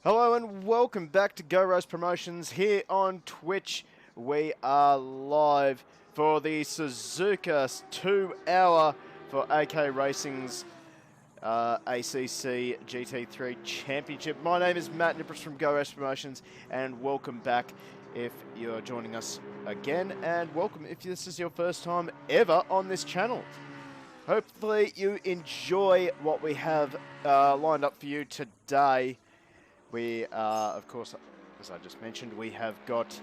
Hello and welcome back to Go Race Promotions here on Twitch. We are live for the Suzuka 2-hour for AK Racing's ACC GT3 Championship. My name is Matt Nippers from Go Race Promotions, and welcome back if you're joining us again, and welcome if this is your first time ever on this channel. Hopefully you enjoy what we have lined up for you today. We of course, as I just mentioned, we have got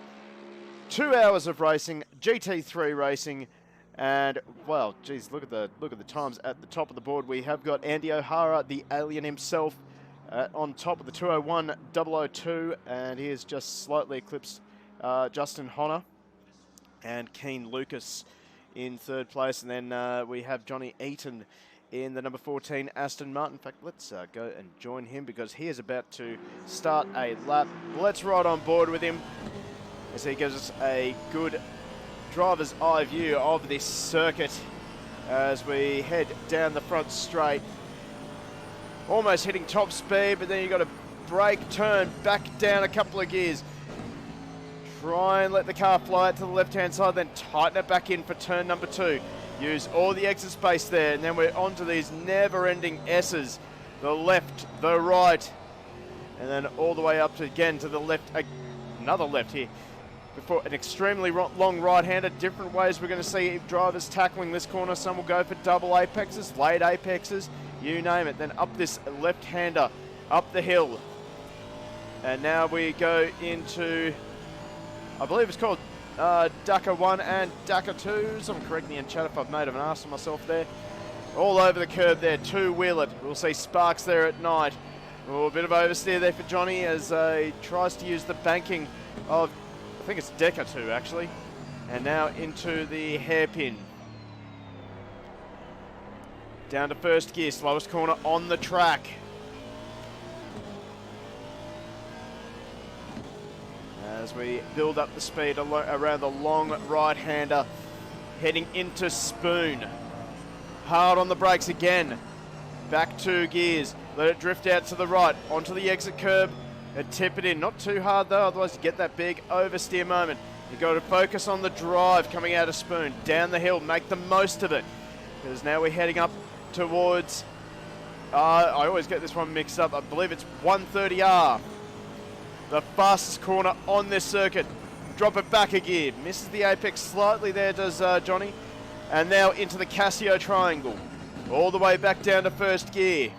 2 hours of racing, GT3 racing, and well, geez, look at the times at the top of the board. We have got Andy O'Hara, the alien himself, on top of the 201.002, and he has just slightly eclipsed Justin Honor and Keen Lucas in third place, and then we have Johnny Eaton in the number 14 Aston Martin. In fact, let's go and join him because he is about to start a lap. Let's ride on board with him as he gives us a good driver's eye view of this circuit as we head down the front straight. Almost hitting top speed, but then you've got to brake, turn, back down a couple of gears. Try and let the car fly out to the left-hand side, then tighten it back in for turn number 2. Use all the exit space there, and then we're onto these never-ending S's. The left, the right, and then all the way up to, again, to the left, another left here. Before an extremely long right-hander, different ways we're going to see drivers tackling this corner. Some will go for double apexes, late apexes, you name it. Then up this left-hander, up the hill. And now we go into, I believe it's called Dakar 1 and Dakar 2. Someone correct me in chat if I've made an ass of myself there. All over the curb there, two-wheel it. We'll see Sparks there at night. Oh, a bit of oversteer there for Johnny as he tries to use the banking of, I think it's Dakar 2 actually. And now into the hairpin. Down to first gear, slowest corner on the track. As we build up the speed around the long right-hander, heading into Spoon. Hard on the brakes again. Back 2 gears. Let it drift out to the right, onto the exit curb, and tip it in. Not too hard though, otherwise you get that big oversteer moment. You've got to focus on the drive coming out of Spoon. Down the hill, make the most of it. Because now we're heading up towards, I always get this one mixed up, I believe it's 130R. The fastest corner on this circuit. Drop it back a gear. Misses the apex slightly there, does Johnny. And now into the Casio triangle. All the way back down to first gear.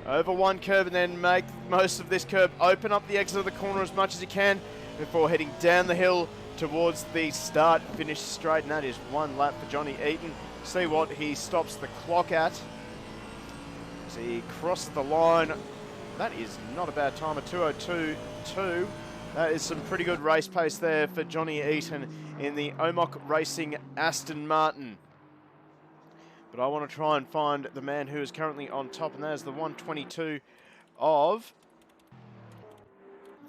Over one curb and then make most of this curb. Open up the exit of the corner as much as you can before heading down the hill towards the start finish straight. And that is one lap for Johnny Eaton. See what he stops the clock at. As he crosses the line. That is not a bad time, a 2:02.2. That is some pretty good race pace there for Johnny Eaton in the Omok Racing Aston Martin. But I want to try and find the man who is currently on top, and that is the 122 of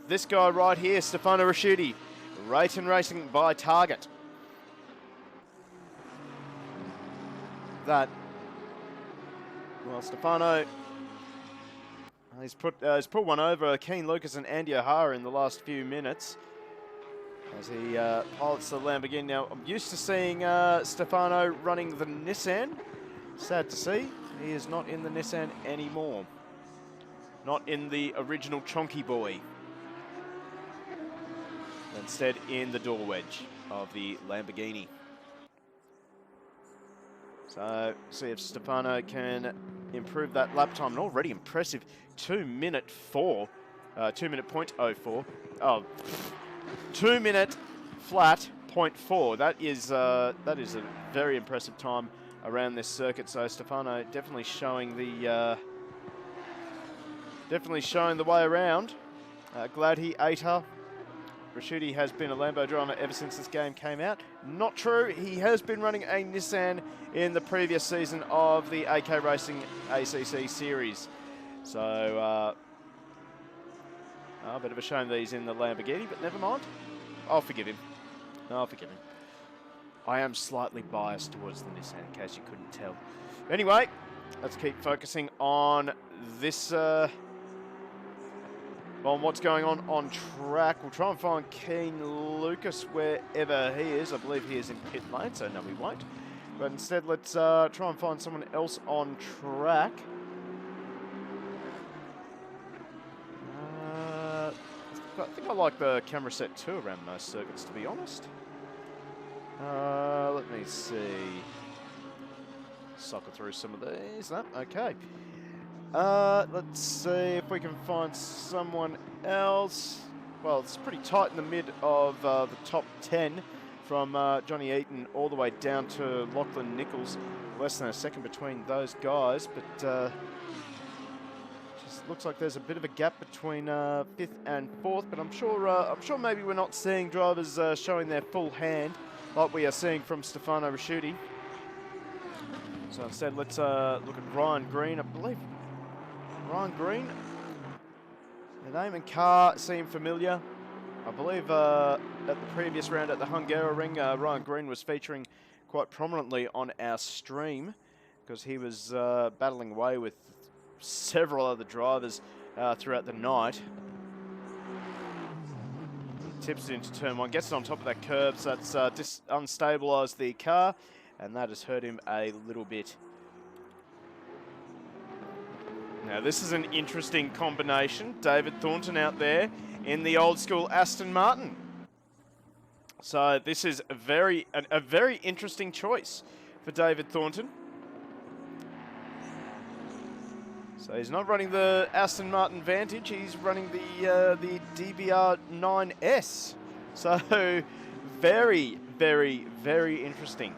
this guy right here, Stefano Rasciuti. Rayton Racing by Target. That, well, Stefano, he's put one over Keen Lucas and Andy O'Hara in the last few minutes as he pilots the Lamborghini. Now, I'm used to seeing Stefano running the Nissan. Sad to see, he is not in the Nissan anymore. Not in the original Chonky Boy. Instead in the door wedge of the Lamborghini. So, see if Stefano can improve that lap time. An already impressive 2-minute 2-minute.04. Oh, 2-minute flat 0.4. That is a very impressive time around this circuit. So Stefano definitely showing the way around. Glad he ate her. Rasciuti has been a Lambo driver ever since this game came out. Not true. He has been running a Nissan in the previous season of the AK Racing ACC series. So, a bit of a shame that he's in the Lamborghini, but never mind. I'll forgive him. I'll forgive him. I am slightly biased towards the Nissan, in case you couldn't tell. Anyway, let's keep focusing on this on what's going on track. We'll try and find Keen Lucas wherever he is. I believe he is in pit lane, so no, we won't. But instead, let's try and find someone else on track. I think I like the camera set too around most circuits, to be honest. Let me see. Sucker through some of these. No, okay. Let's see if we can find someone else. Well, it's pretty tight in the mid of the top 10 from Johnny Eaton all the way down to Lachlan Nichols. Less than a second between those guys, but just looks like there's a bit of a gap between 5th and 4th. But I'm sure maybe we're not seeing drivers showing their full hand like we are seeing from Stefano Rasciuti. So instead, let's look at Ryan Green, I believe. Ryan Green. The name and car seem familiar. I believe at the previous round at the Hungaroring, Ryan Green was featuring quite prominently on our stream because he was battling away with several other drivers throughout the night. Tips it into turn 1, gets it on top of that curb, so that's unstabilised the car, and that has hurt him a little bit. Now this is an interesting combination. David Thornton out there in the old school Aston Martin. So this is a very interesting choice for David Thornton. So he's not running the Aston Martin Vantage, he's running the DBR 9S. So very interesting.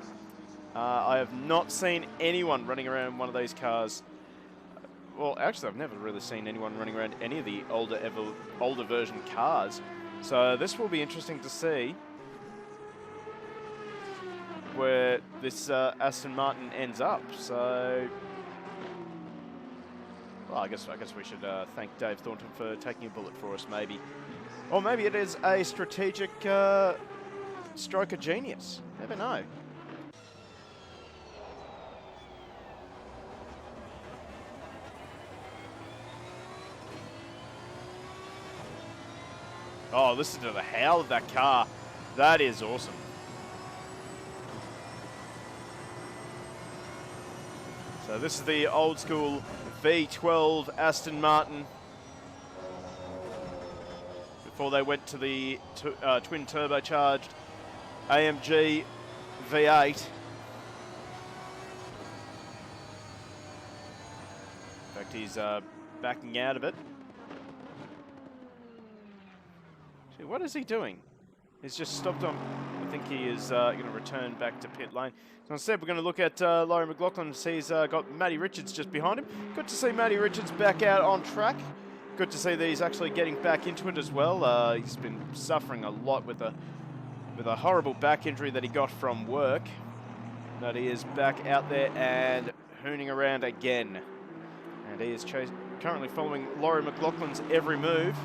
I have not seen anyone running around one of these cars. Well, actually, I've never really seen anyone running around any of the older version cars. So this will be interesting to see where this Aston Martin ends up. So, well, I guess we should thank Dave Thornton for taking a bullet for us, maybe. Or maybe it is a strategic stroke of genius. Never know. Oh, listen to the howl of that car. That is awesome. So this is the old school V12 Aston Martin before they went to the twin turbocharged AMG V8. In fact, he's backing out of it. What is he doing? He's just stopped on. I think he is going to return back to pit lane. So instead, we're going to look at Laurie McLaughlin. He's got Matty Richards just behind him. Good to see Matty Richards back out on track. Good to see that he's actually getting back into it as well. He's been suffering a lot with a horrible back injury that he got from work. But he is back out there and hooning around again. And he is currently following Laurie McLaughlin's every move.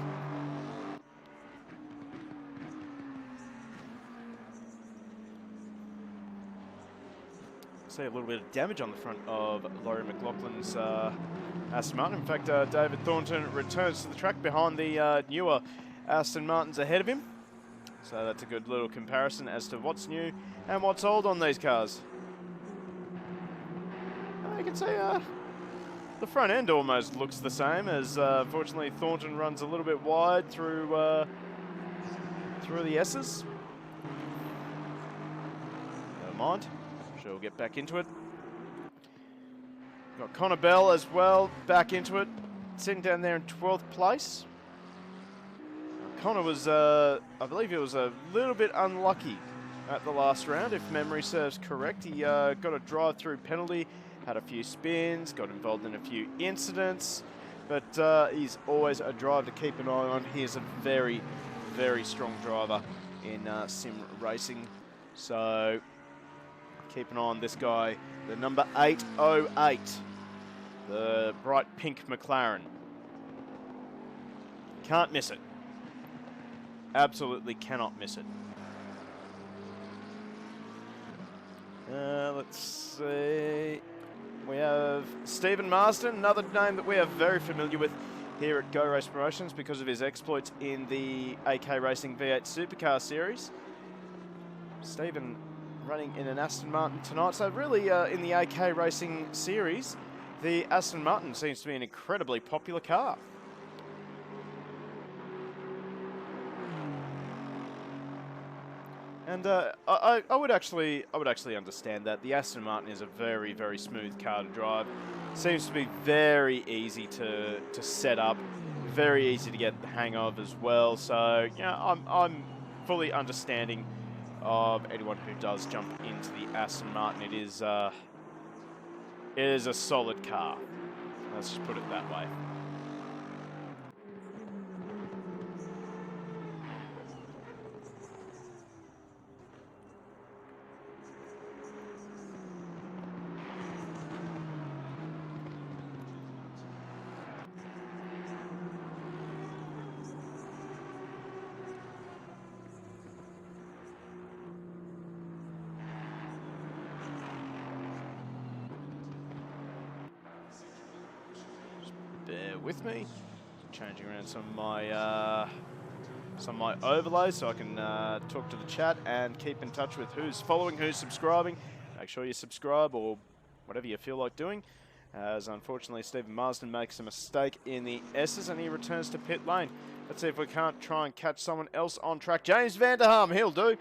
See a little bit of damage on the front of Laurie McLaughlin's Aston Martin. In fact, David Thornton returns to the track behind the newer Aston Martins ahead of him. So that's a good little comparison as to what's new and what's old on these cars. You can see the front end almost looks the same, as unfortunately Thornton runs a little bit wide through the S's. Never mind. We'll get back into it. Got Connor Bell as well, back into it, sitting down there in 12th place. Connor was, I believe he was a little bit unlucky at the last round, if memory serves correct. He got a drive-through penalty, had a few spins, got involved in a few incidents, but he's always a driver to keep an eye on. He is a very strong driver in sim racing. So keep an eye on this guy, the number 808, the bright pink McLaren. Can't miss it. Absolutely cannot miss it. Let's see. We have Stephen Marsden, another name that we are very familiar with here at Go Race Promotions because of his exploits in the AK Racing V8 Supercar Series. Stephen running in an Aston Martin tonight. So really, in the AK Racing Series, the Aston Martin seems to be an incredibly popular car. And I would actually understand that. The Aston Martin is a very, very smooth car to drive. Seems to be very easy to set up, very easy to get the hang of as well. So yeah, I'm fully understanding of anyone who does jump into the Aston Martin. It is a solid car. Let's just put it that way. Bear with me. Changing around some of my overlays so I can talk to the chat and keep in touch with who's following, who's subscribing. Make sure you subscribe or whatever you feel like doing. As unfortunately Stephen Marsden makes a mistake in the S's and he returns to pit lane. Let's see if we can't try and catch someone else on track. James van der Ham, he'll do.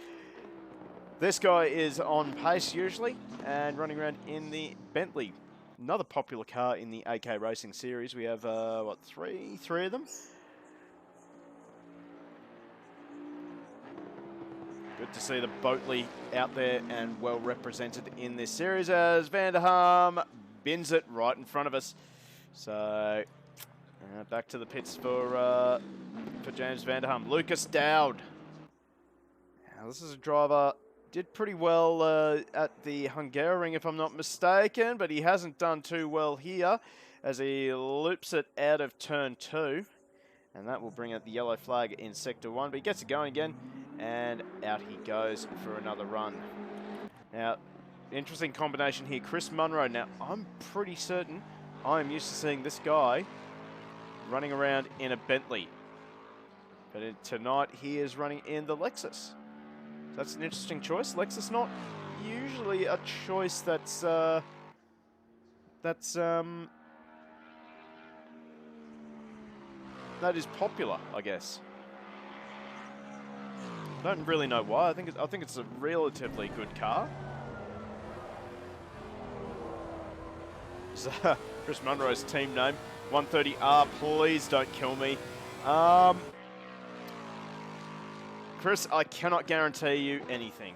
This guy is on pace usually and running around in the Bentley. Another popular car in the AK Racing Series. We have, what, three of them? Good to see the Boatley out there and well represented in this series as Van der Ham bins it right in front of us. So, back to the pits for James van der Ham. Lucas Dowd. Now, this is a driver... Did pretty well at the Hungaroring, if I'm not mistaken, but he hasn't done too well here as he loops it out of turn 2. And that will bring out the yellow flag in Sector 1, but he gets it going again, and out he goes for another run. Now, interesting combination here. Chris Munro. Now, I'm pretty certain I'm used to seeing this guy running around in a Bentley. But tonight, he is running in the Lexus. That's an interesting choice. Lexus not usually a choice that is popular, I guess. Don't really know why. I think it's a relatively good car. Chris Munro's team name, 130R. Please don't kill me. Chris, I cannot guarantee you anything.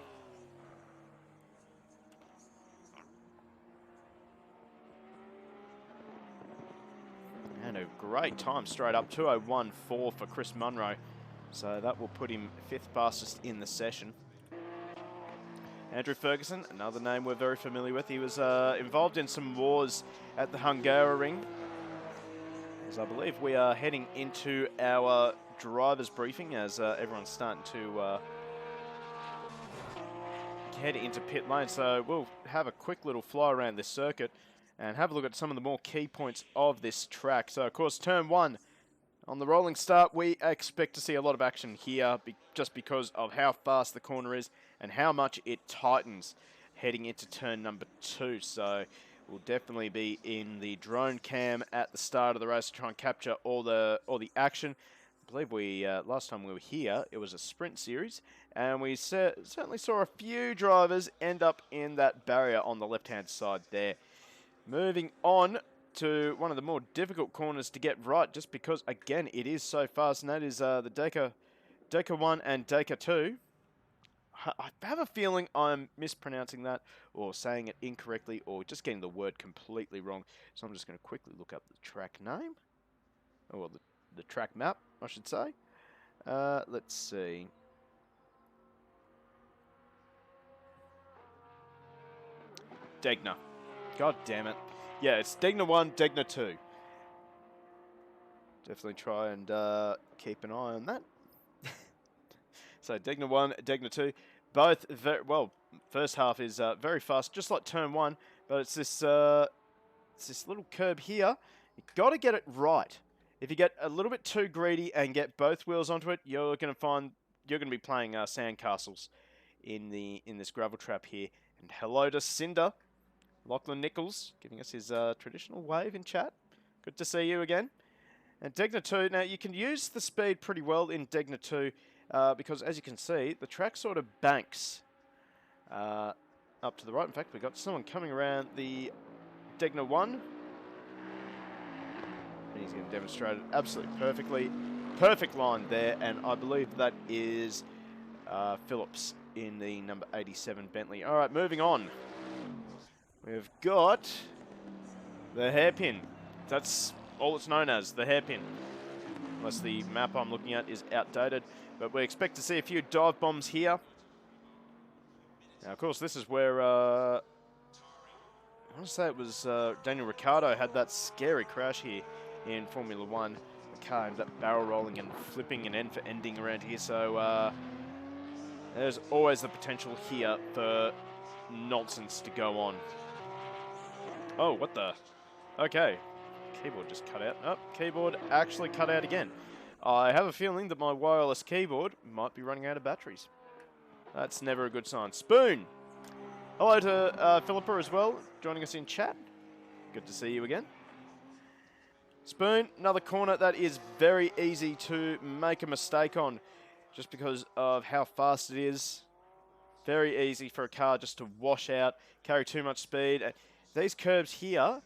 And a great time straight up, 2:01.4 for Chris Munro. So that will put him 5th fastest in the session. Andrew Ferguson, another name we're very familiar with. He was involved in some wars at the Hungaroring. As I believe we are heading into our driver's briefing as everyone's starting to head into pit lane. So we'll have a quick little fly around this circuit and have a look at some of the more key points of this track. So of course, turn 1 on the rolling start, we expect to see a lot of action here just because of how fast the corner is and how much it tightens heading into turn number 2. So we'll definitely be in the drone cam at the start of the race to try and capture all the action. I believe we last time we were here, it was a sprint series, and we certainly saw a few drivers end up in that barrier on the left-hand side there. Moving on to one of the more difficult corners to get right, just because, again, it is so fast, and that is the Deca 1 and Deca 2. I have a feeling I'm mispronouncing that, or saying it incorrectly, or just getting the word completely wrong. So I'm just going to quickly look up the track name, or the track map, I should say. Let's see. Degna. God damn it. Yeah, it's Degna 1, Degna 2. Definitely try and keep an eye on that. So Degna 1, Degna 2. Both, very well, first half is very fast, just like turn 1, but it's this little curb here. You've got to get it right. If you get a little bit too greedy and get both wheels onto it, you're going to be playing sandcastles in this gravel trap here. And hello to Cinder, Lachlan Nichols, giving us his traditional wave in chat. Good to see you again. And Degna 2, now you can use the speed pretty well in Degna 2 because as you can see, the track sort of banks up to the right. In fact, we've got someone coming around the Degna 1. And he's going to demonstrate it absolutely perfectly. Perfect line there, and I believe that is Phillips in the number 87 Bentley. All right, moving on. We've got the hairpin. That's all it's known as, the hairpin. Unless the map I'm looking at is outdated. But we expect to see a few dive bombs here. Now, of course, this is where, I want to say it was Daniel Ricciardo had that scary crash here in Formula 1. The car ended up barrel rolling and flipping and end for ending around here. So there's always the potential here for nonsense to go on. Oh, what the? Okay. Keyboard just cut out. Oh, keyboard actually cut out again. I have a feeling that my wireless keyboard might be running out of batteries. That's never a good sign. Spoon! Hello to Philippa as well, joining us in chat. Good to see you again. Spoon, another corner that is very easy to make a mistake on just because of how fast it is. Very easy for a car just to wash out, carry too much speed. These curbs here,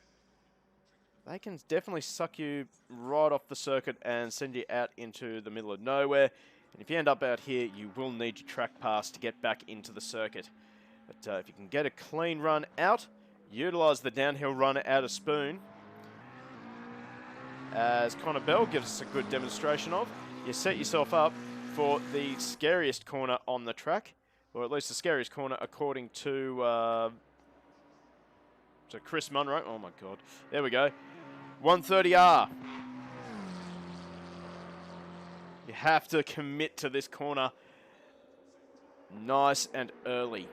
they can definitely suck you right off the circuit and send you out into the middle of nowhere. And if you end up out here, you will need your track pass to get back into the circuit. But if you can get a clean run out, utilise the downhill run out of Spoon, as Connor Bell gives us a good demonstration of, you set yourself up for the scariest corner on the track, or at least the scariest corner according to Chris Munro. Oh my God, there we go. 130R. You have to commit to this corner nice and early.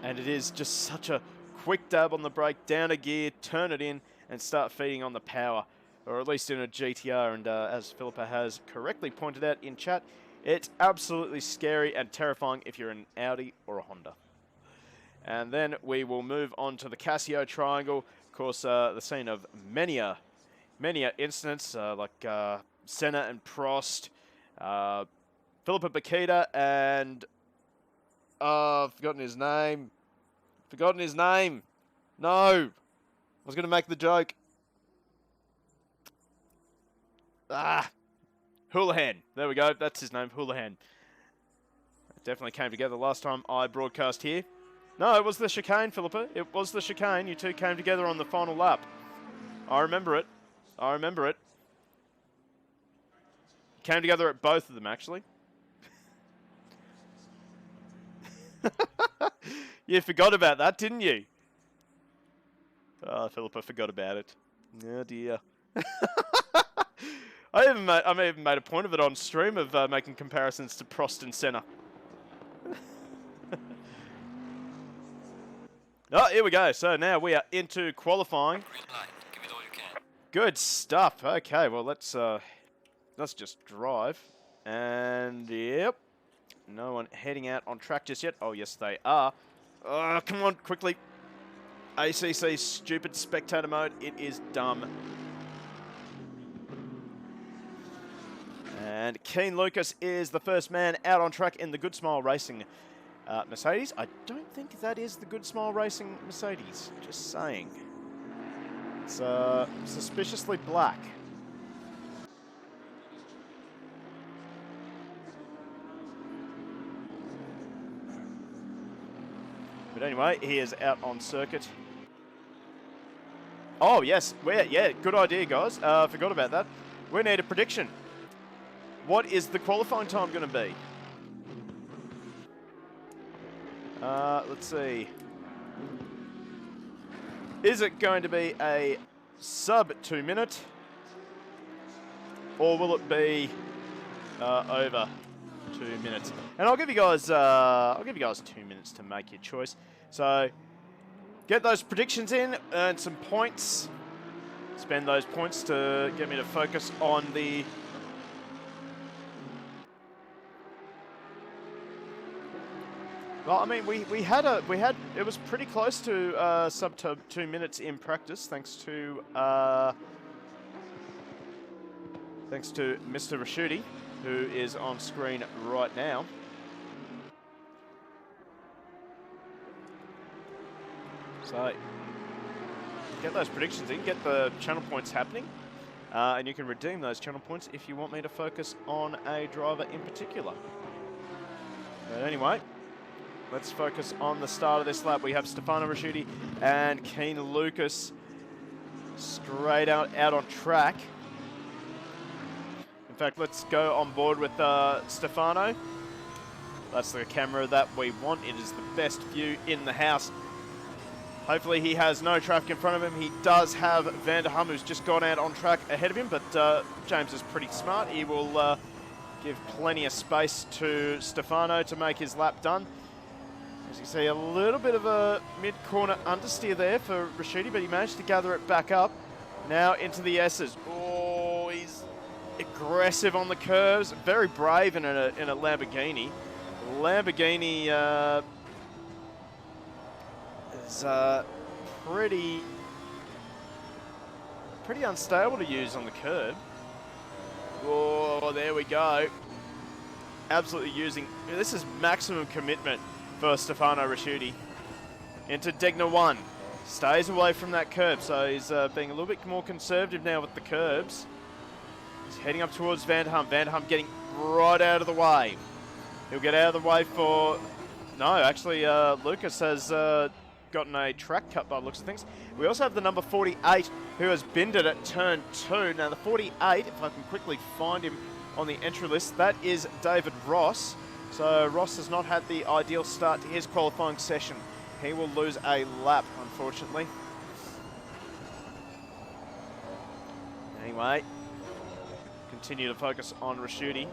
And it is just such a quick dab on the brake, down a gear, turn it in, and start feeding on the power. Or at least in a GTR, and as Philippa has correctly pointed out in chat, it's absolutely scary and terrifying if you're an Audi or a Honda. And then we will move on to the Casio Triangle. Of course, the scene of many incidents, like Senna and Prost, Philippa Bakita, and I've forgotten his name. No! I was going to make the joke. Houlihan. There we go. That's his name, Houlihan. It definitely came together last time I broadcast here. No, it was the chicane, Philippa. It was the chicane. You two came together on the final lap. I remember it. Came together at both of them, actually. You forgot about that, didn't you? Oh, Philippa forgot about it. Oh, dear. I even made a point of it on stream of making comparisons to Prost and Senna. Oh, here we go. So now we are into qualifying. Give it all you can. Good stuff. Okay, well let's just drive. And yep, no one heading out on track just yet. Oh yes, they are. Oh, come on, quickly. ACC stupid spectator mode. It is dumb. And Keen Lucas is the first man out on track in the Good Smile Racing Mercedes. I don't think that is the Good Smile Racing Mercedes. Just saying. It's suspiciously black. But anyway, he is out on circuit. Oh, yes. Yeah, good idea, guys. Forgot about that. We need a prediction. What is the qualifying time going to be? Let's see. Is it going to be a sub 2 minute? Or will it be over 2 minutes? And I'll give you guys 2 minutes to make your choice. So get those predictions in, earn some points. Spend those points to get me to focus on the... Well, I mean, it was pretty close to sub 2 minutes in practice, thanks to Mr. Raschuti, who is on screen right now. So, get those predictions in, get the channel points happening, and you can redeem those channel points if you want me to focus on a driver in particular. But anyway, let's focus on the start of this lap. We have Stefano Raschuti and Keen Lucas straight out on track. In fact, let's go on board with Stefano. That's the camera that we want. It is the best view in the house. Hopefully he has no traffic in front of him. He does have Van der Hum, who's just gone out on track ahead of him, but James is pretty smart. He will give plenty of space to Stefano to make his lap done. As you see, a little bit of a mid-corner understeer there for Raschuti, but he managed to gather it back up. Now into the S's. Oh, he's aggressive on the curves. Very brave in a Lamborghini. Lamborghini is pretty unstable to use on the curb. Oh, there we go. Absolutely using... This is maximum commitment for Stefano Raschuti. Into Degner 1. Stays away from that curb, so he's being a little bit more conservative now with the curbs. He's heading up towards Van der Hum. Van der Hum getting right out of the way. He'll get out of the way for... No, actually, Lucas has gotten a track cut by the looks of things. We also have the number 48 who has binned it at turn 2. Now, the 48, if I can quickly find him on the entry list, that is David Ross. So Ross has not had the ideal start to his qualifying session. He will lose a lap, unfortunately. Anyway, continue to focus on Raschuti.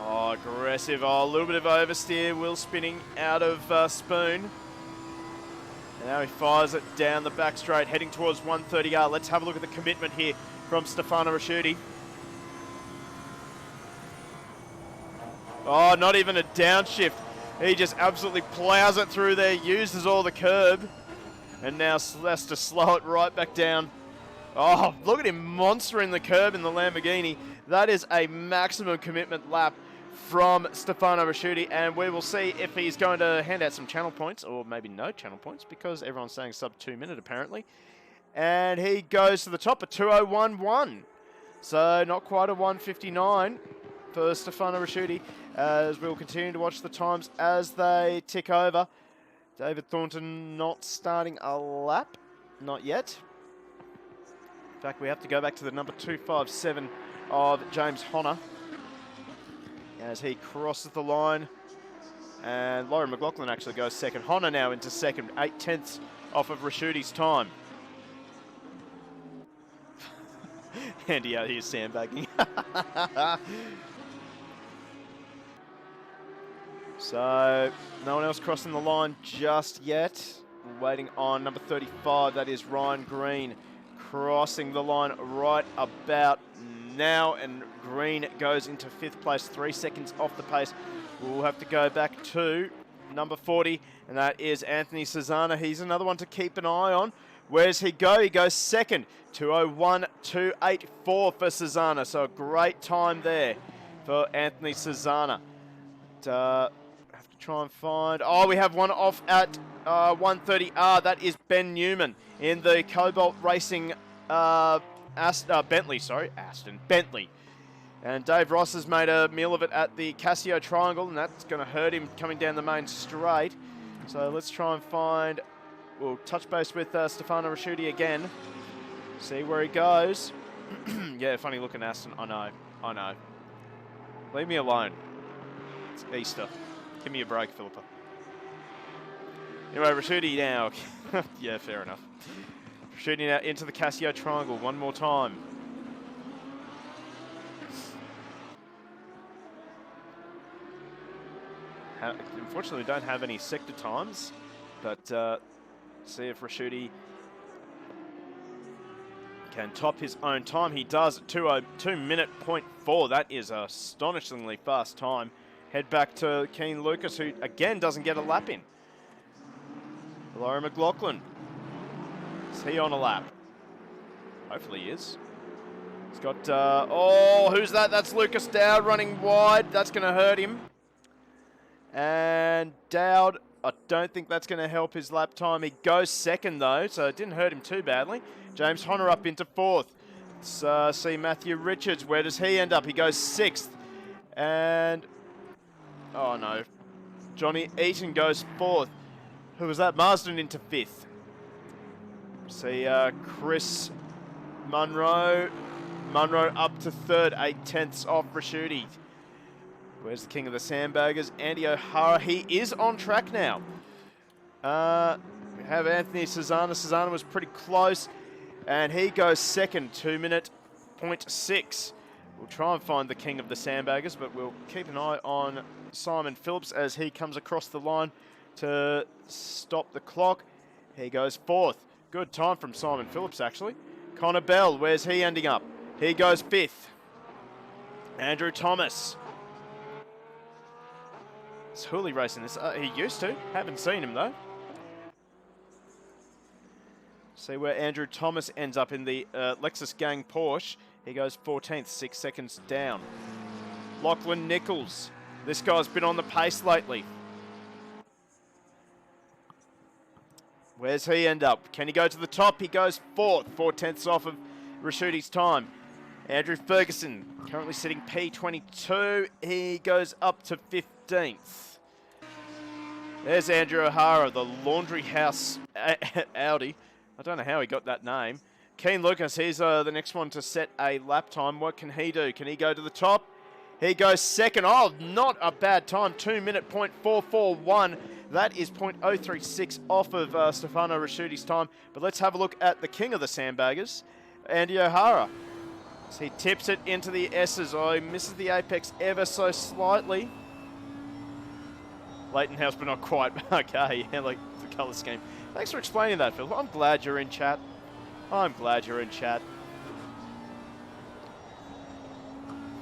Oh, aggressive. Oh, a little bit of oversteer. Wheel spinning out of Spoon. And now he fires it down the back straight, heading towards 130R. Let's have a look at the commitment here from Stefano Raschuti. Oh, not even a downshift. He just absolutely plows it through there, uses all the curb, and now has to slow it right back down. Oh, look at him monstering the curb in the Lamborghini. That is a maximum commitment lap from Stefano Raschuti, and we will see if he's going to hand out some channel points, or maybe no channel points, because everyone's saying sub 2 minute apparently. And he goes to the top at 2:01.1. So not quite a 1:59 for Stefano Raschuti, as we'll continue to watch the times as they tick over. David Thornton not starting a lap, not yet. In fact, we have to go back to the number 257 of James Honor as he crosses the line. And Lauren McLaughlin actually goes second. Honor now into second, 8/10 off of Raschuti's time. Andy out here sandbagging. So, no one else crossing the line just yet. We're waiting on number 35, that is Ryan Green, crossing the line right about now, and Green goes into 5th place, 3 seconds off the pace. We'll have to go back to number 40, and that is Anthony Cesana. He's another one to keep an eye on. Where's he go? He goes second, 2:01.284 for Cesana. So a great time there for Anthony Cesana. Have to try and find... Oh, we have one off at 130R. That is Ben Newman in the Cobalt Racing Bentley. And Dave Ross has made a meal of it at the Casio Triangle, and that's going to hurt him coming down the main straight. So let's try and find... We'll touch base with Stefano Raschuti again. See where he goes. Yeah, funny looking Aston. I know. Leave me alone. It's Easter. Give me a break, Philippa. Anyway, Raschuti now. Yeah, fair enough. Raschuti now into the Casio Triangle one more time. Unfortunately, we don't have any sector times. But see if Rashuti can top his own time. He does at 2:02.4. That is an astonishingly fast time. Head back to Keen Lucas, who again doesn't get a lap in. Laurie McLaughlin. Is he on a lap? Hopefully he is. He's got, oh, who's that? That's Lucas Dowd running wide. That's going to hurt him. And Dowd, I don't think that's going to help his lap time. He goes second, though, so it didn't hurt him too badly. James Honor up into fourth. Let's see Matthew Richards. Where does he end up? He goes sixth. And, oh, no. Johnny Eaton goes fourth. Who was that? Marsden into fifth. See Chris Munro. Munro up to third, 8/10 off Rashuti. Where's the king of the sandbaggers? Andy O'Hara. He is on track now. We have Anthony Susanna. Susanna was pretty close, and he goes second, 2:06. We'll try and find the king of the sandbaggers, but we'll keep an eye on Simon Phillips as he comes across the line to stop the clock. He goes fourth. Good time from Simon Phillips, actually. Connor Bell, where's he ending up? He goes fifth. Andrew Thomas. Is Hooley racing this? He used to. Haven't seen him, though. See where Andrew Thomas ends up in the Lexus Gang Porsche. He goes 14th, 6 seconds down. Lachlan Nichols. This guy's been on the pace lately. Where's he end up? Can he go to the top? He goes fourth, 4/10 off of Rashuti's time. Andrew Ferguson, currently sitting P22. He goes up to 15th. There's Andrew O'Hara, the Laundry House Audi. I don't know how he got that name. Keen Lucas, he's the next one to set a lap time. What can he do? Can he go to the top? He goes second. Oh, not a bad time. 2:04.41. That is .036 off of Stefano Rasuti's time. But let's have a look at the king of the sandbaggers, Andy O'Hara. So he tips it into the S's. Oh, he misses the apex ever so slightly. Leighton House, but not quite. Okay, yeah, like the colour scheme. Thanks for explaining that, Phil. I'm glad you're in chat. I'm glad you're in chat.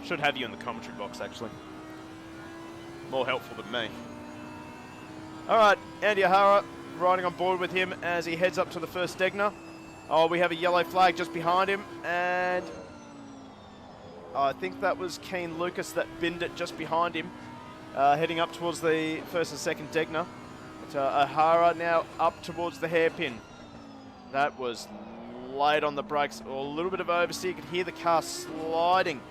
Should have you in the commentary box, actually. More helpful than me. All right, Andy O'Hara riding on board with him as he heads up to the first Degner. Oh, we have a yellow flag just behind him, and I think that was Keen Lucas that binned it just behind him, heading up towards the first and second Degner. But O'Hara now up towards the hairpin. That was late on the brakes, or a little bit of oversteer. You could hear the car sliding.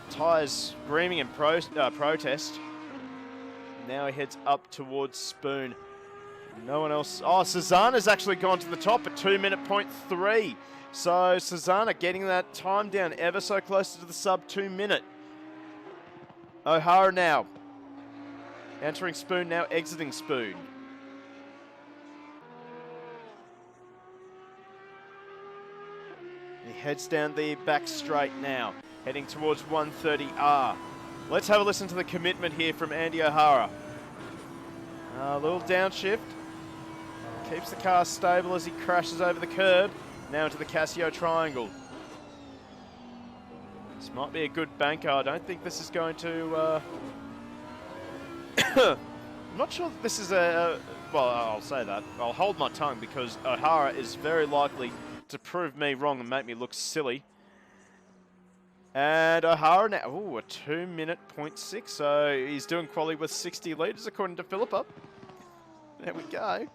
Tyres screaming in protest. Now he heads up towards Spoon. No one else. Oh, Susanna's actually gone to the top at 2:03. So Susanna getting that time down ever so close to the sub 2 minute. O'Hara now entering Spoon, now exiting Spoon. He heads down the back straight now, heading towards 130R. Let's have a listen to the commitment here from Andy O'Hara. A little downshift. Keeps the car stable as he crashes over the curb. Now into the Casio triangle. This might be a good banker. I don't think this is going to... I'm not sure that this is a... Well, I'll say that. I'll hold my tongue because O'Hara is very likely to prove me wrong and make me look silly. And O'Hara now, ooh, a 2:06. So he's doing quali with 60 litres according to Philippa. There we go.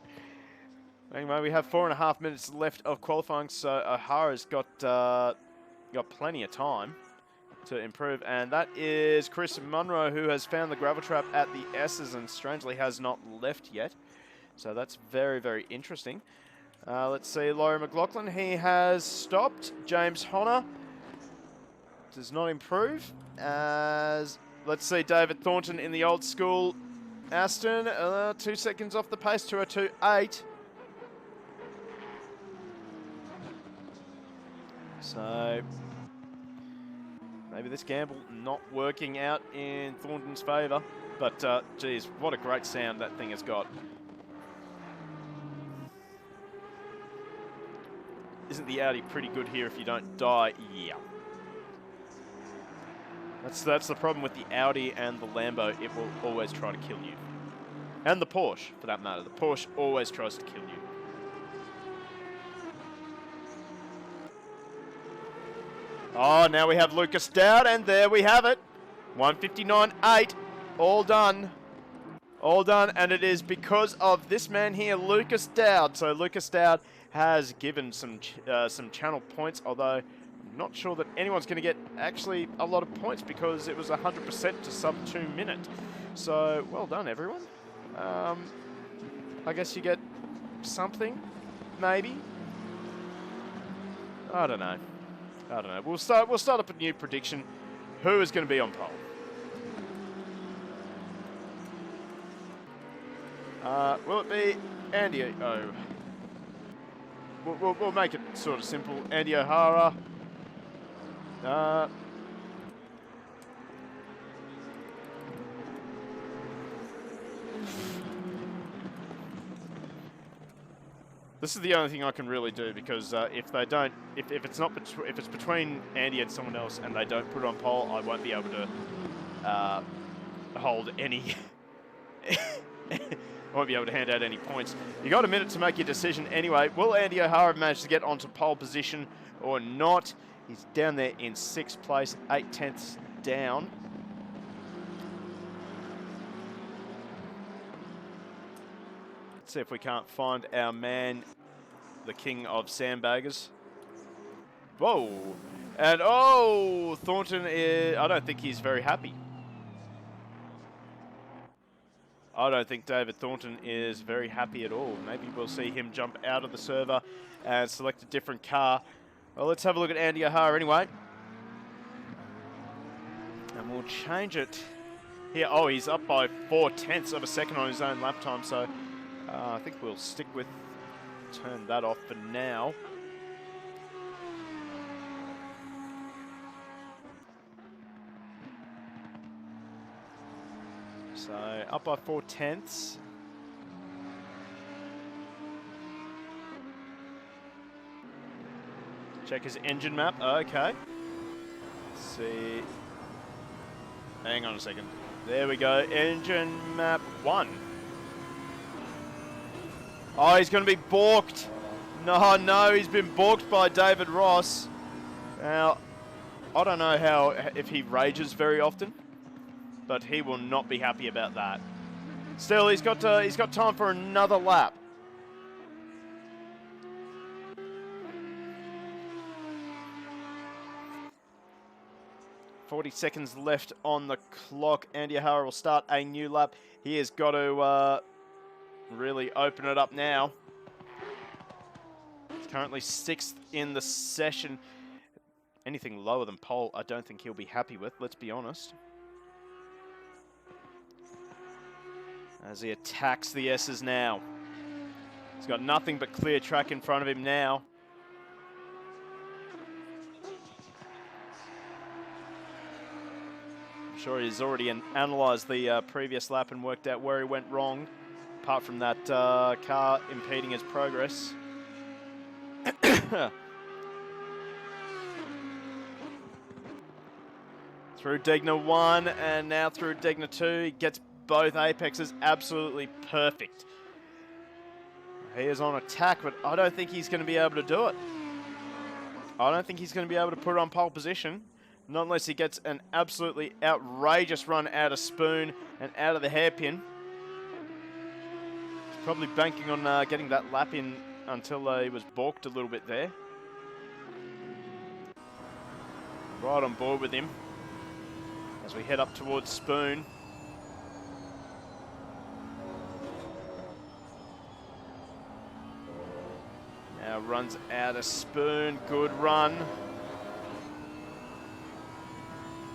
Anyway, we have 4.5 minutes left of qualifying, so O'Hara's got plenty of time to improve. And that is Chris Munro, who has found the gravel trap at the S's and strangely has not left yet. So that's very, very interesting. Let's see, Laurie McLaughlin, he has stopped. James Honor does not improve. As let's see, David Thornton in the old school Aston, 2 seconds off the pace, 2:02.8. So maybe this gamble not working out in Thornton's favour, but geez, what a great sound that thing has got. Isn't the Audi pretty good here if you don't die? Yeah. That's the problem with the Audi and the Lambo. It will always try to kill you. And the Porsche, for that matter. The Porsche always tries to kill you. Oh, now we have Lucas Dowd, and there we have it. 159.8. All done. All done, and it is because of this man here, Lucas Dowd. So Lucas Dowd has given some channel points, although I'm not sure that anyone's going to get actually a lot of points because it was 100% to sub 2 minute. So well done, everyone. I guess you get something, maybe. I don't know. We'll start up a new prediction. Who is going to be on pole? Will it be Andy? Oh, we'll make it sort of simple. Andy O'Hara. This is the only thing I can really do because if they don't, if it's between Andy and someone else and they don't put it on pole, I won't be able to hold any. I won't be able to hand out any points. You got a minute to make your decision anyway. Will Andy O'Hara manage to get onto pole position or not? He's down there in 6th place, 8/10 down. Let's see if we can't find our man, the king of sandbaggers. Whoa. And oh, Thornton is, I don't think he's very happy. I don't think David Thornton is very happy at all. Maybe we'll see him jump out of the server and select a different car. Well, let's have a look at Andy O'Hara anyway. And we'll change it here. Oh, he's up by 4/10 of a second on his own lap time, so I think we'll stick with, turn that off for now. So up by 4/10. Check his engine map. Okay. Let's see. Hang on a second. There we go. Engine map 1. Oh, he's going to be balked. No, he's been balked by David Ross. Now, I don't know if he rages very often, but he will not be happy about that. Still, he's got time for another lap. .40 seconds left on the clock. Andy O'Hara will start a new lap. He has got to really open it up now. He's currently 6th in the session. Anything lower than pole, I don't think he'll be happy with, let's be honest. As he attacks the S's now. He's got nothing but clear track in front of him now. I'm sure he's already analysed the previous lap and worked out where he went wrong, apart from that car impeding his progress. Through Degner 1 and now through Degner 2. He gets both apexes absolutely perfect. He is on attack, but I don't think he's going to be able to do it. I don't think he's going to be able to put it on pole position. Not unless he gets an absolutely outrageous run out of Spoon and out of the hairpin. He's probably banking on getting that lap in until he was balked a little bit there. Right on board with him as we head up towards Spoon. Now runs out of Spoon. Good run.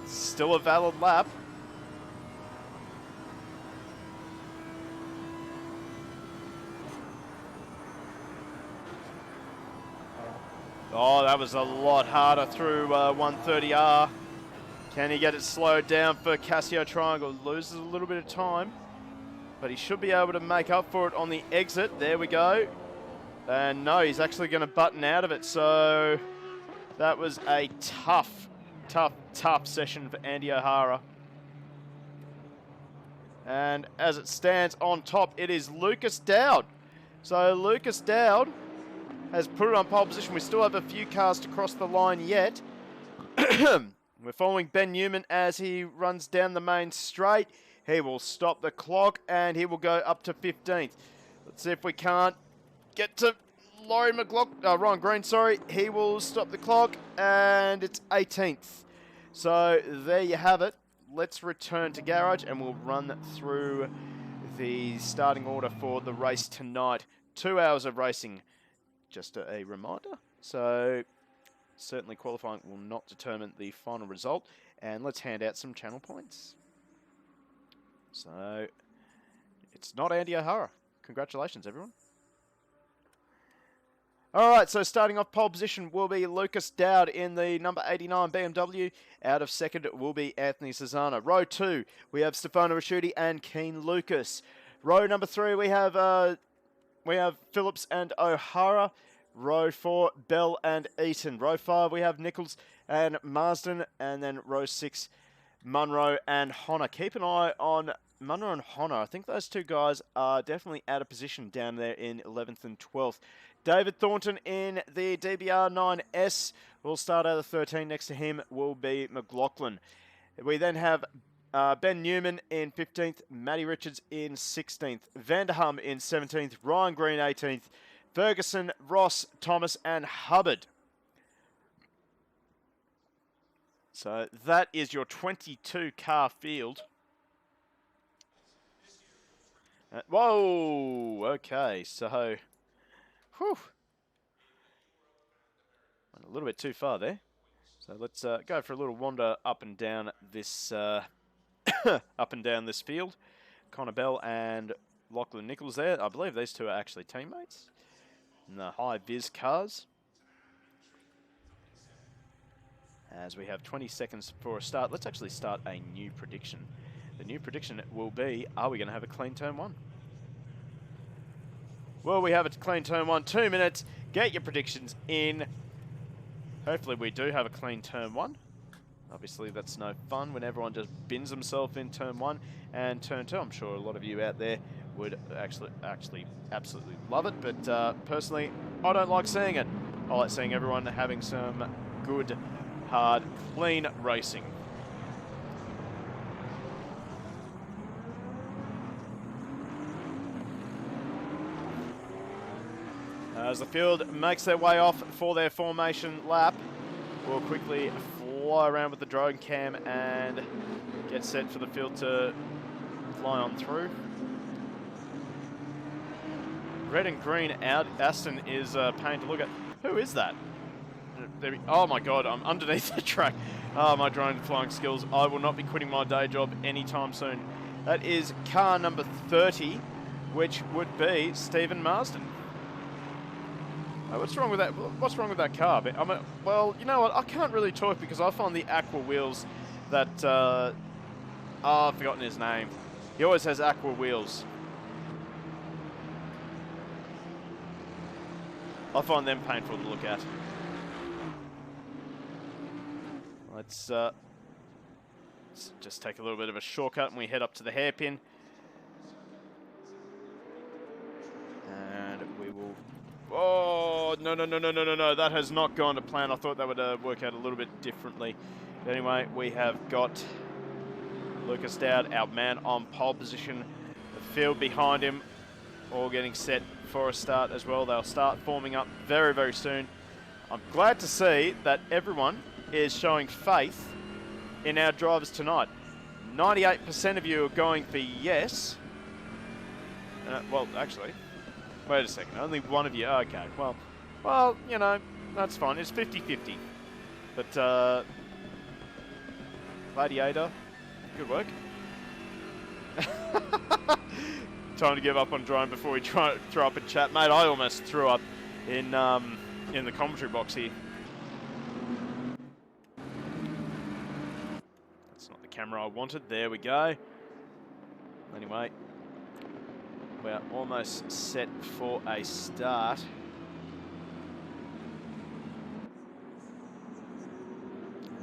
Still a valid lap. Oh, that was a lot harder through 130R. Can he get it slowed down for Casio Triangle? Loses a little bit of time, but he should be able to make up for it on the exit. There we go. And no, he's actually going to button out of it. So that was a tough session for Andy O'Hara. And as it stands on top, it is Lucas Dowd. So Lucas Dowd has put it on pole position. We still have a few cars to cross the line yet. We're following Ben Newman as he runs down the main straight. He will stop the clock and he will go up to 15th. Let's see if we can't get to Ryan Green, sorry. He will stop the clock and it's 18th. So there you have it. Let's return to garage and we'll run through the starting order for the race tonight. 2 hours of racing, just a reminder. So certainly qualifying will not determine the final result. And let's hand out some channel points. So it's not Andy O'Hara. Congratulations, everyone. All right, so starting off pole position will be Lucas Dowd in the number 89 BMW. Out of second will be Anthony Cesana. Row 2, we have Stefano Rasciuti and Keen Lucas. Row number 3, we have Phillips and O'Hara. Row 4, Bell and Eaton. Row 5, we have Nichols and Marsden. And then row 6, Munro and Honor. Keep an eye on Munro and Honor. I think those two guys are definitely out of position down there in 11th and 12th. David Thornton in the DBR 9S will start out of 13. Next to him will be McLaughlin. We then have Ben Newman in 15th, Matty Richards in 16th, Vanderham in 17th, Ryan Green 18th, Ferguson, Ross, Thomas and Hubbard. So that is your 22 car field. Whoa, okay, so whew. Went a little bit too far there. So let's go for a little wander up and down this this field. Connor Bell and Lachlan Nichols there. I believe these two are actually teammates in the high vis cars. As we have 20 seconds for a start, let's actually start a new prediction. The new prediction will be, are we going to have a clean turn 1? Well, we have a clean turn 1, 2 minutes. Get your predictions in. Hopefully we do have a clean turn 1. Obviously that's no fun when everyone just bins themselves in turn 1 and turn 2. I'm sure a lot of you out there would actually absolutely love it, but personally I don't like seeing it. I like seeing everyone having some good, hard, clean racing. As the field makes their way off for their formation lap, we'll quickly fly around with the drone cam and get set for the field to fly on through. Red and green out. Aston is a pain to look at. Who is that? Oh my god, I'm underneath the track. Oh, my drone flying skills. I will not be quitting my day job anytime soon. That is car number 30, which would be Stephen Marsden. What's wrong with that? What's wrong with that car? Well, you know what? I can't really talk because I find the aqua wheels that... I've forgotten his name. He always has aqua wheels. I find them painful to look at. Let's just take a little bit of a shortcut and we head up to the hairpin. And we will... Oh, no. That has not gone to plan. I thought that would work out a little bit differently. But anyway, we have got Lucas Dowd, our man on pole position. The field behind him, all getting set for a start as well. They'll start forming up very, very soon. I'm glad to see that everyone is showing faith in our drivers tonight. 98% of you are going for yes. Well, actually... Wait a second, only one of you. Okay, well, you know, that's fine. It's 50-50. But, Gladiator, good work. Time to give up on drone before we try to throw up in chat. Mate, I almost threw up in the commentary box here. That's not the camera I wanted. There we go. Anyway. We're almost set for a start.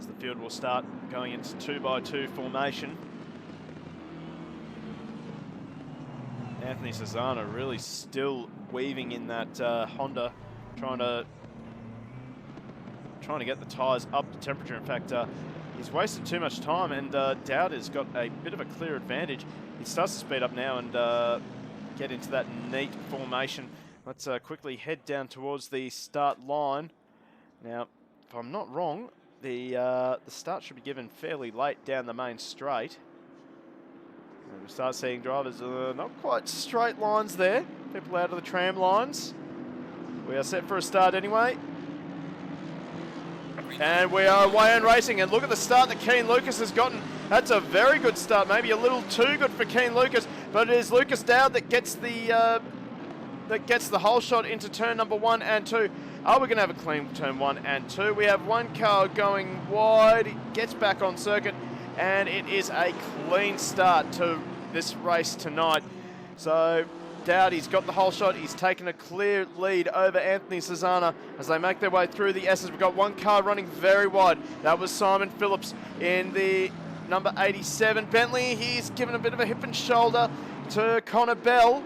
as the field will start going into 2x2 formation. Anthony Suzuka really still weaving in that Honda, trying to get the tyres up to temperature. In fact, he's wasted too much time, and Dowder's got a bit of a clear advantage. He starts to speed up now and get into that neat formation. Let's quickly head down towards the start line. Now, if I'm not wrong, the start should be given fairly late down the main straight. And we start seeing drivers not quite straight lines there. People out of the tram lines. We are set for a start anyway. And we are away and racing, and look at the start that Keen Lucas has gotten. That's a very good start, maybe a little too good for Keen Lucas, but it is Lucas Dowd that gets the whole shot into turn number 1 and 2. Are we going to have a clean turn 1 and 2? We have one car going wide, he gets back on circuit, and it is a clean start to this race tonight. So Dowd, he's got the whole shot. He's taken a clear lead over Anthony Suzuka as they make their way through the S's. We've got one car running very wide. That was Simon Phillips in the number 87 Bentley. He's given a bit of a hip and shoulder to Connor Bell.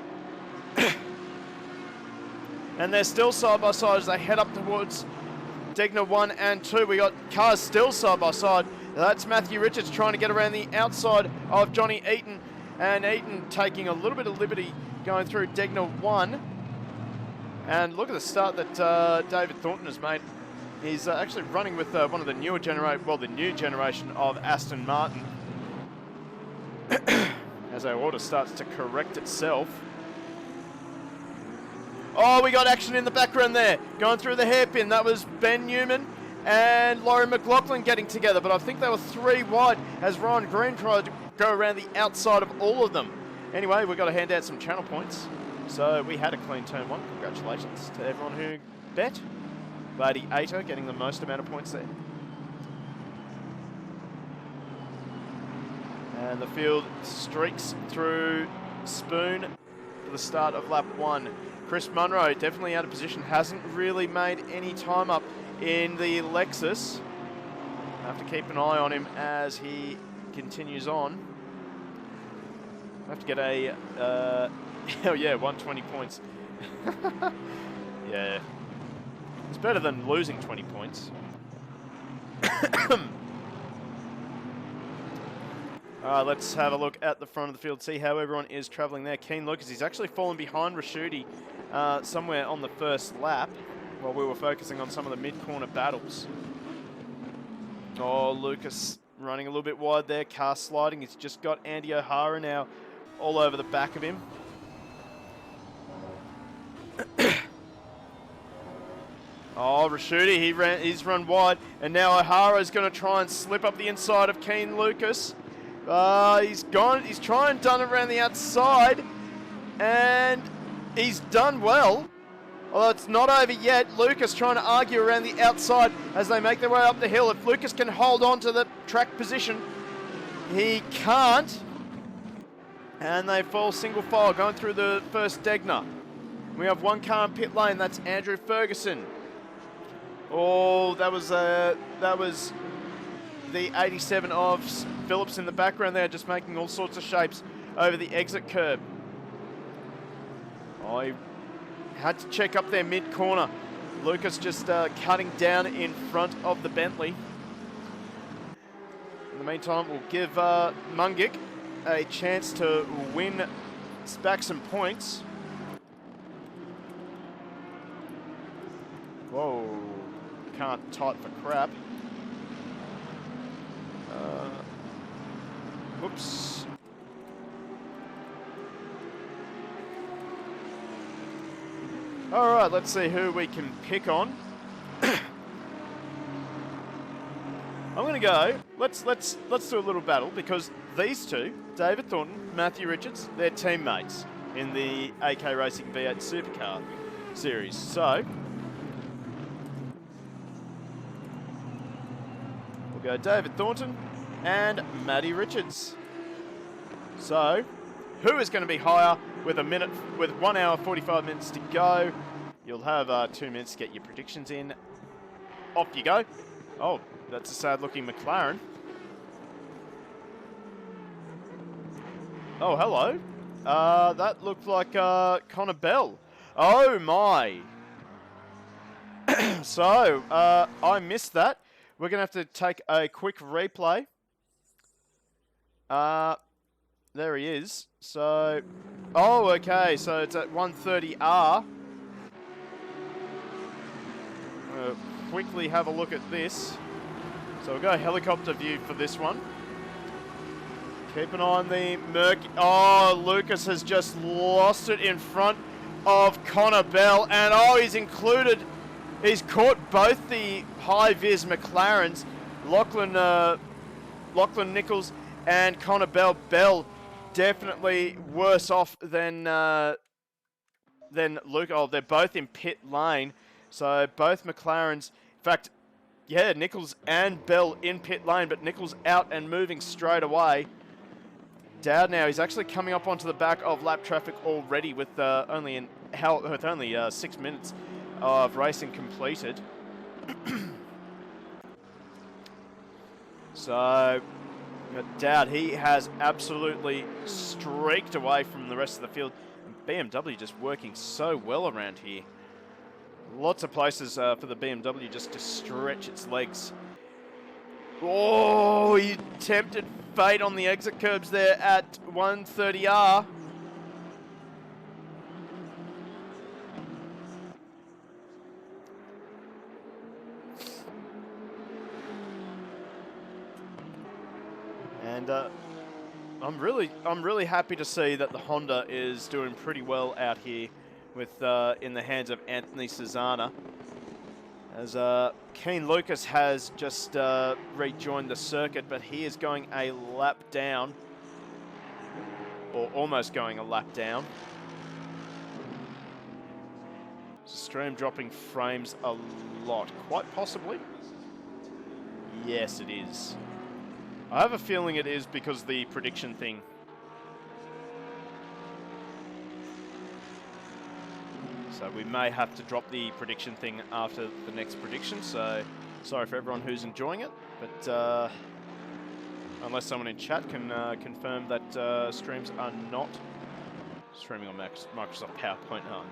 And they're still side by side as they head up towards Degner 1 and 2. We got cars still side by side. That's Matthew Richards trying to get around the outside of Johnny Eaton. And Eaton taking a little bit of liberty going through Degner 1. And look at the start that David Thornton has made. He's actually running with one of the newer the new generation of Aston Martin. As our order starts to correct itself. Oh, we got action in the background there. Going through the hairpin. That was Ben Newman and Laurie McLaughlin getting together. But I think they were 3 wide as Ryan Green tried to go around the outside of all of them. Anyway, we've got to hand out some channel points. So we had a clean turn 1. Congratulations to everyone who bet. Lady Ater getting the most amount of points there. And the field streaks through Spoon for the start of lap 1. Chris Munro definitely out of position. Hasn't really made any time up in the Lexus. I have to keep an eye on him as he continues on. I have to get a, oh yeah, 120 points. Yeah. It's better than losing 20 points. Let's have a look at the front of the field, see how everyone is travelling there. Keen Lucas, he's actually fallen behind Raschuti somewhere on the first lap while we were focusing on some of the mid-corner battles. Oh, Lucas running a little bit wide there, car sliding. He's just got Andy O'Hara now all over the back of him. Oh, Raschuti, he's run wide, and now O'Hara is going to try and slip up the inside of Keen Lucas. He's trying and done it around the outside, and he's done well. Although it's not over yet. Lucas trying to argue around the outside as they make their way up the hill. If Lucas can hold on to the track position, he can't. And they fall single file going through the first Degner. We have one car in pit lane. That's Andrew Ferguson. Oh, that was the 87 of Phillips in the background there, just making all sorts of shapes over the exit curb. Oh, he had to check up their mid-corner. Lucas just cutting down in front of the Bentley. In the meantime, we'll give Mungic a chance to win back some points. Whoa, can't type for crap. Whoops. All right, let's see who we can pick on. I'm going to go. Let's do a little battle because these two, David Thornton, Matthew Richards, they're teammates in the AK Racing V8 Supercar series. So we'll go David Thornton and Matty Richards. So, who is going to be higher with 1 hour 45 minutes to go? You'll have 2 minutes to get your predictions in. Off you go. Oh, that's a sad-looking McLaren. Oh, hello. That looked like Connor Bell. Oh, my. So, I missed that. We're going to have to take a quick replay. There he is. So, oh, okay. So it's at 130R. Quickly have a look at this. So we'll go helicopter view for this one. Keep an eye on the murky. Oh, Lucas has just lost it in front of Connor Bell. And oh, he's caught both the high-vis McLarens. Lachlan Nichols and Connor Bell. Bell definitely worse off than Luke. Oh, they're both in pit lane. So both McLarens, in fact, yeah, Nichols and Bell in pit lane, but Nichols out and moving straight away. Dowd now, he's actually coming up onto the back of lap traffic already with only 6 minutes of racing completed. So, Dowd, he has absolutely streaked away from the rest of the field. And BMW just working so well around here. Lots of places for the BMW just to stretch its legs. Oh, he tempted fate on the exit curbs there at 130R. And I'm really happy to see that the Honda is doing pretty well out here with in the hands of Anthony Cesana. As Keen Lucas has just rejoined the circuit, but he is going a lap down, or almost going a lap down. Stream dropping frames a lot, quite possibly. Yes, it is. I have a feeling it is because the prediction thing. So we may have to drop the prediction thing after the next prediction. So sorry for everyone who's enjoying it, but unless someone in chat can confirm that streams are not streaming on Microsoft PowerPoint. Oh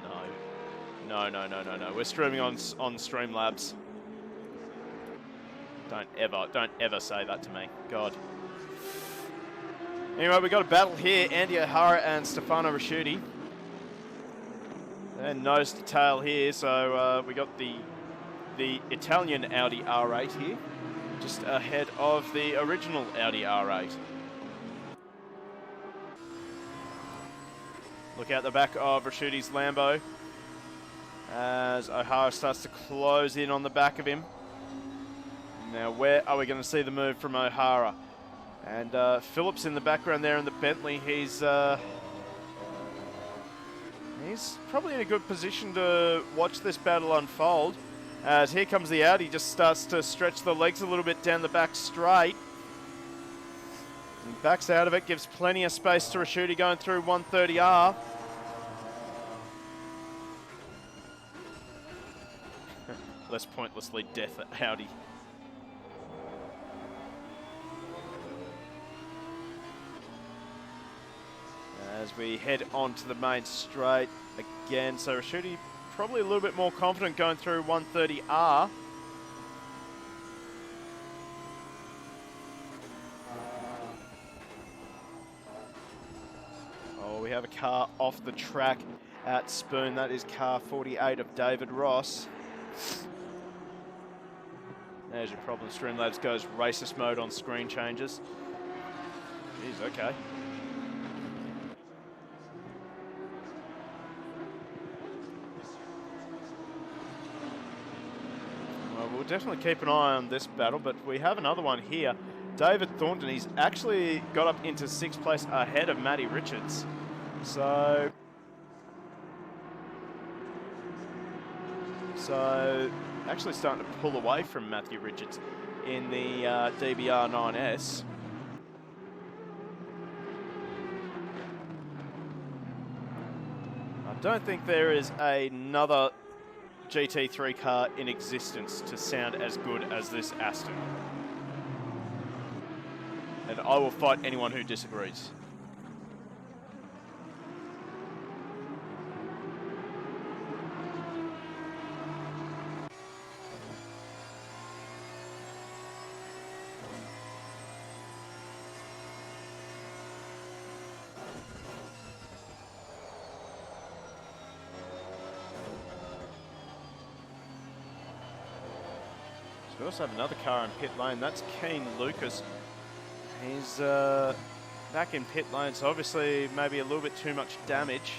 no! We're streaming on Streamlabs. Don't ever say that to me. God. Anyway, we got a battle here. Andy O'Hara and Stefano Rasciuti. And nose to tail here, so we got the Italian Audi R8 here, just ahead of the original Audi R8. Look out the back of Rasciuti's Lambo as O'Hara starts to close in on the back of him. Now, where are we going to see the move from O'Hara? And Phillips in the background there in the Bentley, he's probably in a good position to watch this battle unfold. As here comes the Audi, just starts to stretch the legs a little bit down the back straight. And backs out of it, gives plenty of space to Rasciuti going through 130R. Less pointlessly death at Audi. As we head on to the main straight again. So Rasciuti probably a little bit more confident going through 130R. Oh, we have a car off the track at Spoon. That is car 48 of David Ross. There's your problem. Streamlabs goes racist mode on screen changes. Jeez, okay. We'll definitely keep an eye on this battle, but we have another one here. David Thornton, he's actually got up into 6th place ahead of Matty Richards. So actually starting to pull away from Matthew Richards in the DBR 9S. I don't think there is another GT3 car in existence to sound as good as this Aston. And I will fight anyone who disagrees. We also have another car in pit lane. That's Keen Lucas. He's back in pit lane, so obviously maybe a little bit too much damage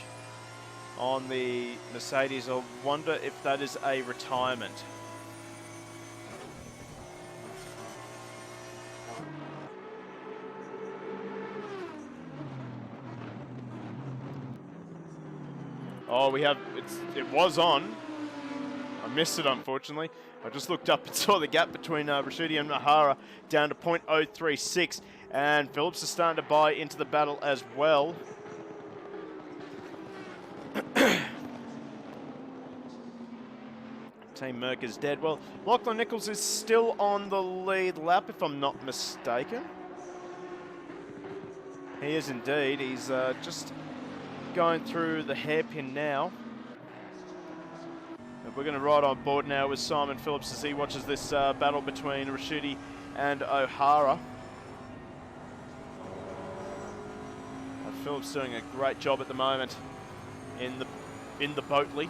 on the Mercedes. I wonder if that is a retirement. Oh, it was on. I missed it, unfortunately. I just looked up and saw the gap between Rashidi and O'Hara down to 0.036, and Phillips is starting to buy into the battle as well. Team Merc is dead. Well, Lachlan Nichols is still on the lead lap, if I'm not mistaken. He is indeed. He's just going through the hairpin now. We're going to ride on board now with Simon Phillips as he watches this battle between Rashidi and O'Hara. Phillips doing a great job at the moment in the Boatley.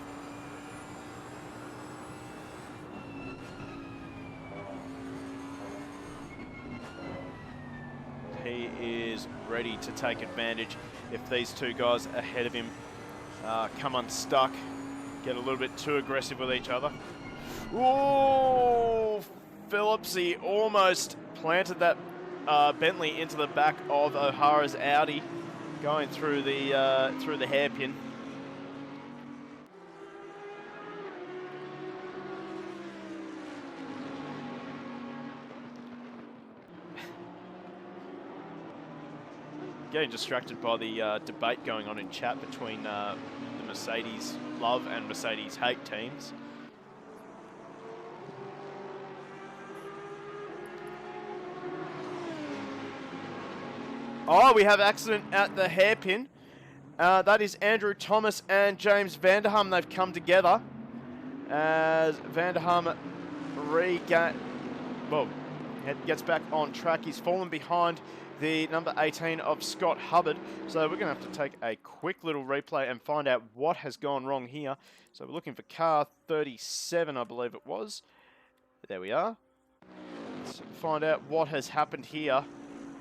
He is ready to take advantage if these two guys ahead of him come unstuck. Get a little bit too aggressive with each other. Ooh, Phillips, he almost planted that Bentley into the back of O'Hara's Audi, going through the hairpin. Getting distracted by the debate going on in chat between the Mercedes love and Mercedes hate teams. Oh, we have accident at the hairpin. That is Andrew Thomas and James Vanderham. They've come together as Vanderham gets back on track. He's fallen behind the number 18 of Scott Hubbard. So we're going to have to take a quick little replay and find out what has gone wrong here. So we're looking for car 37, I believe it was. There we are. Let's find out what has happened here.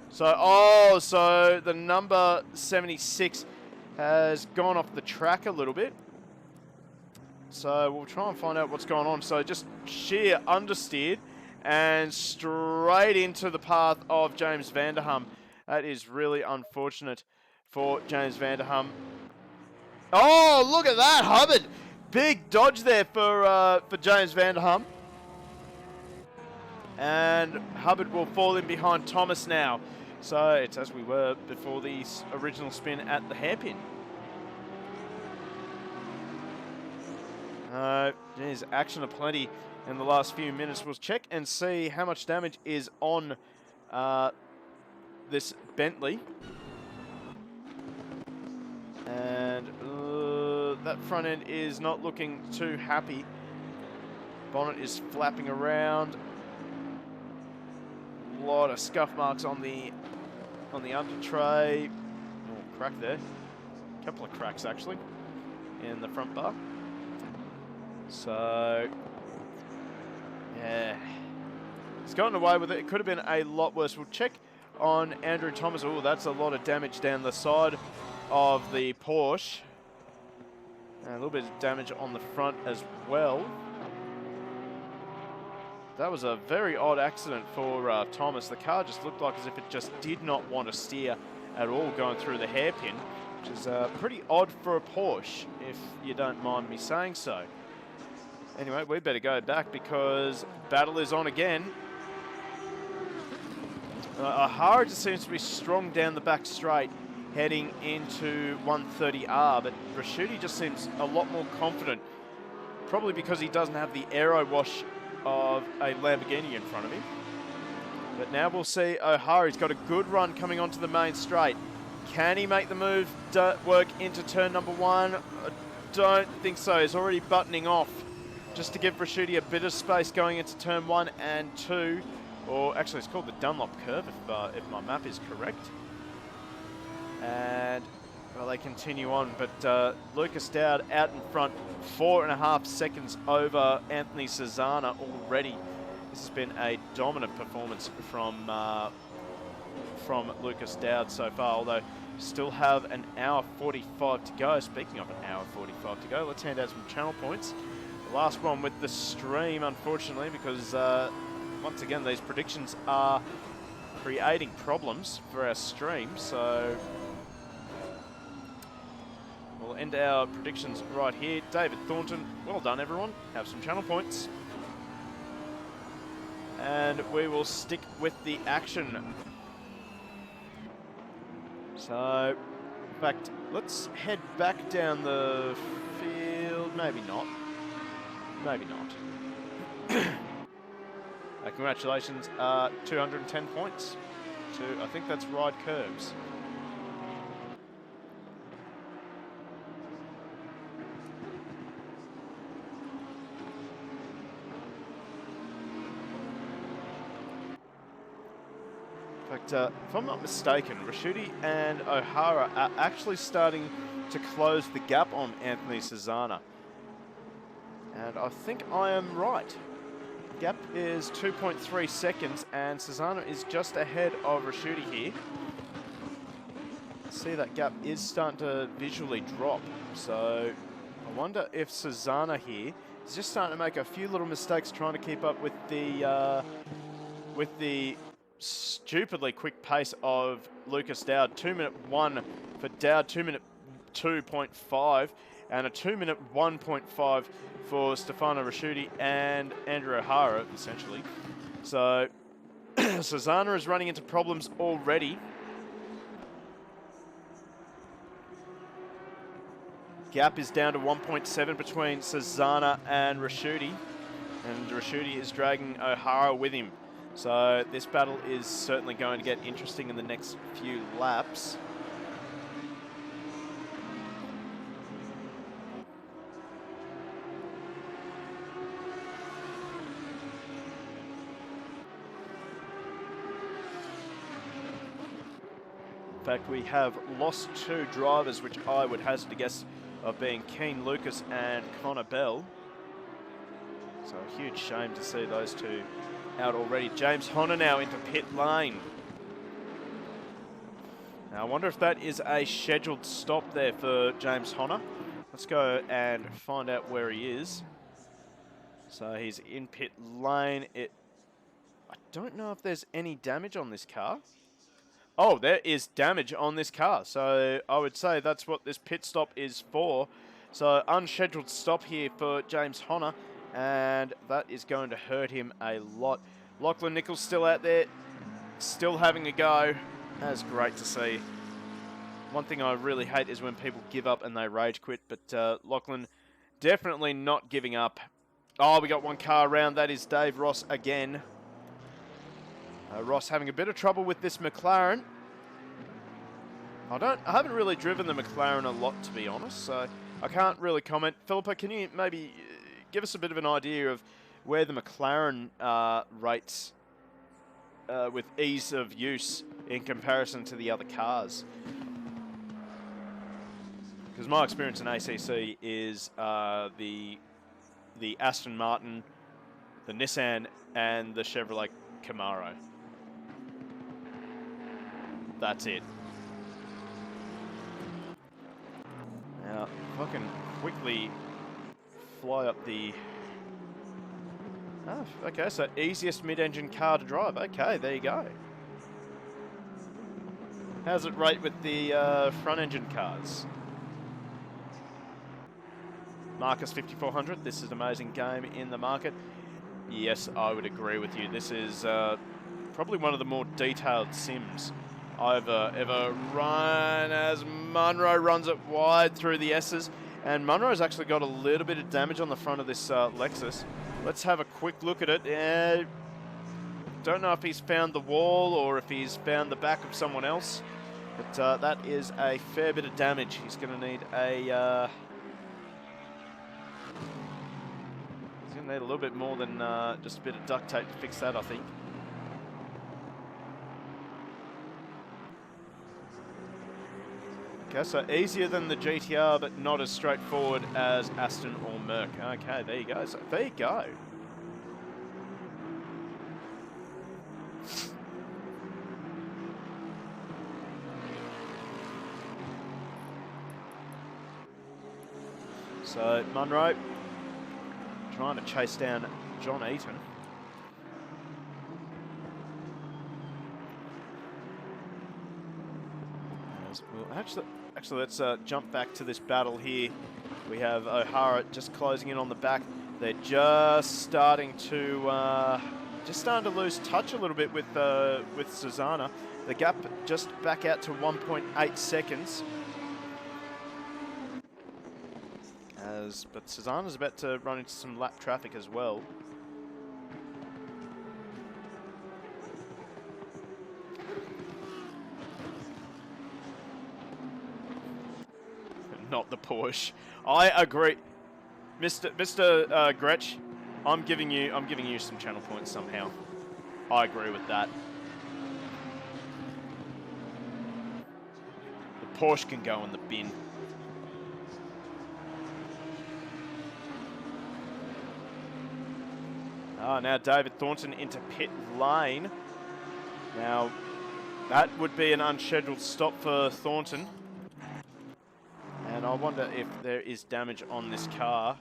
So the number 76 has gone off the track a little bit. So we'll try and find out what's going on. So just sheer understeered and straight into the path of James Vanderham. That is really unfortunate for James Vanderham. Oh, look at that, Hubbard! Big dodge there for James Vanderham. And Hubbard will fall in behind Thomas now. So it's as we were before the original spin at the hairpin. There's action aplenty in the last few minutes. We'll check and see how much damage is on this Bentley. And that front end is not looking too happy. Bonnet is flapping around. A lot of scuff marks on the under tray. Oh, crack there. A couple of cracks actually in the front bar. So yeah, he's gotten away with it. It could have been a lot worse. We'll check on Andrew Thomas. Oh, that's a lot of damage down the side of the Porsche. And a little bit of damage on the front as well. That was a very odd accident for Thomas. The car just looked like as if it just did not want to steer at all going through the hairpin, which is pretty odd for a Porsche, if you don't mind me saying so. Anyway, we better go back because battle is on again. O'Hara just seems to be strong down the back straight heading into 130R, but Rashidi just seems a lot more confident probably because he doesn't have the aero wash of a Lamborghini in front of him. But now we'll see O'Hara's got a good run coming onto the main straight. Can he make the move work into turn number 1? I don't think so. He's already buttoning off just to give Rashuti a bit of space going into turn 1 and 2. Or actually, it's called the Dunlop curve if my map is correct. And well, they continue on, but Lucas Dowd out in front, 4.5 seconds over Anthony Cesana already. This has been a dominant performance from Lucas Dowd so far, although still have an hour 45 to go. Speaking of an hour 45 to go, let's hand out some channel points. The last one with the stream, unfortunately, because once again, these predictions are creating problems for our stream, so we'll end our predictions right here. David Thornton, well done everyone. Have some channel points. And we will stick with the action. So, in fact, let's head back down the field. Maybe not. Maybe not. Congratulations, 210 points to, I think that's Ride Curbs. In fact, if I'm not mistaken, Rashuti and O'Hara are actually starting to close the gap on Anthony Cesana. And I think I am right. Gap is 2.3 seconds, and Cesana is just ahead of Rashuti here. See, that gap is starting to visually drop. So I wonder if Cesana here is just starting to make a few little mistakes trying to keep up with the stupidly quick pace of Lucas Dowd. 2-minute 1 for Dowd, 2-minute 2.5, and a 2-minute 1.5 for Stefano Rashuti and Andrew O'Hara, essentially. So Cesana is running into problems already. Gap is down to 1.7 between Cesana and Rashuti, and Rashuti is dragging O'Hara with him. So this battle is certainly going to get interesting in the next few laps. In fact, we have lost 2 drivers, which I would hazard a guess of being Keen Lucas and Connor Bell. So a huge shame to see those 2 out already. James Honner now into pit lane. Now I wonder if that is a scheduled stop there for James Honner. Let's go and find out where he is. So he's in pit lane. I don't know if there's any damage on this car. Oh, there is damage on this car. So I would say that's what this pit stop is for. So unscheduled stop here for James Honner, and that is going to hurt him a lot. Lachlan Nichols still out there, still having a go. That's great to see. One thing I really hate is when people give up and they rage quit, but Lachlan definitely not giving up. Oh, we got one car around. That is Dave Ross again. Ross having a bit of trouble with this McLaren. I haven't really driven the McLaren a lot, to be honest, so I can't really comment. Philippa, can you maybe give us a bit of an idea of where the McLaren rates with ease of use in comparison to the other cars? Because my experience in ACC is the Aston Martin, the Nissan, and the Chevrolet Camaro. That's it. Now, if I can quickly fly up the... Oh, okay, so easiest mid-engine car to drive. Okay, there you go. How's it rate with the front-engine cars? Marcus 5400, this is an amazing game in the market. Yes, I would agree with you. This is probably one of the more detailed sims I've ever run, as Munro runs it wide through the S's, And Munro's actually got a little bit of damage on the front of this Lexus. Let's have a quick look at it. Don't know if he's found the wall or if he's found the back of someone else. But that is a fair bit of damage. He's going to need a... he's going to need a little bit more than just a bit of duct tape to fix that, I think. Okay, so easier than the GTR, but not as straightforward as Aston or Merc. Okay, there you go. So there you go. So Munro trying to chase down John Eaton. Well, actually, let's jump back to this battle here. We have O'Hara just closing in on the back. They're just starting to lose touch a little bit with Susanna. The gap just back out to 1.8 seconds. But Susanna's about to run into some lap traffic as well. Not the Porsche. I agree, Mr. Gretsch. I'm giving you some channel points somehow. I agree with that. The Porsche can go in the bin. Now David Thornton into pit lane. Now, that would be an unscheduled stop for Thornton. And I wonder if there is damage on this car.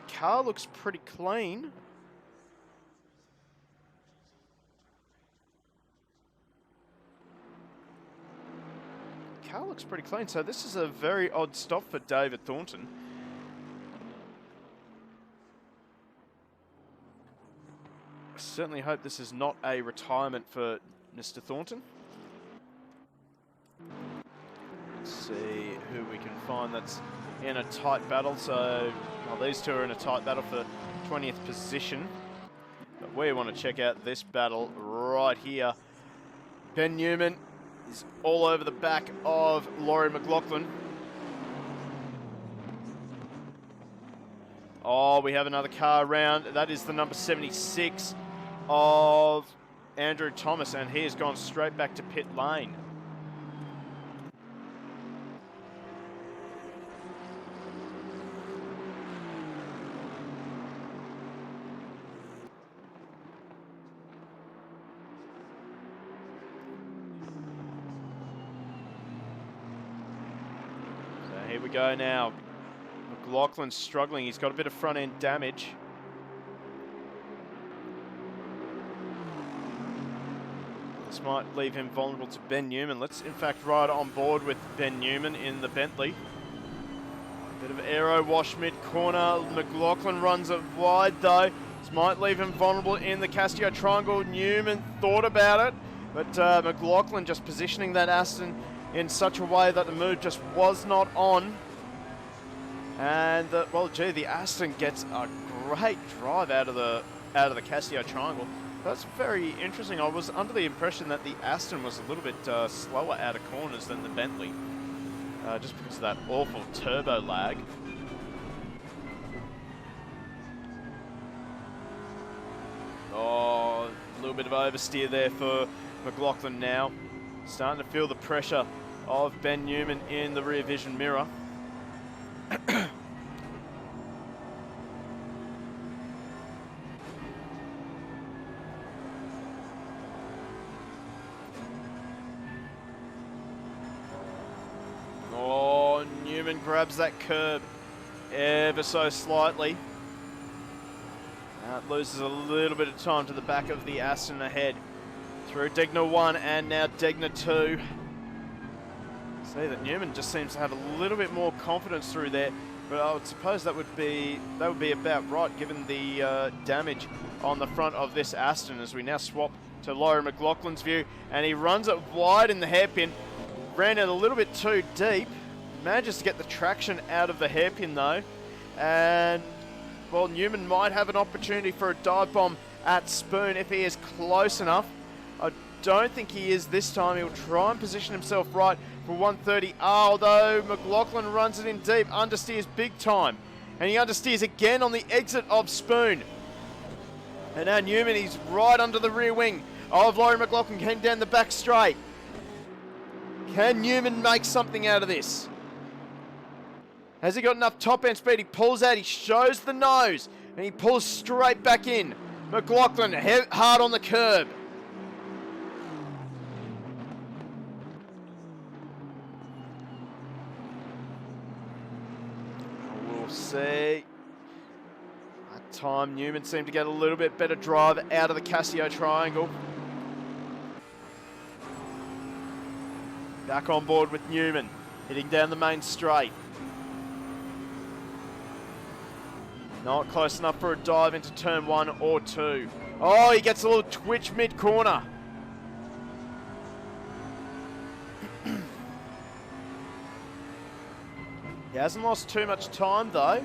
Car looks pretty clean. Car looks pretty clean. So this is a very odd stop for David Thornton. I certainly hope this is not a retirement for Mr. Thornton. Let's see who we can find that's in a tight battle. So, well, these two are in a tight battle for 20th position. But we want to check out this battle right here. Ben Newman is all over the back of Laurie McLaughlin. Oh, we have another car around. That is the number 76 of Andrew Thomas, and he has gone straight back to pit lane. So here we go now. McLaughlin's struggling. He's got a bit of front end damage. This might leave him vulnerable to Ben Newman. Let's in fact ride on board with Ben Newman in the Bentley. Bit of aero wash mid-corner. McLaughlin runs it wide though. This might leave him vulnerable in the Castillo Triangle. Newman thought about it, but McLaughlin just positioning that Aston in such a way that the move just was not on. And well, gee, the Aston gets a great drive out of the Castillo Triangle. That's very interesting. I was under the impression that the Aston was a little bit slower out of corners than the Bentley, just because of that awful turbo lag. Oh, a little bit of oversteer there for McLaughlin now. Starting to feel the pressure of Ben Newman in the rear vision mirror. Oh, Newman grabs that curb ever so slightly. It loses a little bit of time to the back of the Aston ahead. Through Degner 1 and now Degner 2. See that Newman just seems to have a little bit more confidence through there, but I would suppose that would be about right given the damage on the front of this Aston, as we now swap to Laurie McLaughlin's view, and he runs it wide in the hairpin. Ran it a little bit too deep. Manages to get the traction out of the hairpin though. And, well, Newman might have an opportunity for a dive bomb at Spoon if he is close enough. I don't think he is this time. He'll try and position himself right for 130. Although McLaughlin runs it in deep, understeers big time. And he understeers again on the exit of Spoon. And now Newman, he's right under the rear wing of Laurie McLaughlin, came down the back straight. Can Newman make something out of this? Has he got enough top end speed? He pulls out, he shows the nose, and he pulls straight back in. McLaughlin hard on the curb. We'll see. That time Newman seemed to get a little bit better drive out of the Casio triangle. Back on board with Newman, hitting down the main straight. Not close enough for a dive into turn 1 or 2. Oh, he gets a little twitch mid-corner. He hasn't lost too much time though.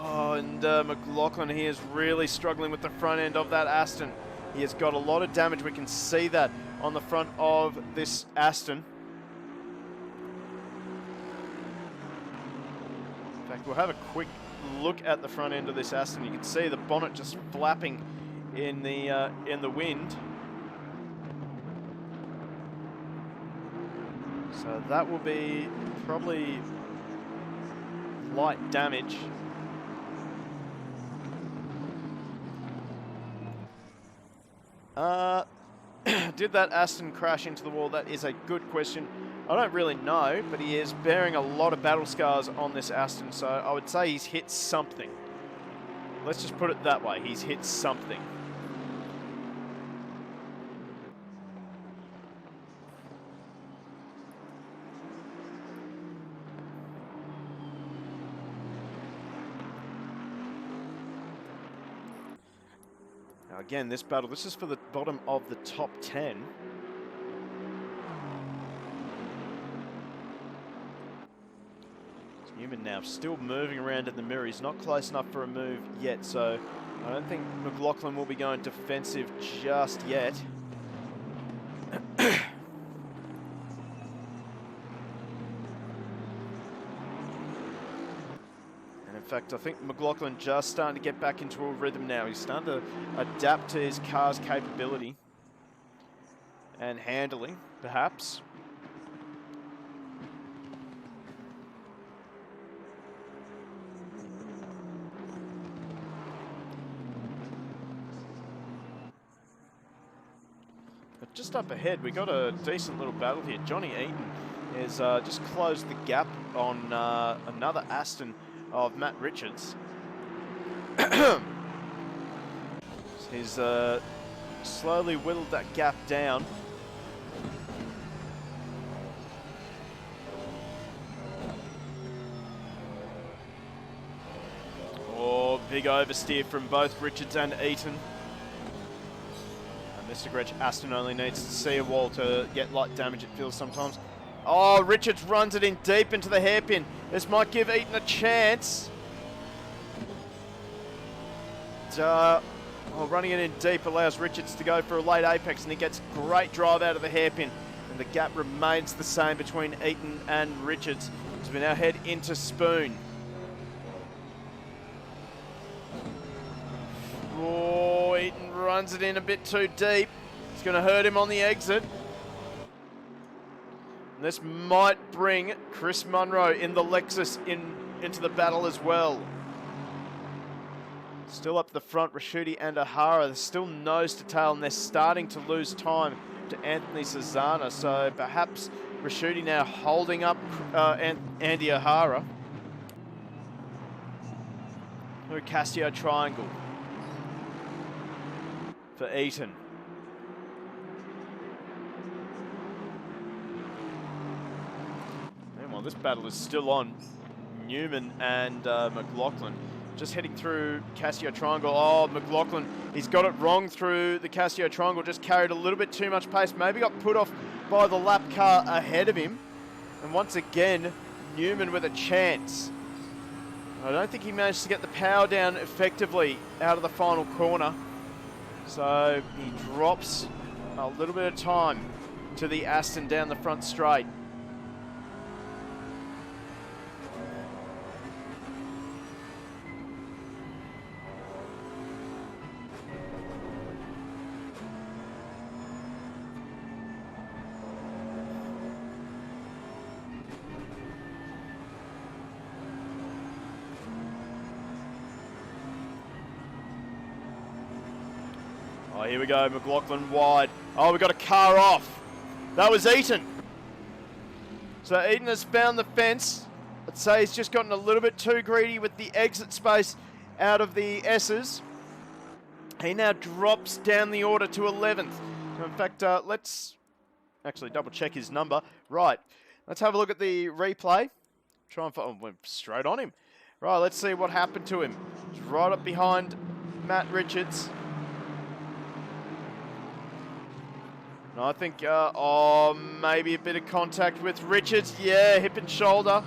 Oh, and McLaughlin, he is really struggling with the front end of that Aston. He has got a lot of damage. We can see that on the front of this Aston. In fact, we'll have a quick look at the front end of this Aston. You can see the bonnet just flapping in the wind. So that will be probably light damage. Did that Aston crash into the wall? That is a good question. I don't really know, but he is bearing a lot of battle scars on this Aston, so I would say he's hit something. Let's just put it that way. He's hit something. Now again, this battle, this is for the bottom of the top 10. Newman now still moving around in the mirror. He's not close enough for a move yet, so I don't think McLaughlin will be going defensive just yet. And in fact, I think McLaughlin just starting to get back into a rhythm now. He's starting to adapt to his car's capability and handling, perhaps. But just up ahead, we got a decent little battle here. Johnny Eaton has just closed the gap on another Aston of Matt Richards. He's slowly whittled that gap down. Oh, big oversteer from both Richards and Eaton. And Mr. Gretsch, Aston only needs to see a wall to get light damage, it feels sometimes. Oh, Richards runs it in deep into the hairpin. This might give Eaton a chance. Running it in deep allows Richards to go for a late apex, and he gets great drive out of the hairpin. And the gap remains the same between Eaton and Richards as we now head into Spoon. Oh, Eaton runs it in a bit too deep. It's going to hurt him on the exit. And this might bring Chris Munro in the Lexus into the battle as well. Still up the front, Rashuti and Ahara. They're still nose to tail, and they're starting to lose time to Anthony Cesana. So perhaps Rashuti now holding up Andy Ahara. Through Casio triangle for Eaton. Meanwhile, this battle is still on. Newman and McLaughlin. just heading through Casio Triangle. Oh, McLaughlin, he's got it wrong through the Casio Triangle, just carried a little bit too much pace, maybe got put off by the lap car ahead of him. And once again, Newman with a chance. I don't think he managed to get the power down effectively out of the final corner. So he drops a little bit of time to the Aston down the front straight. Oh, here we go, McLaughlin wide. Oh, we got a car off. That was Eaton. So Eaton has found the fence. I'd say he's just gotten a little bit too greedy with the exit space out of the S's. He now drops down the order to 11th. In fact, let's actually double check his number. Right, let's have a look at the replay. Try and find, went straight on him. Right, let's see what happened to him. He's right up behind Matt Richards. And I think, maybe a bit of contact with Richards. Yeah, hip and shoulder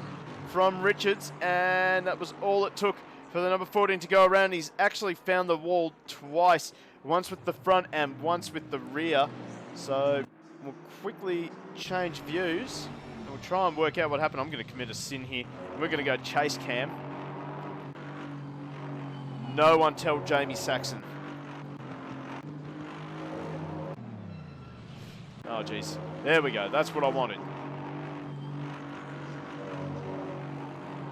from Richards. And that was all it took for the number 14 to go around. He's actually found the wall twice. Once with the front and once with the rear. So we'll quickly change views. And we'll try and work out what happened. I'm going to commit a sin here. We're going to go chase cam. No one tell Jamie Saxon. Oh, geez. There we go. That's what I wanted.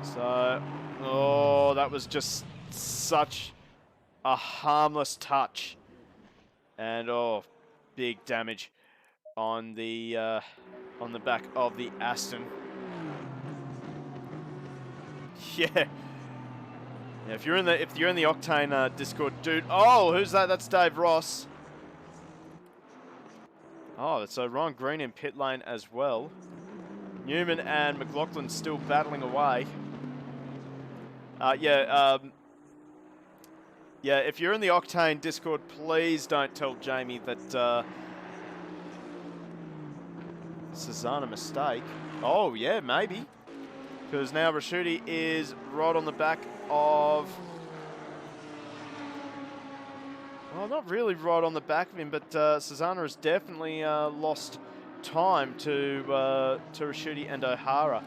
So, oh, that was just such a harmless touch. And, oh, big damage on the back of the Aston. Yeah. Yeah, if you're in the Octane Discord, dude. Oh, who's that? That's Dave Ross. Oh, so Ron Green in pit lane as well. Newman and McLaughlin still battling away. Yeah, if you're in the Octane Discord, please don't tell Jamie that Susanna mistake. Oh, yeah, maybe. Because now Rashuti is right on the back of... Well, not really right on the back of him, but Susanna has definitely lost time to Rashuti and O'Hara.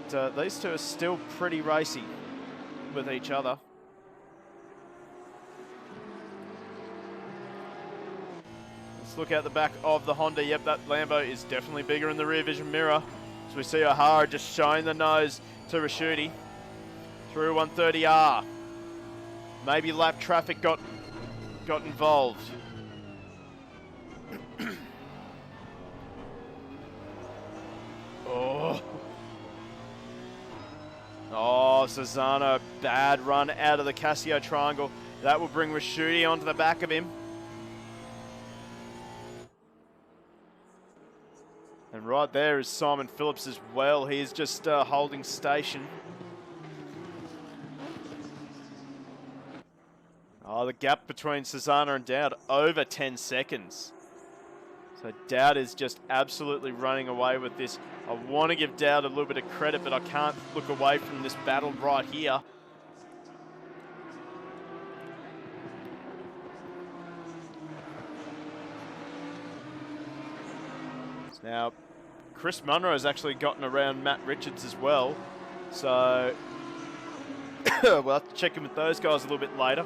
But these two are still pretty racy with each other. Let's look out the back of the Honda. Yep, that Lambo is definitely bigger in the rear vision mirror. So we see O'Hara just showing the nose to Rashuti through 130R. Maybe lap traffic got involved. Oh, Susanna, bad run out of the Casio Triangle. That will bring Rashuti onto the back of him. And right there is Simon Phillips as well. He is just holding station. Oh, the gap between Susanna and Dowd, over 10 seconds. So Dowd is just absolutely running away with this. I want to give Dowd a little bit of credit, but I can't look away from this battle right here. Now, Chris Munro has actually gotten around Matt Richards as well. So we'll have to check in with those guys a little bit later.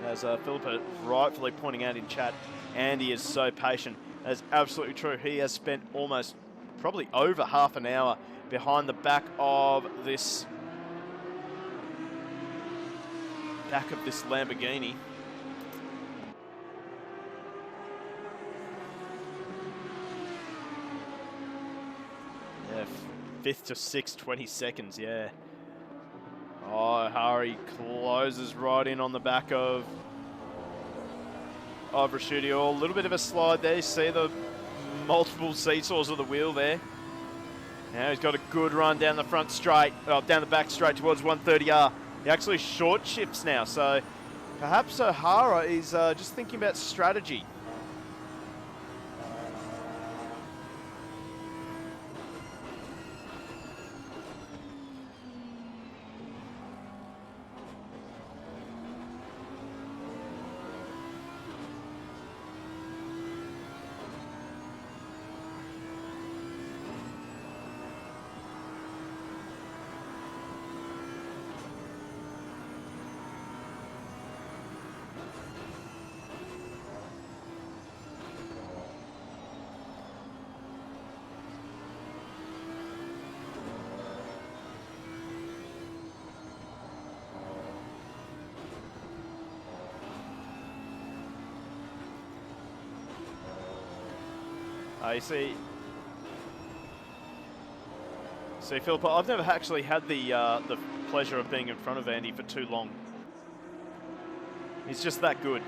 As Philippa rightfully pointing out in chat, Andy is so patient. That is absolutely true. He has spent almost, probably over half an hour behind the back of this Lamborghini. Yeah, 5th to 6th, 20 seconds, yeah. Oh, Hari closes right in on the back of of Rashuti. A little bit of a slide there. You see the multiple seesaws of the wheel there. Now he's got a good run down the front straight, down the back straight towards 130R. He actually short shifts now, so perhaps O'Hara is just thinking about strategy. You see, Philip, I've never actually had the pleasure of being in front of Andy for too long. He's just that good.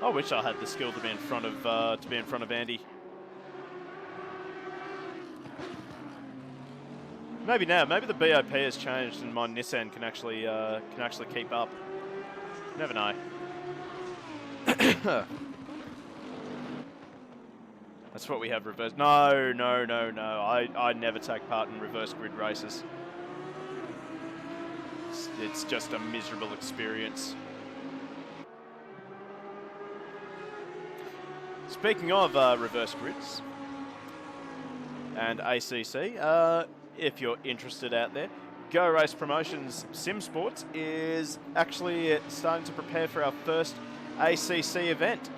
I wish I had the skill to be in front of Andy. Maybe now. Maybe the BOP has changed and my Nissan can actually keep up. Never know. That's what we have reverse. No. I never take part in reverse grid races. It's just a miserable experience. Speaking of reverse grids and ACC, if you're interested out there, Go Race Promotions Sim Sports is actually starting to prepare for our first ACC event.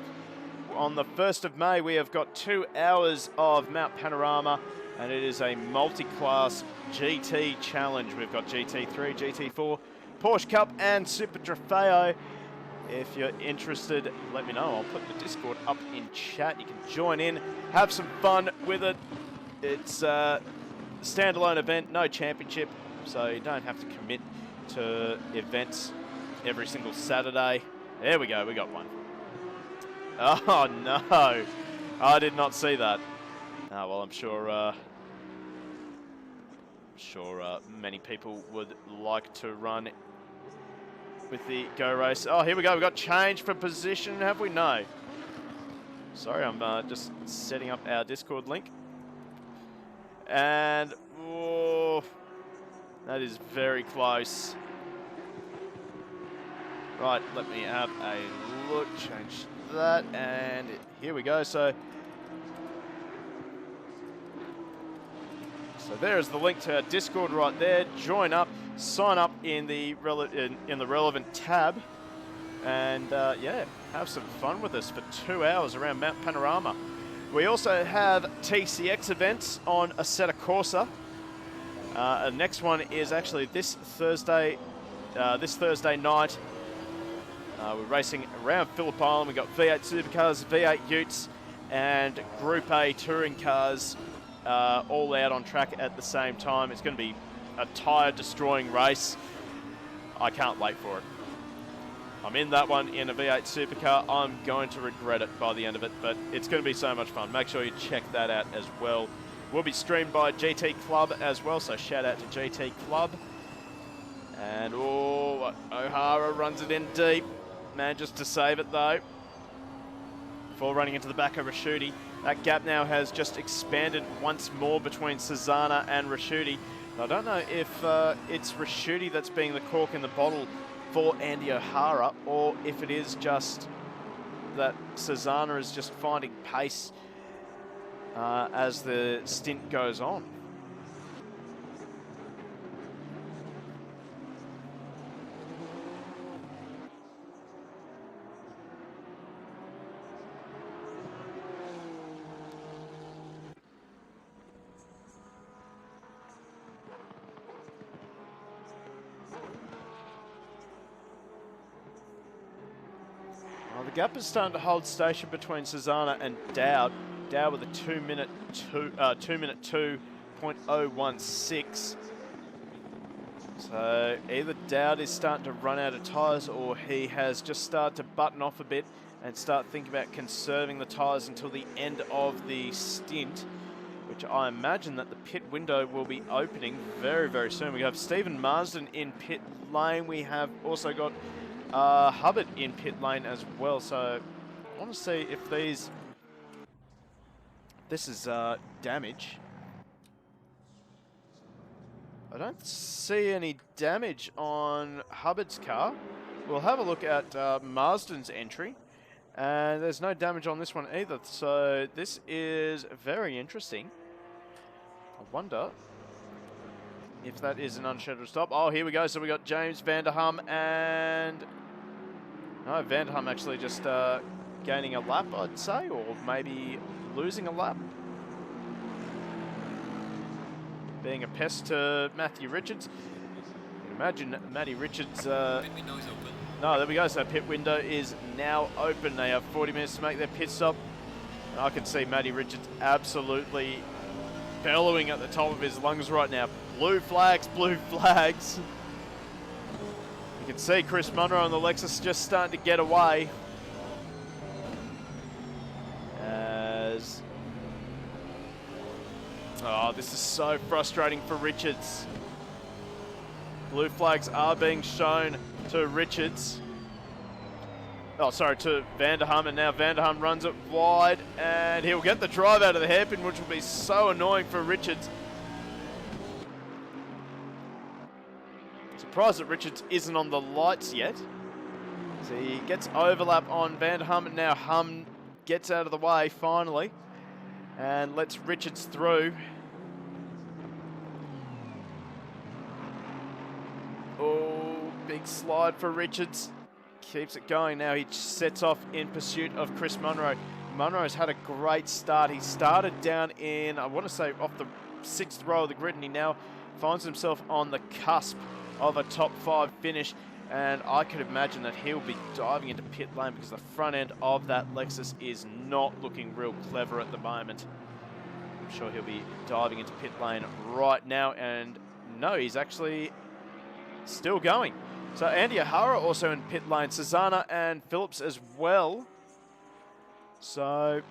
On the 1st of May, we have got 2 hours of Mount Panorama, and it is a multi-class GT challenge. We've got GT3, GT4, Porsche Cup, and Super Trofeo. If you're interested, let me know. I'll put the Discord up in chat. You can join in, have some fun with it. It's a standalone event, no championship, so you don't have to commit to events every single Saturday. There we go, we got one. Oh no, I did not see that. Oh, well, I'm sure many people would like to run with the Go Race. Oh, here we go, we got change for position, have we? No. Sorry, I'm just setting up our Discord link. And, oh, that is very close. Right, let me have a look, change that, and here we go. So there's the link to our Discord right there. Join up, sign up in the relevant tab, and yeah, have some fun with us for 2 hours around Mount Panorama. We also have TCX events on Assetto Corsa. The next one is actually this Thursday night. We're racing around Phillip Island. We've got V8 Supercars, V8 Utes, and Group A touring cars all out on track at the same time. It's going to be a tyre-destroying race. I can't wait for it. I'm in that one in a V8 Supercar. I'm going to regret it by the end of it, but it's going to be so much fun. Make sure you check that out as well. We'll be streamed by GT Club as well, so shout out to GT Club. And, oh, O'Hara runs it in deep. Manages to save it, though, before running into the back of Rashuti. That gap now has just expanded once more between Suzuka and Rashuti. I don't know if it's Rashuti that's being the cork in the bottle for Andy O'Hara, or if it is just that Suzuka is just finding pace as the stint goes on. The gap is starting to hold station between Suzuka and Dowd. Dowd with a 2:02.016. So either Dowd is starting to run out of tyres, or he has just started to button off a bit and start thinking about conserving the tyres until the end of the stint, which I imagine that the pit window will be opening very, very soon. We have Stephen Marsden in pit lane. We have also got Hubbard in pit lane as well. So I want to see if this is damage. I don't see any damage on Hubbard's car. We'll have a look at Marsden's entry. And there's no damage on this one either. So this is very interesting. I wonder if that is an unscheduled stop. Oh, here we go. So we got James Vanderham and... No, Vanderham actually just gaining a lap, I'd say, or maybe losing a lap. Being a pest to Matthew Richards. Imagine Matty Richards... Pit window is open. No, there we go. So pit window is now open. They have 40 minutes to make their pit stop. And I can see Matty Richards absolutely bellowing at the top of his lungs right now. Blue flags, blue flags. You can see Chris Munro on the Lexus just starting to get away. As... Oh, this is so frustrating for Richards. Blue flags are being shown to Richards. Oh, sorry, to Vanderham, and now Vanderham runs it wide, and he'll get the drive out of the hairpin, which will be so annoying for Richards. Surprised that Richards isn't on the lights yet. So he gets overlap on Vanderham, and now Hum gets out of the way finally, and lets Richards through. Oh, big slide for Richards. Keeps it going now. He sets off in pursuit of Chris Munro. Munro's had a great start. He started down in, I want to say, off the 6th row of the grid, and he now finds himself on the cusp of a top 5 finish. And I could imagine that he'll be diving into pit lane because the front end of that Lexus is not looking real clever at the moment. I'm sure he'll be diving into pit lane right now. And no, he's actually still going. So Andy O'Hara also in pit lane, Susanna and Phillips as well. So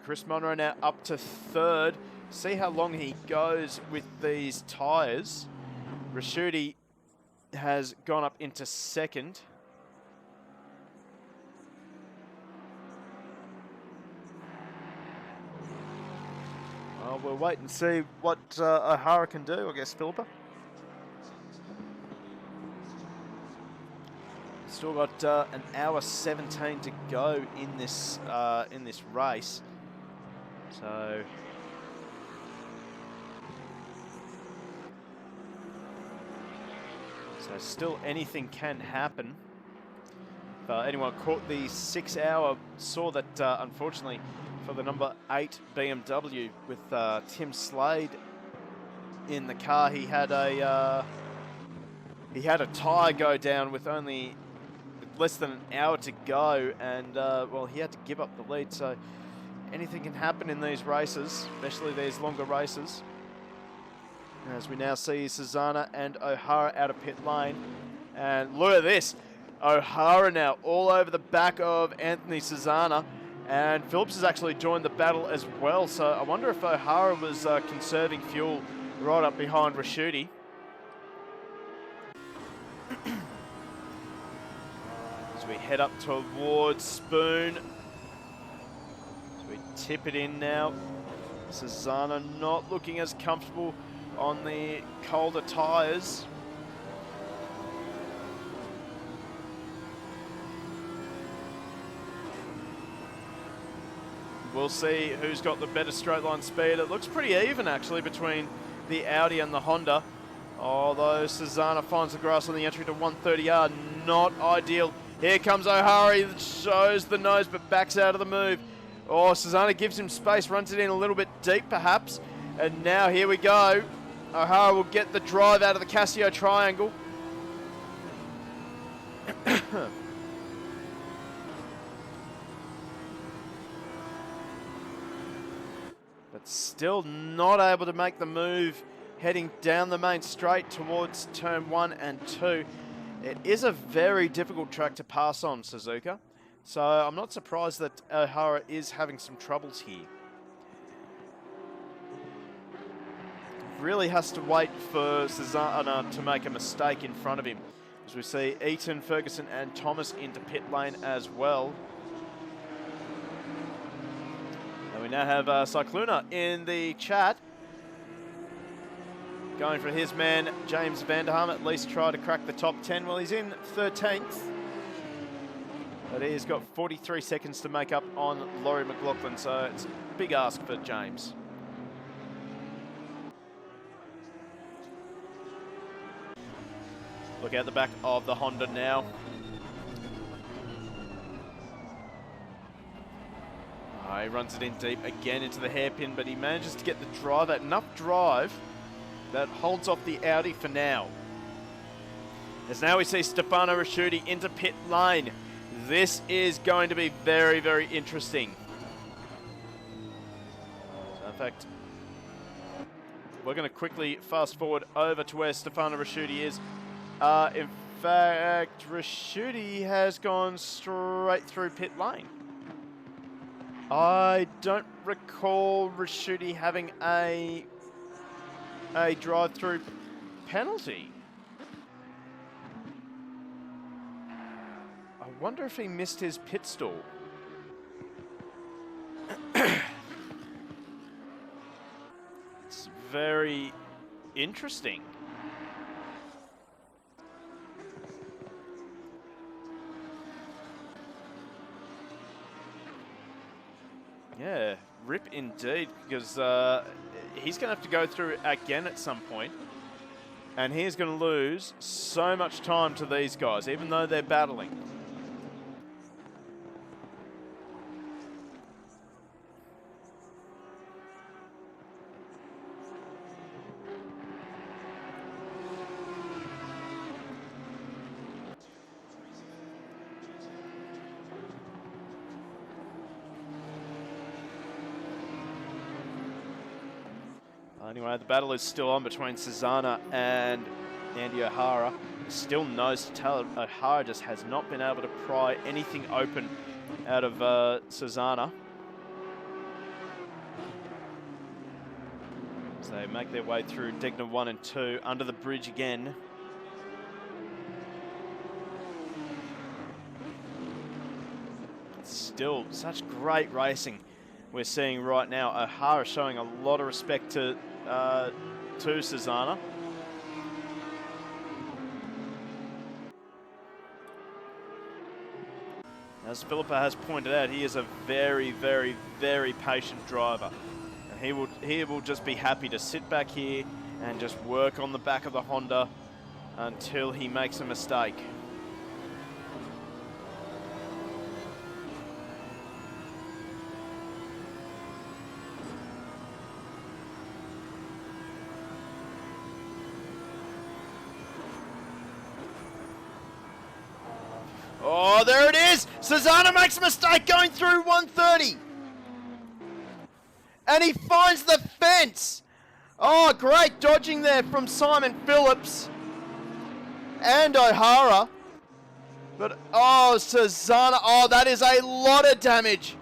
Chris Munro now up to 3rd. See how long he goes with these tyres. Raschuti has gone up into 2nd. We'll wait and see what O'Hara can do, I guess, Philippa. Still got an hour 17 to go in this race. So still anything can happen. If anyone caught the 6 hour, saw that unfortunately for the number 8 BMW with Tim Slade in the car, he had a tyre go down with less than an hour to go, and well, he had to give up the lead. So anything can happen in these races, especially these longer races. As we now see Susanna and O'Hara out of pit lane. And look at this. O'Hara now all over the back of Anthony Susanna. And Phillips has actually joined the battle as well. So I wonder if O'Hara was conserving fuel right up behind Raschuti. As we head up towards Spoon. As we tip it in now. Susanna not looking as comfortable on the colder tyres. We'll see who's got the better straight line speed. It looks pretty even actually between the Audi and the Honda. Although Susanna finds the grass on the entry to 130R, not ideal. Here comes O'Hara, he shows the nose but backs out of the move. Oh, Susanna gives him space, runs it in a little bit deep perhaps. And now here we go. O'Hara will get the drive out of the Casio triangle. but still not able to make the move heading down the main straight towards turn 1 and 2. It is a very difficult track to pass on, Suzuka, so I'm not surprised that O'Hara is having some troubles here. Really has to wait for Suzuka to make a mistake in front of him, as we see Eaton, Ferguson and Thomas into pit lane as well. And we now have Cycluna in the chat, going for his man, James Vanderham, at least try to crack the top 10. Well, he's in 13th. But he's got 43 seconds to make up on Laurie McLaughlin, so it's a big ask for James. Look out the back of the Honda now. Oh, he runs it in deep again into the hairpin, but he manages to get the driver, enough drive that holds off the Audi for now. As now we see Stefano Rasciuti into pit lane. This is going to be very, very interesting. So in fact, we're going to quickly fast forward over to where Stefano Rasciuti is. In fact, Rasciuti has gone straight through pit lane. I don't recall Rasciuti having a drive-through penalty. I wonder if he missed his pit stall. It's very interesting. Yeah, rip indeed, because he's going to have to go through again at some point, and he's going to lose so much time to these guys, even though they're battling. Anyway, the battle is still on between Susanna and Andy O'Hara. Still nose to tail. O'Hara just has not been able to pry anything open out of Susanna. So they make their way through Degner 1 and 2, under the bridge again. Still such great racing we're seeing right now. O'Hara showing a lot of respect to Susanna. As Philippa has pointed out, he is a very, very, very patient driver. And he will just be happy to sit back here and just work on the back of the Honda until he makes a mistake. Oh, there it is! Susanna makes a mistake going through 130. And he finds the fence. Oh, great dodging there from Simon Phillips and O'Hara. But, oh, Susanna, oh, that is a lot of damage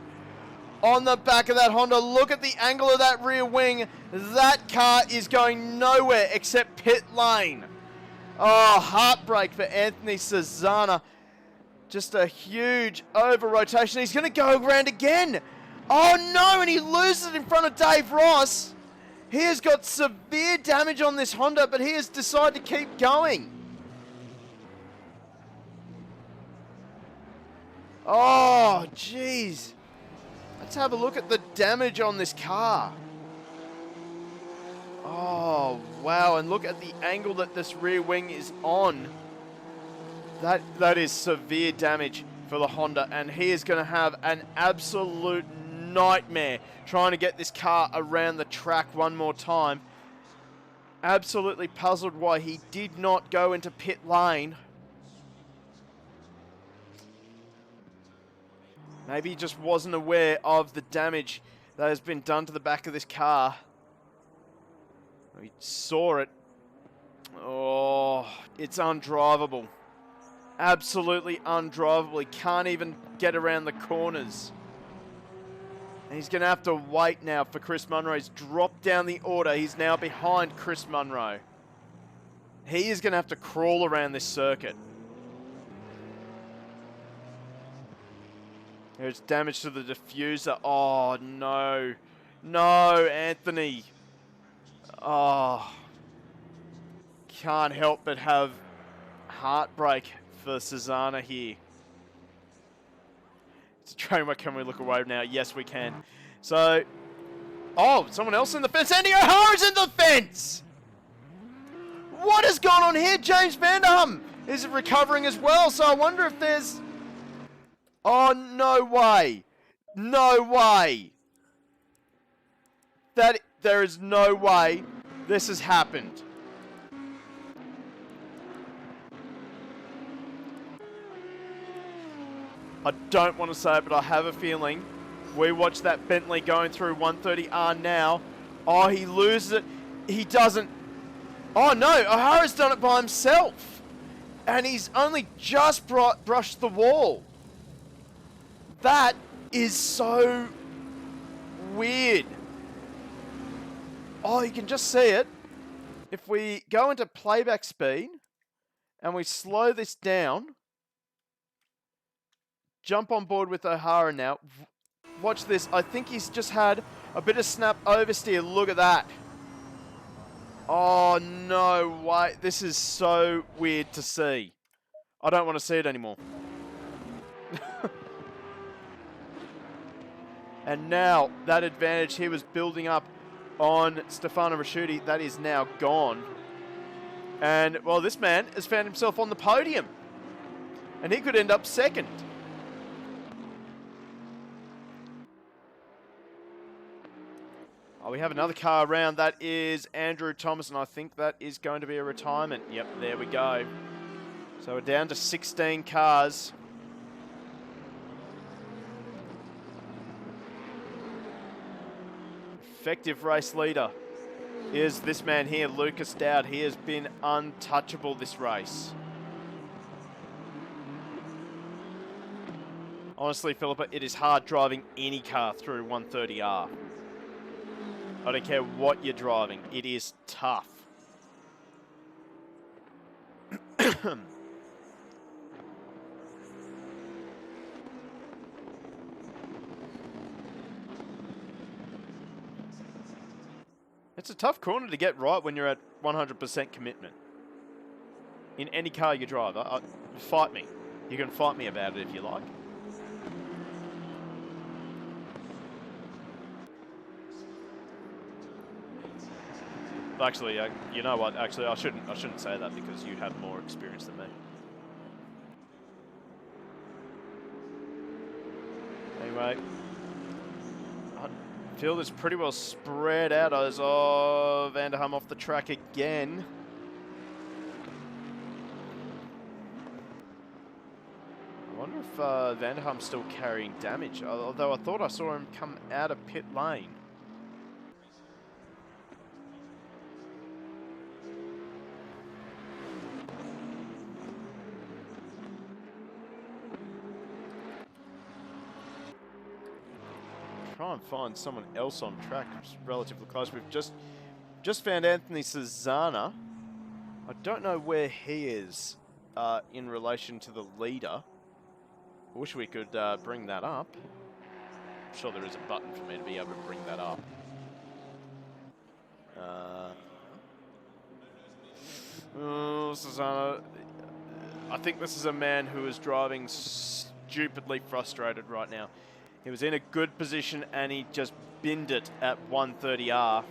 on the back of that Honda. Look at the angle of that rear wing. That car is going nowhere except pit lane. Oh, heartbreak for Anthony Susanna. Just a huge over-rotation. He's going to go around again. Oh, no, and he loses it in front of Dave Ross. He has got severe damage on this Honda, but he has decided to keep going. Oh, jeez. Let's have a look at the damage on this car. Oh, wow, and look at the angle that this rear wing is on. That is severe damage for the Honda, and he is going to have an absolute nightmare trying to get this car around the track one more time. Absolutely puzzled why he did not go into pit lane. Maybe he just wasn't aware of the damage that has been done to the back of this car. We saw it. Oh, it's undrivable. Absolutely undrivable. He can't even get around the corners. And he's going to have to wait now for Chris Munro. He's dropped down the order. He's now behind Chris Munro. He is going to have to crawl around this circuit. There's damage to the diffuser. Oh, no. No, Anthony. Oh. Can't help but have heartbreak for Susanna here. It's a train. Where can we look away now? Yes, we can. So, oh, someone else in the fence. Andy O'Hara's in the fence! What has gone on here? James Vanderham is recovering as well, so I wonder if there's... Oh, no way. No way. There is no way this has happened. I don't want to say it, but I have a feeling we watch that Bentley going through 130R now. Oh, he loses it. He doesn't. Oh, no. O'Hara's done it by himself. And he's only just brushed the wall. That is so weird. Oh, you can just see it. If we go into playback speed and we slow this down, jump on board with O'Hara now. Watch this. I think he's just had a bit of snap oversteer. Look at that. Oh, no way. This is so weird to see. I don't want to see it anymore. And now that advantage he was building up on Stefano Rasciuti, that is now gone. And, well, this man has found himself on the podium. And he could end up second. Oh, we have another car around. That is Andrew Thomas, and I think that is going to be a retirement. Yep, there we go. So we're down to 16 cars. Effective race leader is this man here, Lucas Dowd. He has been untouchable this race. Honestly, Philippa, it is hard driving any car through 130R. I don't care what you're driving. It is tough. It's a tough corner to get right when you're at 100% commitment. In any car you drive, fight me. You can fight me about it if you like. Actually, you know what? Actually, I shouldn't say that because you have more experience than me. Anyway, field is pretty well spread out as Vanderham off the track again. I wonder if Vanderham's still carrying damage, although I thought I saw him come out of pit lane. Try and find someone else on track, who's relatively close. We've just found Anthony Susanna. I don't know where he is in relation to the leader. I wish we could bring that up. I'm sure there is a button for me to be able to bring that up. Oh, Susanna. I think this is a man who is driving stupidly frustrated right now. He was in a good position and he just binned it at 130R.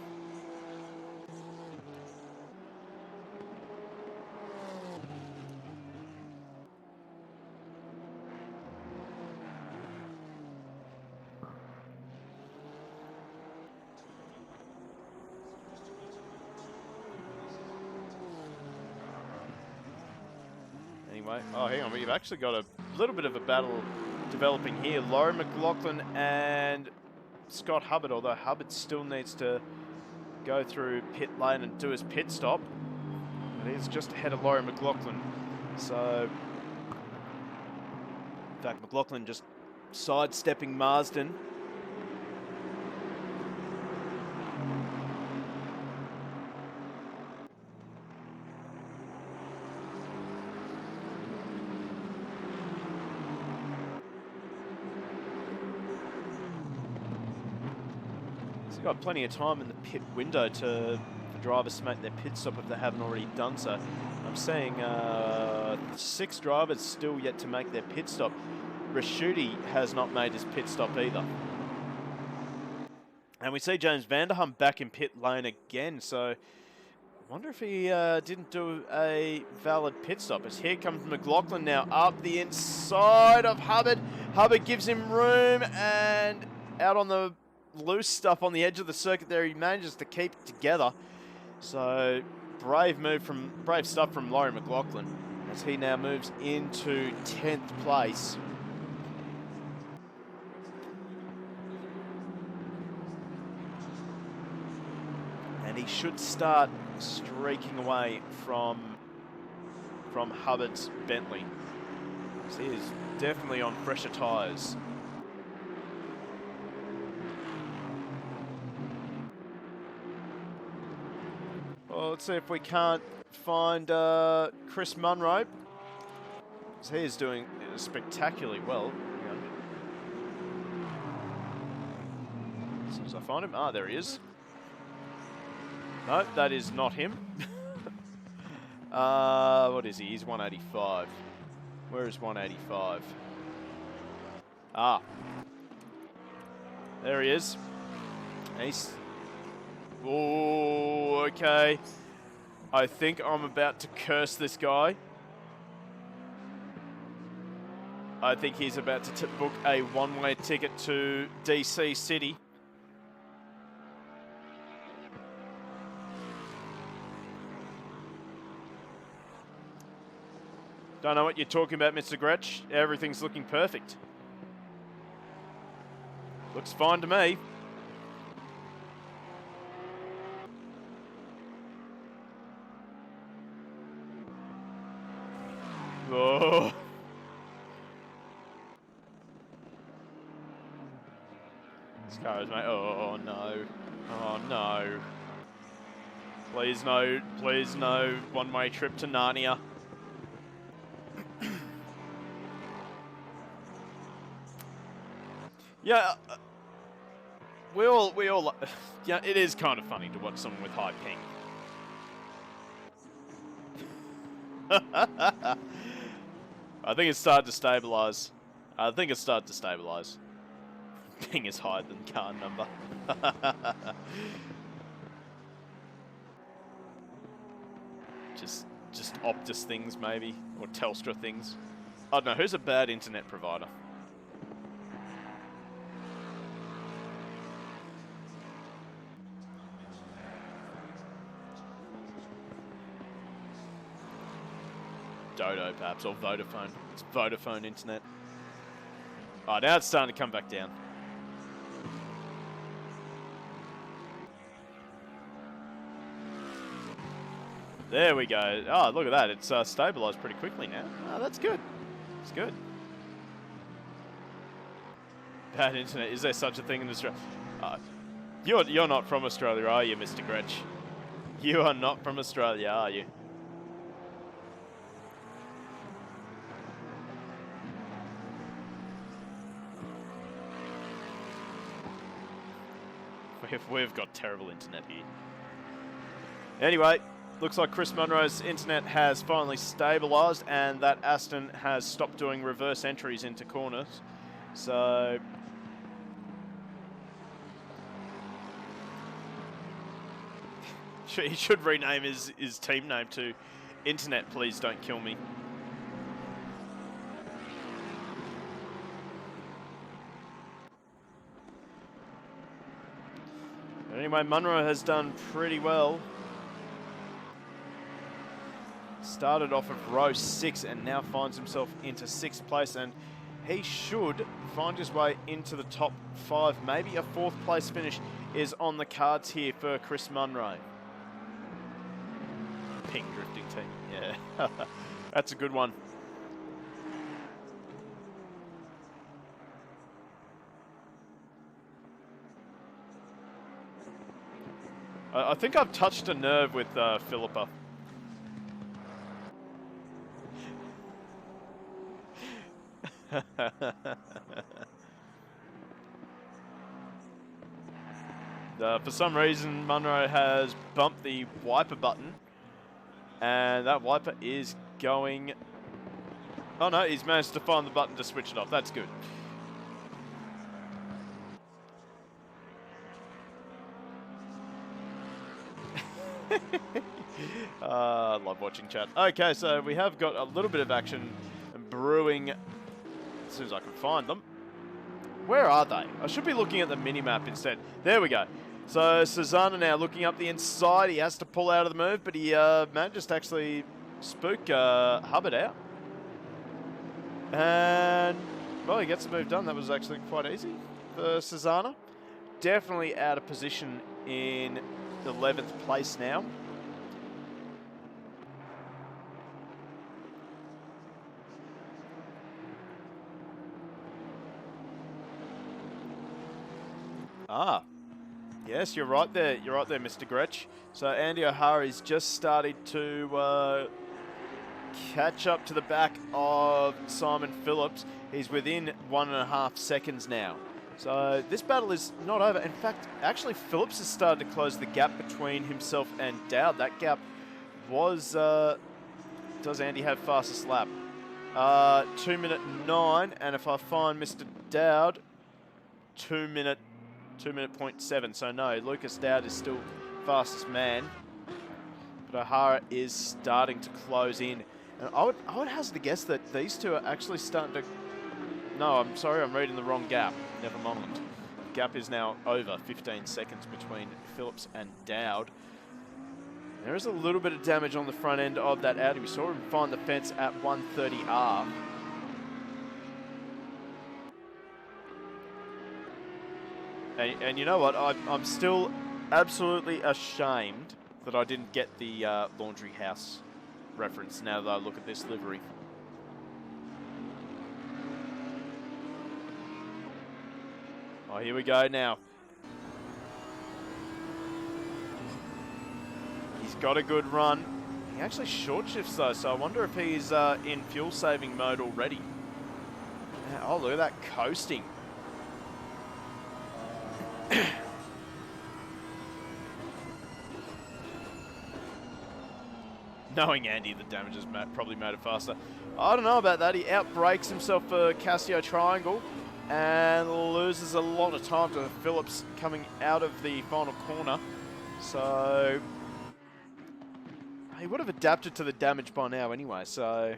Anyway, oh, hang on, we've actually got a little bit of a battle developing here. Laurie McLaughlin and Scott Hubbard, although Hubbard still needs to go through pit lane and do his pit stop. But he's just ahead of Laurie McLaughlin. So, in fact, McLaughlin just sidestepping Marsden. He's got plenty of time in the pit window for drivers to make their pit stop if they haven't already done so. I'm seeing 6 drivers still yet to make their pit stop. Raschuti has not made his pit stop either. And we see James Vanderham back in pit lane again, so I wonder if he didn't do a valid pit stop. As here comes McLaughlin now up the inside of Hubbard. Hubbard gives him room, and out on the loose stuff on the edge of the circuit there, he manages to keep it together. So brave stuff from Laurie McLaughlin as he now moves into 10th place. And he should start streaking away from Hubbard's Bentley. So he is definitely on fresher tyres. Well, let's see if we can't find Chris Munro. So he is doing spectacularly well. As soon as I find him, there he is. No, that is not him. What is he? He's 185. Where is 185? There he is. He's... Oh, okay. I think I'm about to curse this guy. I think he's about to book a one-way ticket to DC City. Don't know what you're talking about, Mr. Gretsch. Everything's looking perfect. Looks fine to me. Oh. This car is mate. Oh no. Oh no. Please no. Please no. One-way trip to Narnia. Yeah. We all. Yeah, it is kind of funny to watch someone with high ping. I think it's started to stabilise. Ping is higher than car number. just Optus things maybe, or Telstra things. I don't know, who's a bad internet provider? Dodo perhaps, or Vodafone. It's Vodafone internet. Oh, now it's starting to come back down. There we go. Oh, look at that. It's stabilised pretty quickly now. Oh, that's good. It's good. Bad internet. Is there such a thing in Australia? You're not from Australia, are you, Mr. Gretsch? You are not from Australia, are you? We've got terrible internet here. Anyway, looks like Chris Munro's internet has finally stabilised, and that Aston has stopped doing reverse entries into corners. So he should rename his team name to Internet Please Don't Kill Me. Anyway, Munro has done pretty well. Started off of row 6 and now finds himself into 6th place, and he should find his way into the top 5. Maybe a 4th place finish is on the cards here for Chris Munro. Pink drifting team, yeah. That's a good one. I think I've touched a nerve with Philippa. For some reason, Munro has bumped the wiper button, and that wiper is going... Oh no, he's managed to find the button to switch it off. That's good. I love watching chat. Okay, so we have got a little bit of action brewing as soon as I can find them. Where are they? I should be looking at the mini-map instead. There we go. So Susanna now looking up the inside. He has to pull out of the move, but he manages to actually spook Hubbard out. And, well, he gets the move done. That was actually quite easy for Susanna. Definitely out of position in 11th place now. Ah, yes, you're right there. You're right there, Mr. Gretsch. So Andy O'Hara's just started to catch up to the back of Simon Phillips. He's within 1.5 seconds now. So this battle is not over. In fact, actually Phillips has started to close the gap between himself and Dowd. That gap was, does Andy have fastest lap? 2:09, and if I find Mr. Dowd, 2:07. So no, Lucas Dowd is still fastest man, but O'Hara is starting to close in. And I would hazard a guess that these two are actually starting to... No, I'm sorry, I'm reading the wrong gap. Never mind. Gap is now over 15 seconds between Phillips and Dowd. There is a little bit of damage on the front end of that Audi. We saw him find the fence at 130R. And you know what? I'm still absolutely ashamed that I didn't get the laundry house reference now that I look at this livery. Oh, here we go now. He's got a good run. He actually short shifts though, so I wonder if he's in fuel saving mode already. Oh, look at that coasting. Knowing Andy, the damage has probably made it faster. I don't know about that. He outbrakes himself for Casio Triangle and loses a lot of time to Phillips coming out of the final corner. So he would have adapted to the damage by now anyway, so...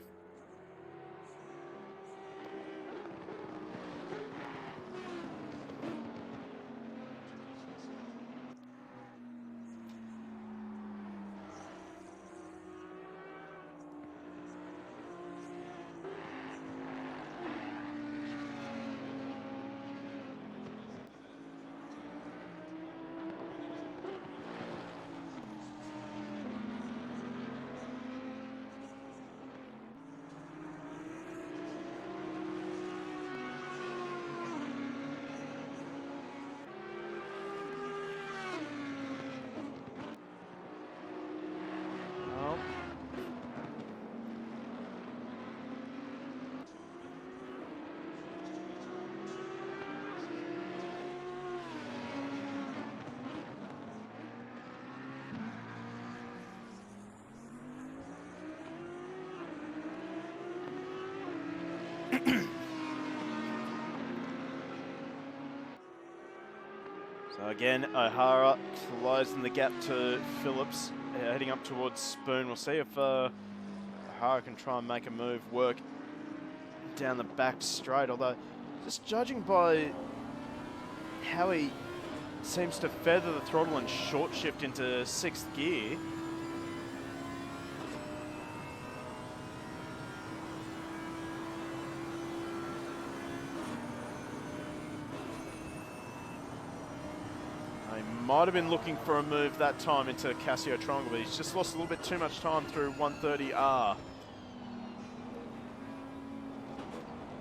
So again, O'Hara closing the gap to Phillips, heading up towards Spoon. We'll see if O'Hara can try and make a move work down the back straight, although just judging by how he seems to feather the throttle and short shift into 6th gear, Might have been looking for a move that time into Casio Triangle, but he's just lost a little bit too much time through 130R.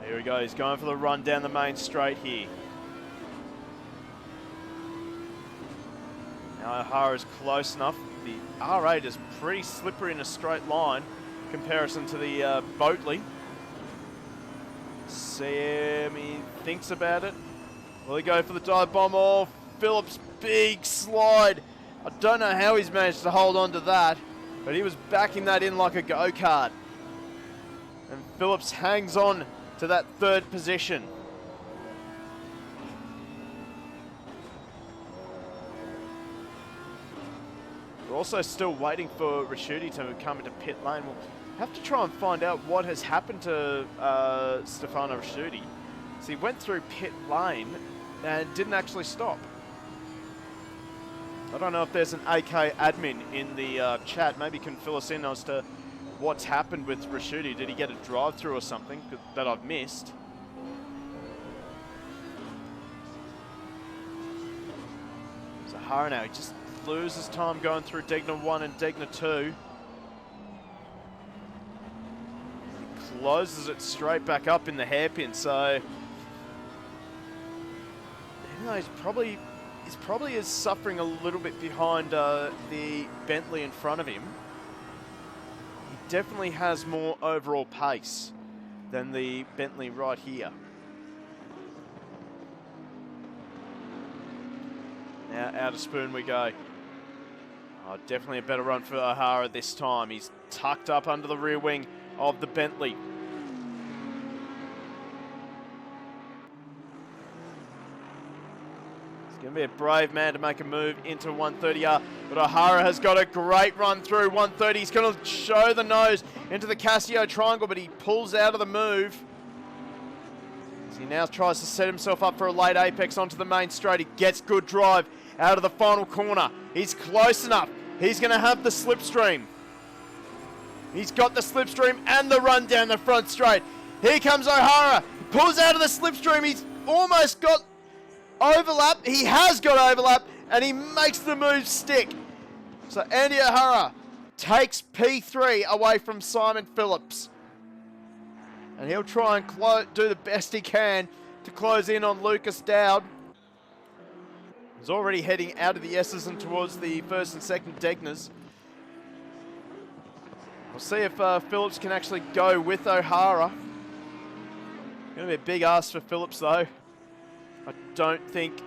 Here we go, he's going for the run down the main straight here. Now O'Hara's close enough. The R8 is pretty slippery in a straight line in comparison to the Boatley. Sam, he thinks about it. Will he go for the dive bomb? Oh, Phillips, big slide. I don't know how he's managed to hold on to that, but he was backing that in like a go-kart. And Phillips hangs on to that third position. We're also still waiting for Raschuti to come into pit lane. We'll have to try and find out what has happened to Stefano Raschuti. So he went through pit lane and didn't actually stop. I don't know if there's an AK admin in the chat. Maybe can fill us in as to what's happened with Raschuti. Did he get a drive-through or something that I've missed? Zahara now, he just loses time going through Degner 1 and Degner 2. He closes it straight back up in the hairpin, so even though he's probably is suffering a little bit behind the Bentley in front of him. He definitely has more overall pace than the Bentley right here. Now out of Spoon we go. Oh, definitely a better run for O'Hara this time. He's tucked up under the rear wing of the Bentley. He's going to be a brave man to make a move into 130R, but O'Hara has got a great run through 130. He's going to show the nose into the Casio Triangle, but he pulls out of the move. As he now tries to set himself up for a late apex onto the main straight. He gets good drive out of the final corner. He's close enough. He's going to have the slipstream. He's got the slipstream and the run down the front straight. Here comes O'Hara. He pulls out of the slipstream. He's almost got overlap. He has got overlap, and he makes the move stick. So Andy O'Hara takes P3 away from Simon Phillips. And he'll try and do the best he can to close in on Lucas Dowd. He's already heading out of the S's and towards the first and second Degners. We'll see if Phillips can actually go with O'Hara. Going to be a big ask for Phillips though. I don't think...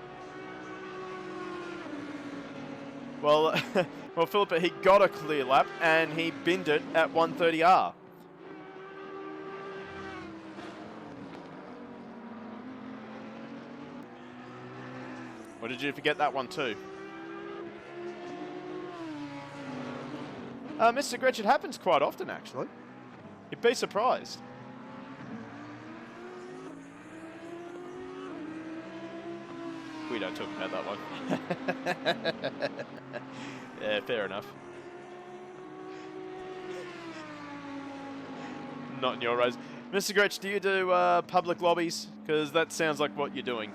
Well, well, Philip, he got a clear lap and he binned it at 130R. Or did you forget that one too? Mr. Gretsch, it happens quite often actually. You'd be surprised. We don't talk about that one. Yeah, fair enough. Not in your race. Mr. Gretsch, do you do public lobbies? Because that sounds like what you're doing.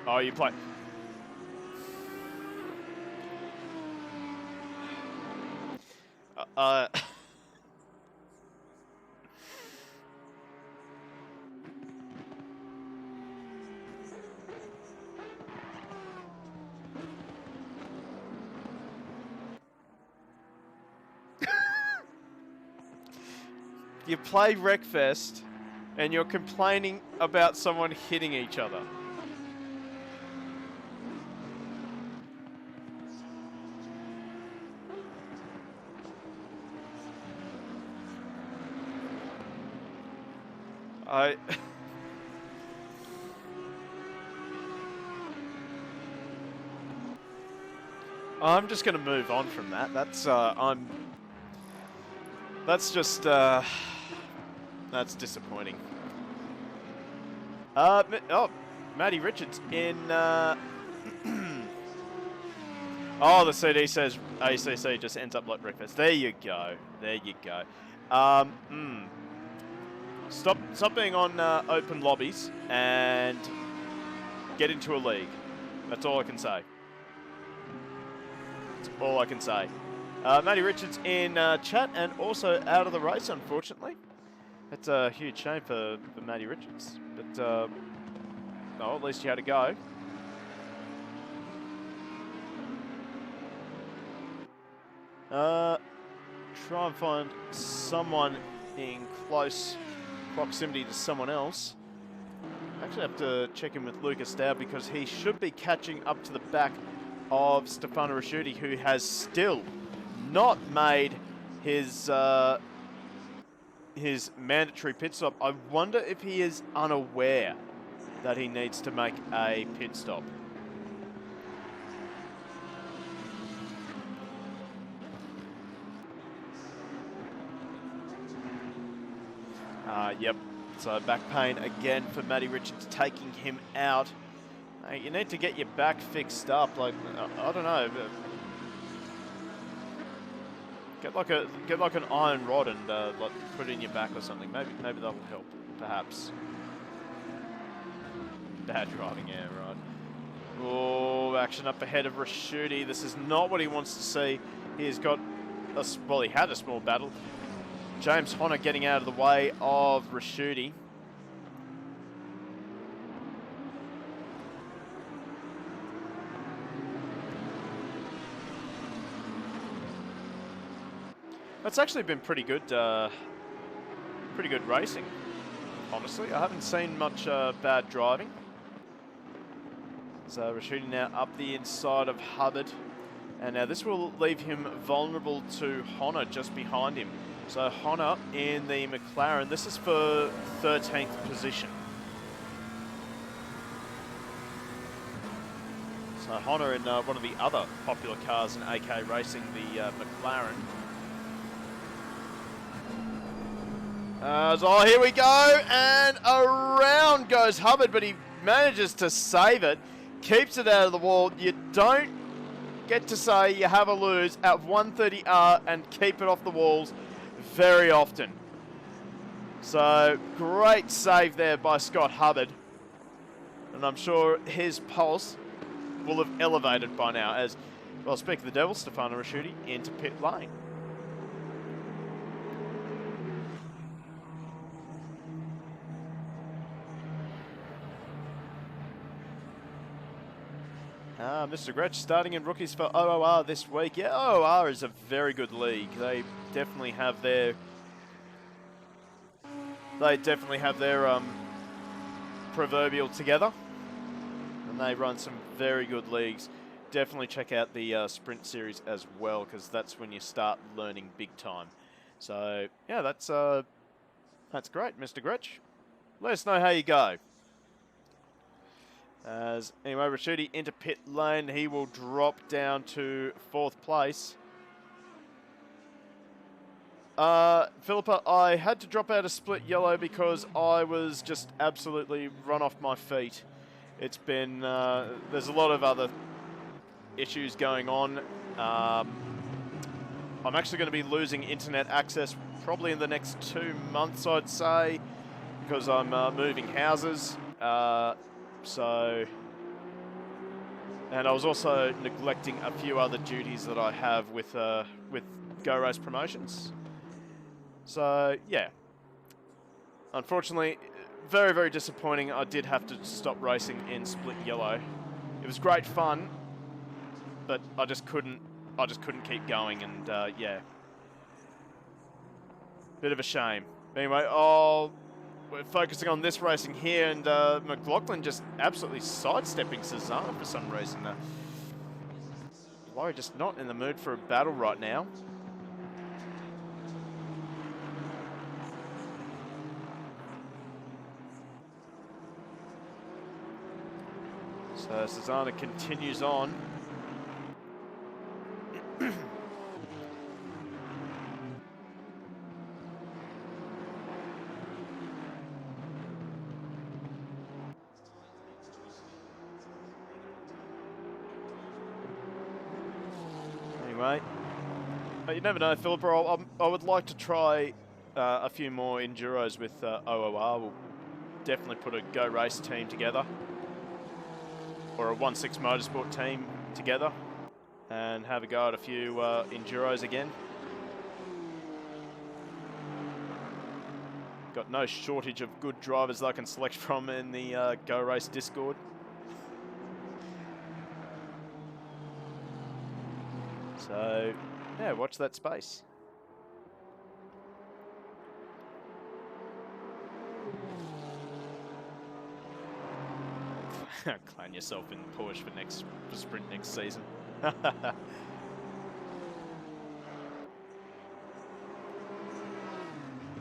Oh, you play. You play Wreckfest and you're complaining about someone hitting each other. I'm just going to move on from that. That's just that's disappointing. Oh, Matty Richards in. Oh, the CD says ACC just ends up like breakfast. There you go. There you go. Stop being on open lobbies and get into a league. That's all I can say. That's all I can say. Matty Richards in chat and also out of the race, unfortunately. That's a huge shame for Matty Richards. But, no, at least you had a go. Try and find someone in close proximity to someone else. Actually have to check in with Lucas Dow because he should be catching up to the back of Stefano Rasciuti, who has still not made his mandatory pit stop. I wonder if he is unaware that he needs to make a pit stop. Yep. So back pain again for Matty Richards, taking him out. You need to get your back fixed up. Like, I don't know. Get like an iron rod and like put it in your back or something. Maybe that'll help. Perhaps. Bad driving, yeah, right. Oh, action up ahead of Rasciuti. This is not what he wants to see. He's got he had a small battle. James Honor getting out of the way of Rasciuti. That's actually been pretty good racing, honestly. I haven't seen much bad driving. So Rasciuti now up the inside of Hubbard. And now this will leave him vulnerable to Honor just behind him. So Honor in the McLaren. This is for 13th position. So Honor in one of the other popular cars in AK Racing, the McLaren. So here we go, and around goes Hubbard, but he manages to save it, keeps it out of the wall. You don't get to say you have a lose at 130R and keep it off the walls very often. So great save there by Scott Hubbard, and I'm sure his pulse will have elevated by now as, well, speak of the devil, Stefano Rasciuti into pit lane. Mr. Gretsch starting in rookies for OOR this week. Yeah, OOR is a very good league. They definitely have their proverbial together, and they run some very good leagues. Definitely check out the sprint series as well, because that's when you start learning big time. So yeah, that's great, Mr. Gretsch. Let us know how you go. Anyway, Rasciuti into pit lane. He will drop down to 4th place. Philippa, I had to drop out of split yellow because I was just absolutely run off my feet. It's been, there's a lot of other issues going on. I'm actually going to be losing internet access probably in the next 2 months, I'd say, because I'm moving houses. And I was also neglecting a few other duties that I have with Go Race Promotions. So yeah, unfortunately, very, very disappointing. I did have to stop racing in split yellow. It was great fun, but I just couldn't keep going, and yeah, bit of a shame. Anyway, we're focusing on this racing here, and McLaughlin just absolutely sidestepping Suzuka for some reason. Laurie just not in the mood for a battle right now. So Suzuka continues on. Anyway, you never know, Philippa. I would like to try a few more Enduros with OOR. We'll definitely put a Go Race team together, or a 1-6 Motorsport team together, and have a go at a few Enduros again. Got no shortage of good drivers that I can select from in the Go Race Discord. So, yeah, watch that space. Clan yourself in Porsche for sprint next season.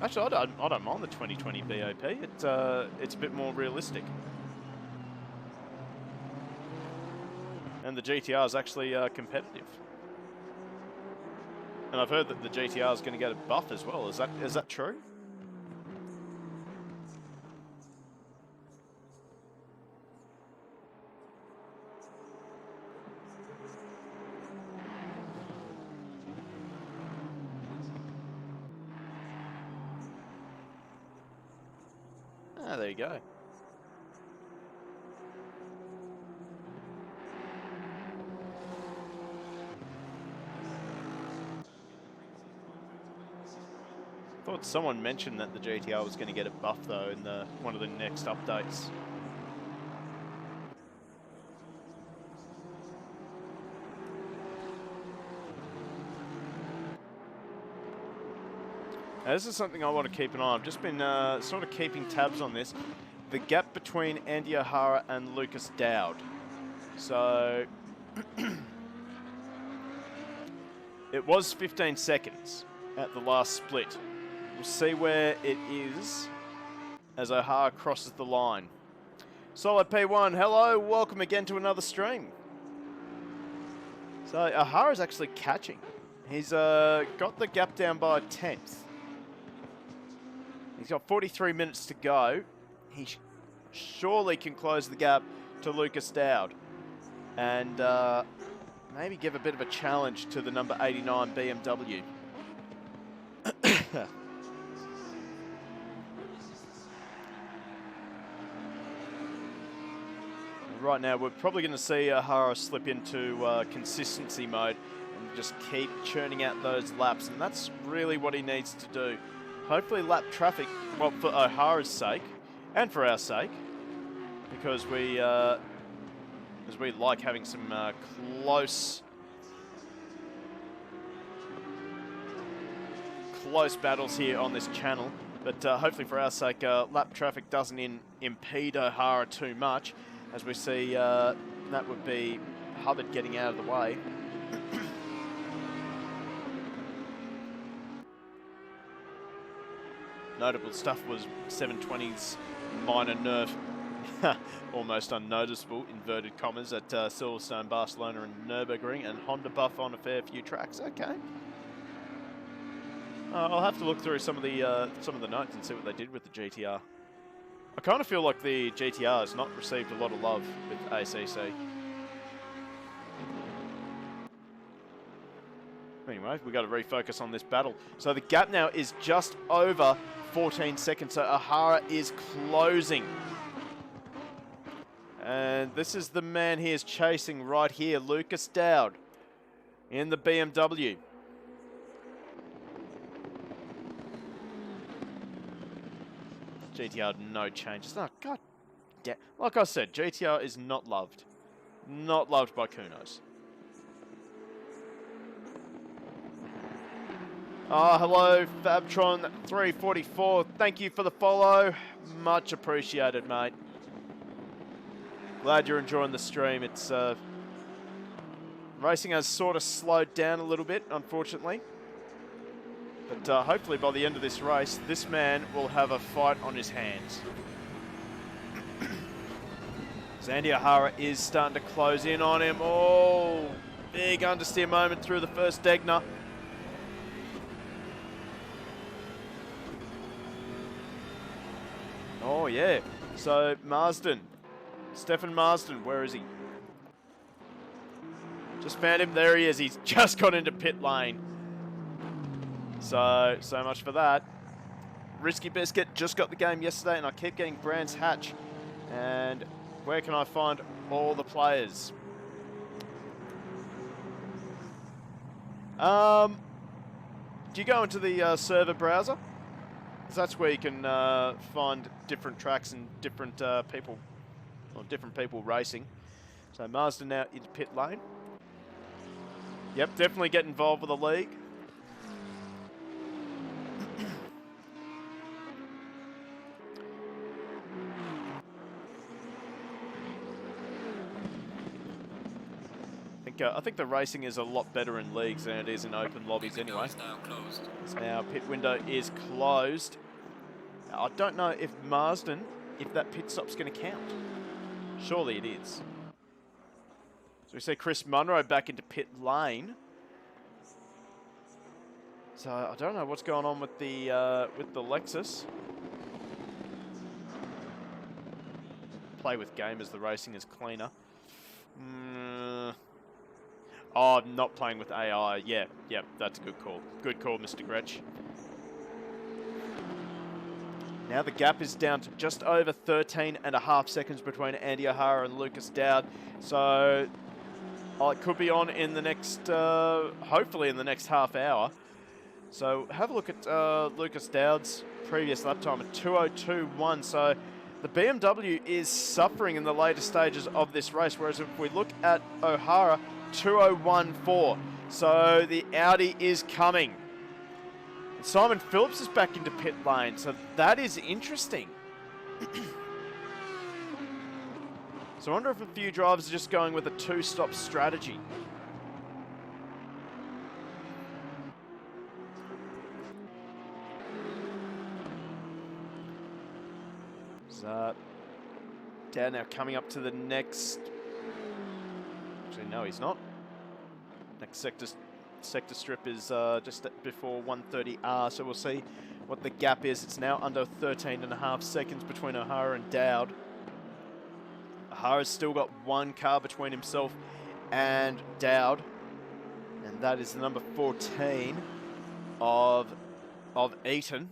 Actually, I don't mind the 2020 BOP. It's a bit more realistic, and the GTR is actually competitive. And I've heard that the GTR is going to get a buff as well. Is that true? Ah, there you go. Thought someone mentioned that the GTR was going to get a buff though in one of the next updates. Now, this is something I want to keep an eye on. I've just been sort of keeping tabs on this. The gap between Andy O'Hara and Lucas Dowd. So it was 15 seconds at the last split. We'll see where it is as O'Hara crosses the line. Solid P1, hello, welcome again to another stream. So O'Hara's actually catching. He's got the gap down by a 10th. He's got 43 minutes to go. He surely can close the gap to Lucas Dowd and maybe give a bit of a challenge to the number 89 BMW. Right now, we're probably going to see O'Hara slip into consistency mode and just keep churning out those laps, and that's really what he needs to do. Hopefully lap traffic, well, for O'Hara's sake, and for our sake, because we like having some close battles here on this channel. But hopefully for our sake, lap traffic doesn't impede O'Hara too much, as we see that would be Hubbard getting out of the way. Notable stuff was 720's minor nerf, almost unnoticeable, inverted commas, at Silverstone, Barcelona and Nürburgring, and Honda buff on a fair few tracks. Okay. I'll have to look through some of the notes and see what they did with the GTR. I kind of feel like the GTR has not received a lot of love with ACC. Anyway, we've got to refocus on this battle. So the gap now is just over 14 seconds, so O'Hara is closing. And this is the man he is chasing right here, Lucas Dowd, in the BMW. GTR, no changes. Oh, God damn. Like I said, GTR is not loved. Not loved by Kunos. Hello, Fabtron344. Thank you for the follow. Much appreciated, mate. Glad you're enjoying the stream. It's racing has sort of slowed down a little bit, unfortunately. But hopefully by the end of this race, this man will have a fight on his hands. Andy O'Hara is starting to close in on him. Oh, Big understeer moment through the first Degner. Oh, yeah. So, Marsden. Stefan Marsden, where is he? Just found him. There he is. He's just got into pit lane. So much for that. Risky Biscuit just got the game yesterday, and I keep getting Brands Hatch. And where can I find all the players? Do you go into the server browser? Because that's where you can find different tracks and different people, or different people racing. So Marsden now into pit lane. Yep, definitely get involved with the league. I think the racing is a lot better in leagues than it is in open lobbies anyway. Now pit window is closed. I don't know if Marsden, if that pit stop's going to count. Surely it is. So we see Chris Munro back into pit lane. So I don't know what's going on with the Lexus. Play with game as the racing is cleaner. Oh, I'm not playing with AI. Yeah, that's a good call. Good call, Mr. Gretsch. Now the gap is down to just over 13.5 seconds between Andy O'Hara and Lucas Dowd. So it could be on in the next, hopefully in the next half hour. So have a look at Lucas Dowd's previous lap time at 2:02.1. So the BMW is suffering in the later stages of this race, whereas if we look at O'Hara, 2:01.4. So the Audi is coming. Simon Phillips is back into pit lane, so that is interesting. So I wonder if a few drivers are just going with a two-stop strategy. So Dad now coming up to the next. Actually, no, he's not. Next sector strip is just before 130R, so we'll see what the gap is. It's now under 13.5 seconds between O'Hara and Dowd. O'Hara's still got one car between himself and Dowd, and that is the number 14 of Eaton.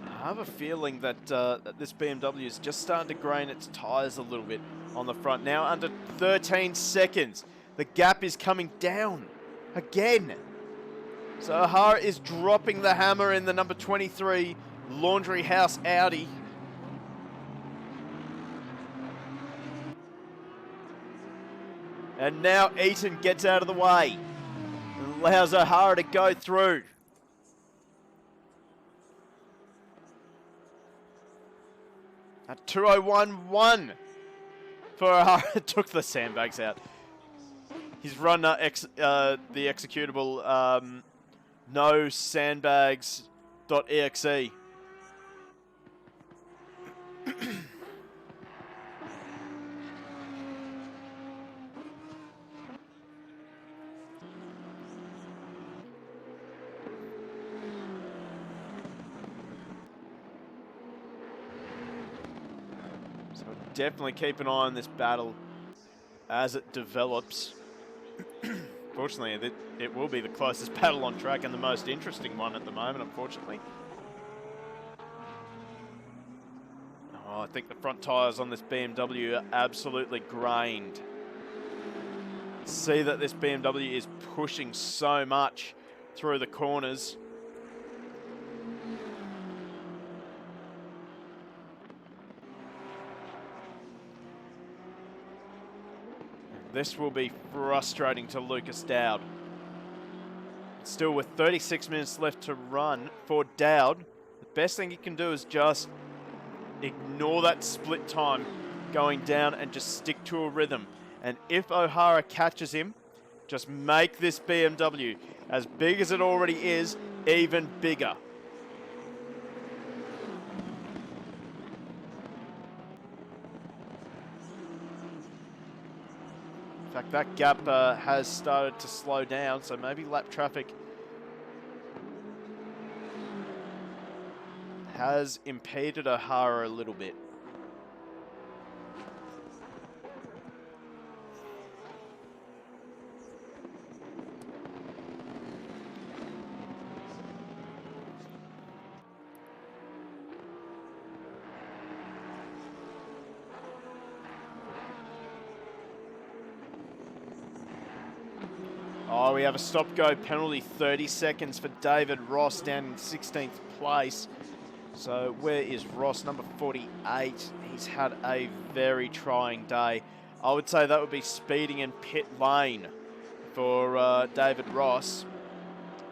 I have a feeling that, that this BMW is just starting to grain its tyres a little bit on the front. Now under 13 seconds. The gap is coming down again. So O'Hara is dropping the hammer in the number 23 Laundry House Audi. And now Eaton gets out of the way and allows O'Hara to go through. At 2:01.1 for O'Hara. Took the sandbags out. He's run the executable no sandbags.exe. Definitely keep an eye on this battle as it develops. Fortunately, it will be the closest battle on track and the most interesting one at the moment, unfortunately. Oh, I think the front tyres on this BMW are absolutely grained. See that this BMW is pushing so much through the corners. This will be frustrating to Lucas Dowd. Still with 36 minutes left to run for Dowd, the best thing he can do is just ignore that split time going down and just stick to a rhythm. And if O'Hara catches him, just make this BMW, as big as it already is, even bigger. In fact, that gap has started to slow down, so maybe lap traffic has impeded O'Hara a little bit. Oh, we have a stop-go penalty, 30 seconds for David Ross down in 16th place. So where is Ross? Number 48. He's had a very trying day. I would say that would be speeding in pit lane for David Ross.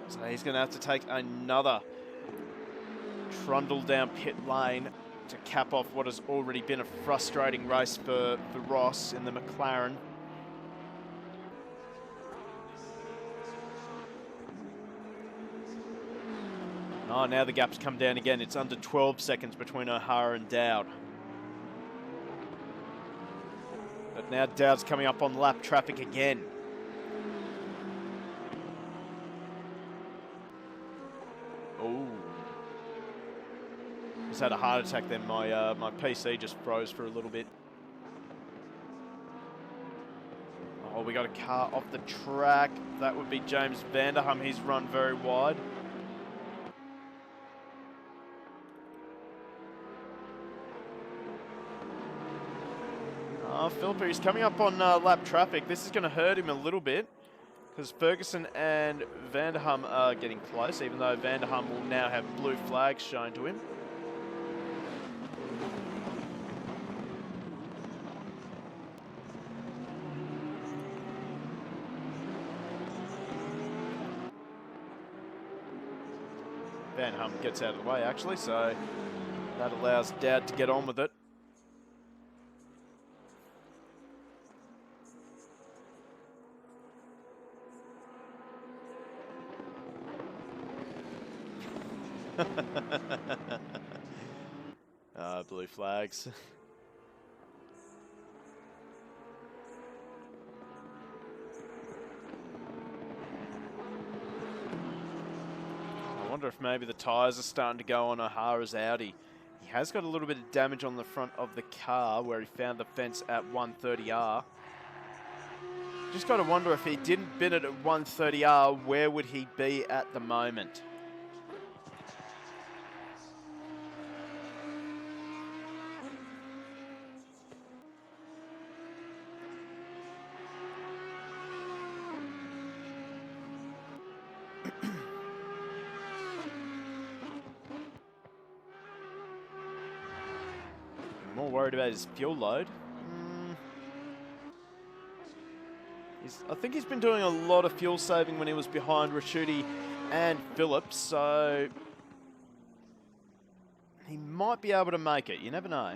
So he's going to have to take another trundle down pit lane to cap off what has already been a frustrating race for Ross in the McLaren. Oh, now the gap's come down again. It's under 12 seconds between O'Hara and Dowd. But now Dowd's coming up on lap traffic again. Oh. Just had a heart attack then. My PC just froze for a little bit. Oh, we got a car off the track. That would be James Vanderham. He's run very wide. Philippa, he's coming up on lap traffic. This is going to hurt him a little bit because Ferguson and Vanderham are getting close, even though Vanderham will now have blue flags shown to him. Vanderham gets out of the way, actually, so that allows Dowd to get on with it. Blue flags. I wonder if maybe the tyres are starting to go on O'Hara's Audi. He has got a little bit of damage on the front of the car where he found the fence at 130R. Just got to wonder if he didn't bin it at 130R, where would he be at the moment? More worried about his fuel load. I think he's been doing a lot of fuel saving when he was behind Ricciuti and Phillips, so he might be able to make it. You never know.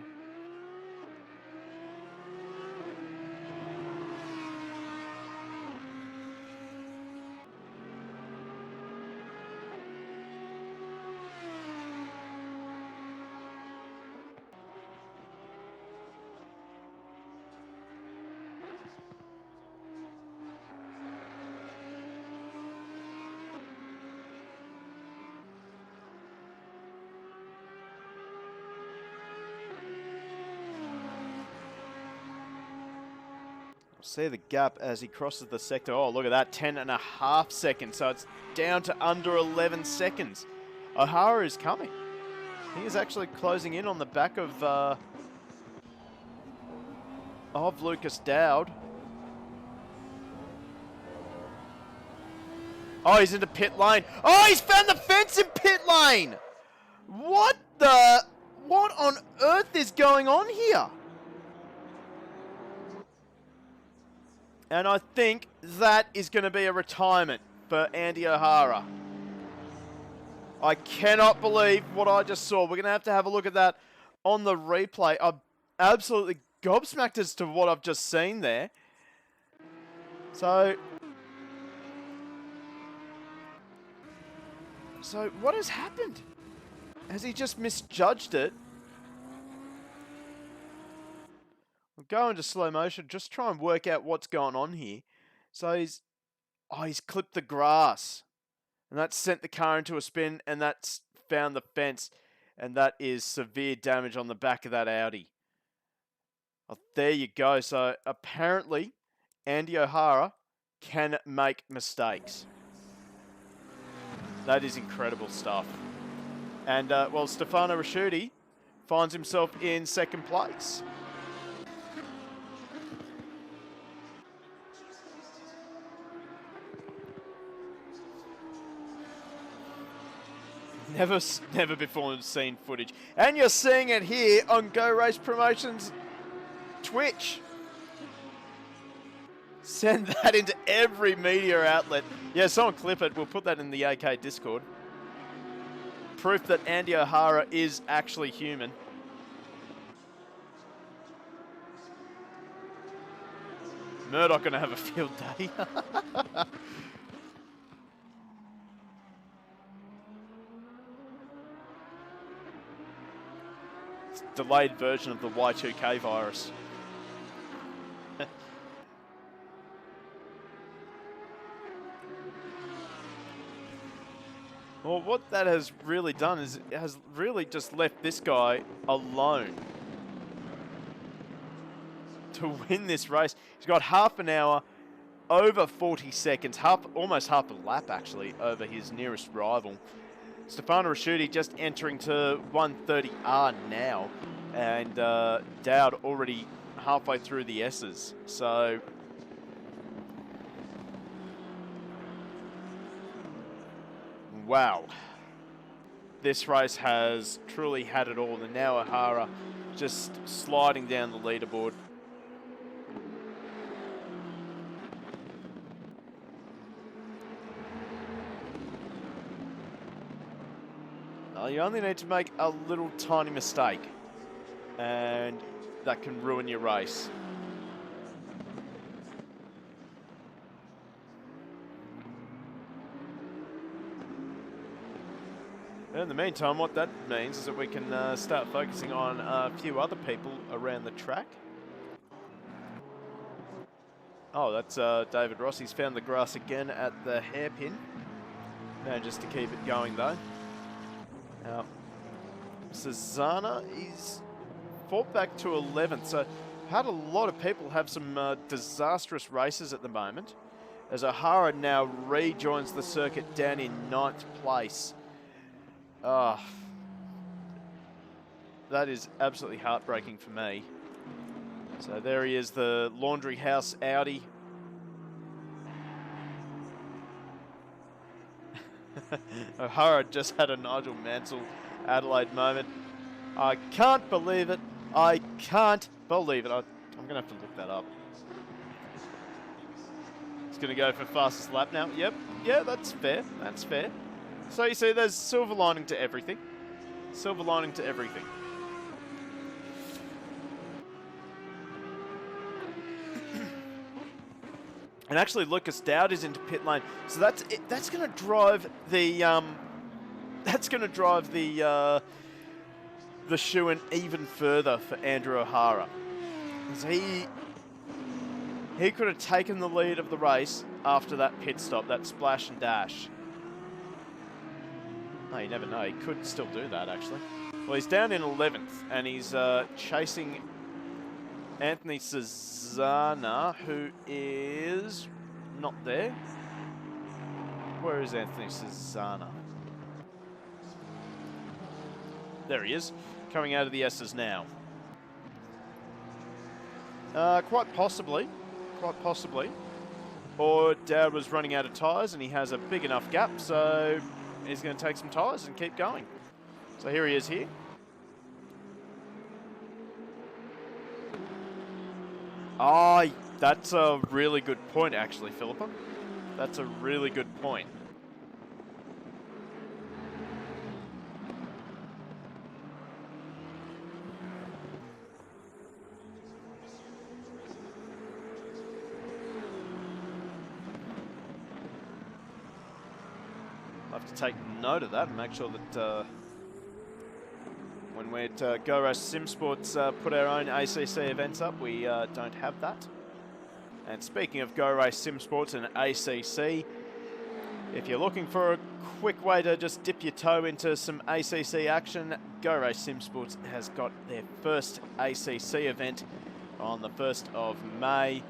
See the gap as he crosses the sector. Oh, look at that, 10.5 seconds. So it's down to under 11 seconds. O'Hara is coming. He is actually closing in on the back of Lucas Dowd. Oh, he's into pit lane. Oh, he's found the fence in pit lane. What on earth is going on here? And I think that is going to be a retirement for Andy O'Hara. I cannot believe what I just saw. We're going to have a look at that on the replay. I'm absolutely gobsmacked as to what I've just seen there. So what has happened? Has he just misjudged it? We'll go into slow motion, just try and work out what's going on here. So he's clipped the grass, and that's sent the car into a spin, and that's found the fence, and that is severe damage on the back of that Audi. Oh, there you go. So apparently, Andy O'Hara can make mistakes. That is incredible stuff. And, well, Stefano Rasciuti finds himself in second place. Never before seen footage. And you're seeing it here on Go Race Promotions Twitch. Send that into every media outlet. Yeah, someone clip it. We'll put that in the AK Discord. Proof that Andy O'Hara is actually human. Murdoch gonna have a field day. It's a delayed version of the Y2K virus. Well, what that has really done is it has really just left this guy alone to win this race. He's got half an hour, over 40 seconds, almost half a lap actually, over his nearest rival. Stefano Rasciuti just entering to 130R now, and Dowd already halfway through the S's. So wow. This race has truly had it all, and now O'Hara just sliding down the leaderboard. You only need to make a little tiny mistake, and that can ruin your race. In the meantime, what that means is that we can start focusing on a few other people around the track. Oh, that's David Ross. He's found the grass again at the hairpin. Manages to keep it going though. Now, Suzuka is fought back to 11th. So, had a lot of people have some disastrous races at the moment, as O'Hara now rejoins the circuit down in 9th place. That is absolutely heartbreaking for me. So there he is, the Laundry House Audi. O'Hara just had a Nigel Mansell Adelaide moment. I can't believe it. I can't believe it. I'm going to have to look that up. He's going to go for fastest lap now. Yep. Yeah, that's fair. That's fair. So you see, there's silver lining to everything. Silver lining to everything. And actually, Lucas Dowd is into pit lane, so that's going to drive the the shoe-in even further for Andrew O'Hara. He could have taken the lead of the race after that pit stop, that splash and dash. No, you never know. He could still do that, actually. Well, he's down in 11th, and he's chasing Anthony Suzuka, who is not there. Where is Anthony Suzuka? There he is, coming out of the S's now. Quite possibly. Or Dowd was running out of tyres and he has a big enough gap, so he's going to take some tyres and keep going. So here he is here. Oh, that's a really good point, actually, Philippa. That's a really good point. I'll have to take note of that and make sure that when with Go Race Sim Sports put our own ACC events up. We don't have that. And speaking of Go Race Sim Sports and ACC, if you're looking for a quick way to just dip your toe into some ACC action, Go Race Sim Sports has got their first ACC event on the 1st of May.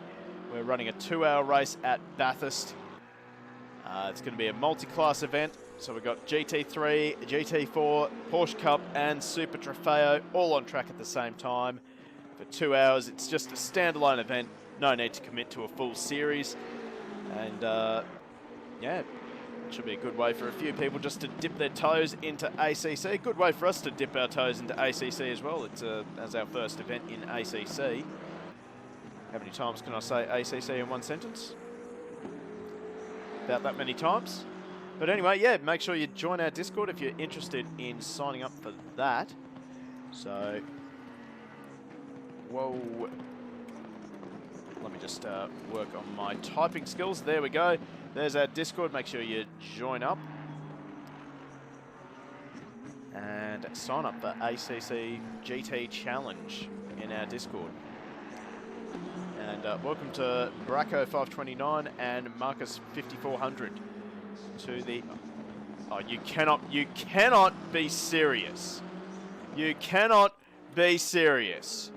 We're running a 2-hour race at Bathurst. It's going to be a multi-class event. So we've got GT3, GT4, Porsche Cup and Super Trofeo all on track at the same time for 2 hours. It's just a standalone event. No need to commit to a full series. And yeah, it should be a good way for a few people just to dip their toes into ACC. Good way for us to dip our toes into ACC as well. It's as our first event in ACC. How many times can I say ACC in one sentence? About that many times. But anyway, yeah, make sure you join our Discord if you're interested in signing up for that. So, whoa. Let me just work on my typing skills. There we go. There's our Discord. Make sure you join up. And sign up for ACC GT Challenge in our Discord. And welcome to Bracco529 and Marcus5400 to the... Oh, you cannot be serious. You cannot be serious.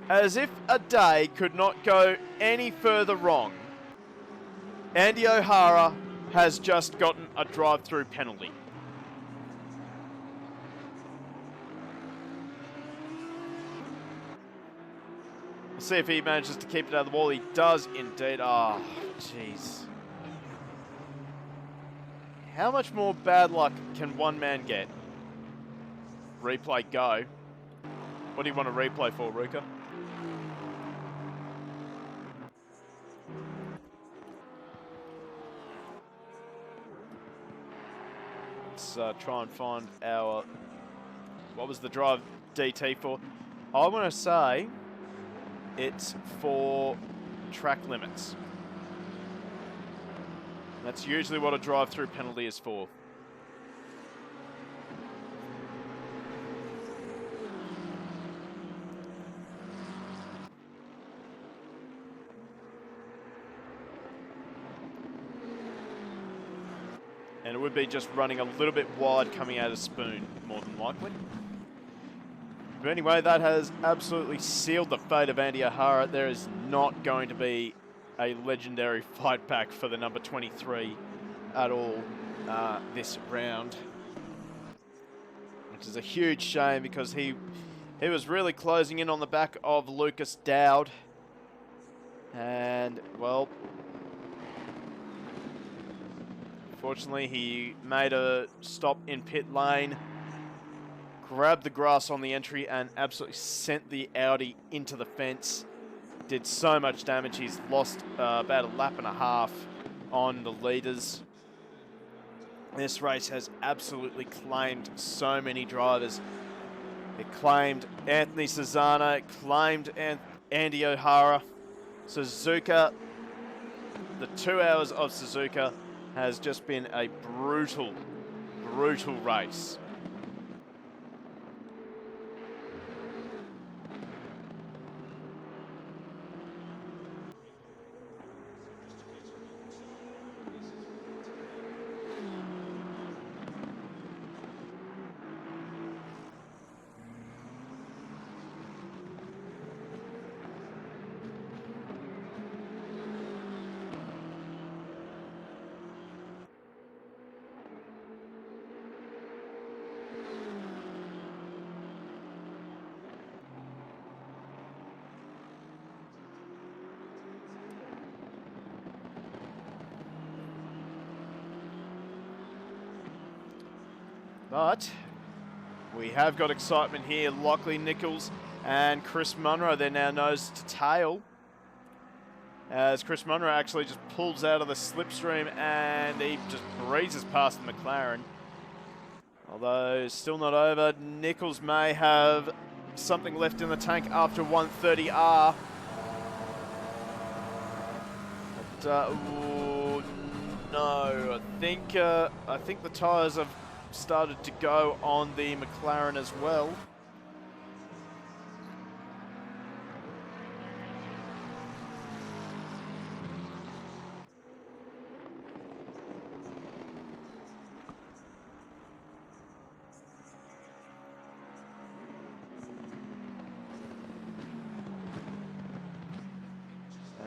As if a day could not go any further wrong, Andy O'Hara has just gotten a drive-through penalty. Let's see if he manages to keep it out of the wall. He does indeed. Oh, jeez. How much more bad luck can one man get? Replay go. What do you want to replay for, Ruka? Let's try and find our... What was the drive DT for? I want to say it's for track limits. That's usually what a drive-through penalty is for. And it would be just running a little bit wide coming out of spoon, more than likely. But anyway, that has absolutely sealed the fate of Andy O'Hara. There is not going to be a legendary fight back for the number 23 at all this round. Which is a huge shame because he was really closing in on the back of Lucas Dowd. And, well, fortunately he made a stop in pit lane, grabbed the grass on the entry and absolutely sent the Audi into the fence. Did so much damage. He's lost about a lap and a half on the leaders. This race has absolutely claimed so many drivers. It claimed Anthony Cesano, it claimed Andy O'Hara. Suzuka, the 2 hours of Suzuka has just been a brutal, brutal race. But we have got excitement here. Lockley Nichols and Chris Munro, they're now nose to tail. As Chris Munro actually just pulls out of the slipstream and he just breezes past the McLaren. Although still not over. Nichols may have something left in the tank after 130R. But, ooh, no, I think the tyres have started to go on the McLaren as well.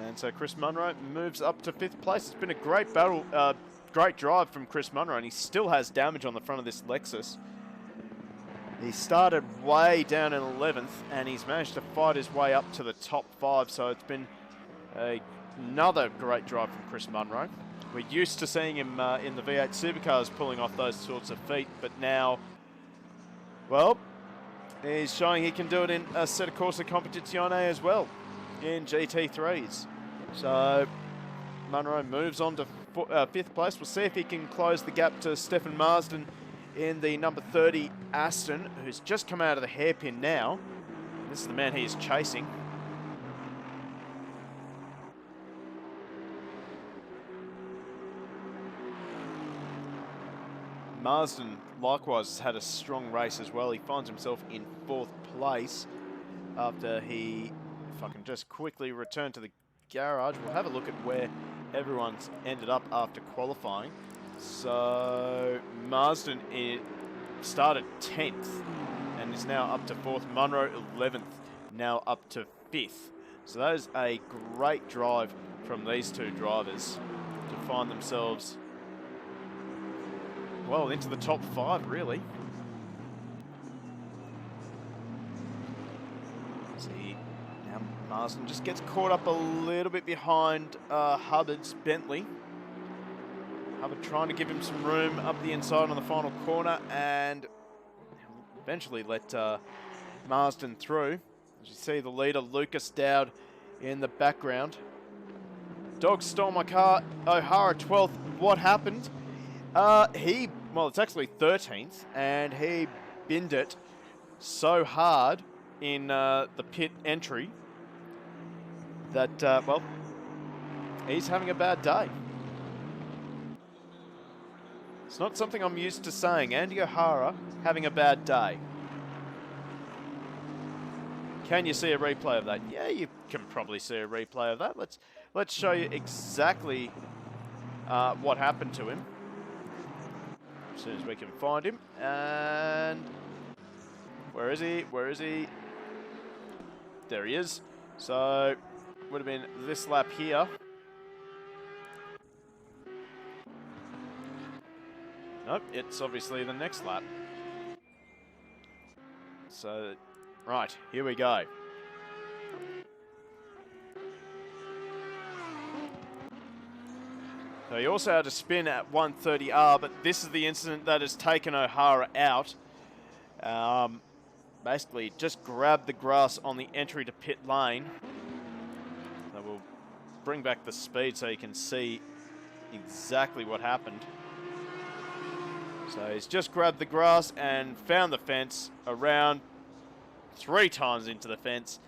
And so Chris Munro moves up to 5th place. It's been a great battle, great drive from Chris Munro, and he still has damage on the front of this Lexus. He started way down in 11th, and he's managed to fight his way up to the top 5. So it's been another great drive from Chris Munro. We're used to seeing him in the V8 Supercars pulling off those sorts of feat, but now, well, he's showing he can do it in a Assetto Corsa Competizione as well, in GT3s. So Munro moves on to 5th place. We'll see if he can close the gap to Stefan Marsden in the number 30 Aston, who's just come out of the hairpin now. This is the man he is chasing. Marsden likewise has had a strong race as well. He finds himself in 4th place after he, if I can just quickly return to the garage, we'll have a look at where everyone's ended up after qualifying. So Marsden started 10th and is now up to 4th. Munro 11th, now up to 5th. So that is a great drive from these two drivers to find themselves, well, into the top 5, really. See, now Marsden just gets caught up a little bit behind Hubbard's Bentley. Hubbard trying to give him some room up the inside on the final corner, and eventually let Marsden through. As you see the leader, Lucas Dowd, in the background. Dog stole my car. O'Hara 12th. What happened? Well, it's actually 13th, and he binned it so hard in the pit entry that, well, he's having a bad day. It's not something I'm used to saying. Andy O'Hara having a bad day. Can you see a replay of that? Yeah, you can probably see a replay of that. Let's show you exactly what happened to him as soon as we can find him. And where is he? Where is he? There he is. So would have been this lap here. Nope, it's obviously the next lap. So, right, here we go. So he also had a spin at 130R, but this is the incident that has taken O'Hara out. Basically, just grabbed the grass on the entry to pit lane. So we'll bring back the speed so you can see exactly what happened. So he's just grabbed the grass and found the fence around 3 times into the fence.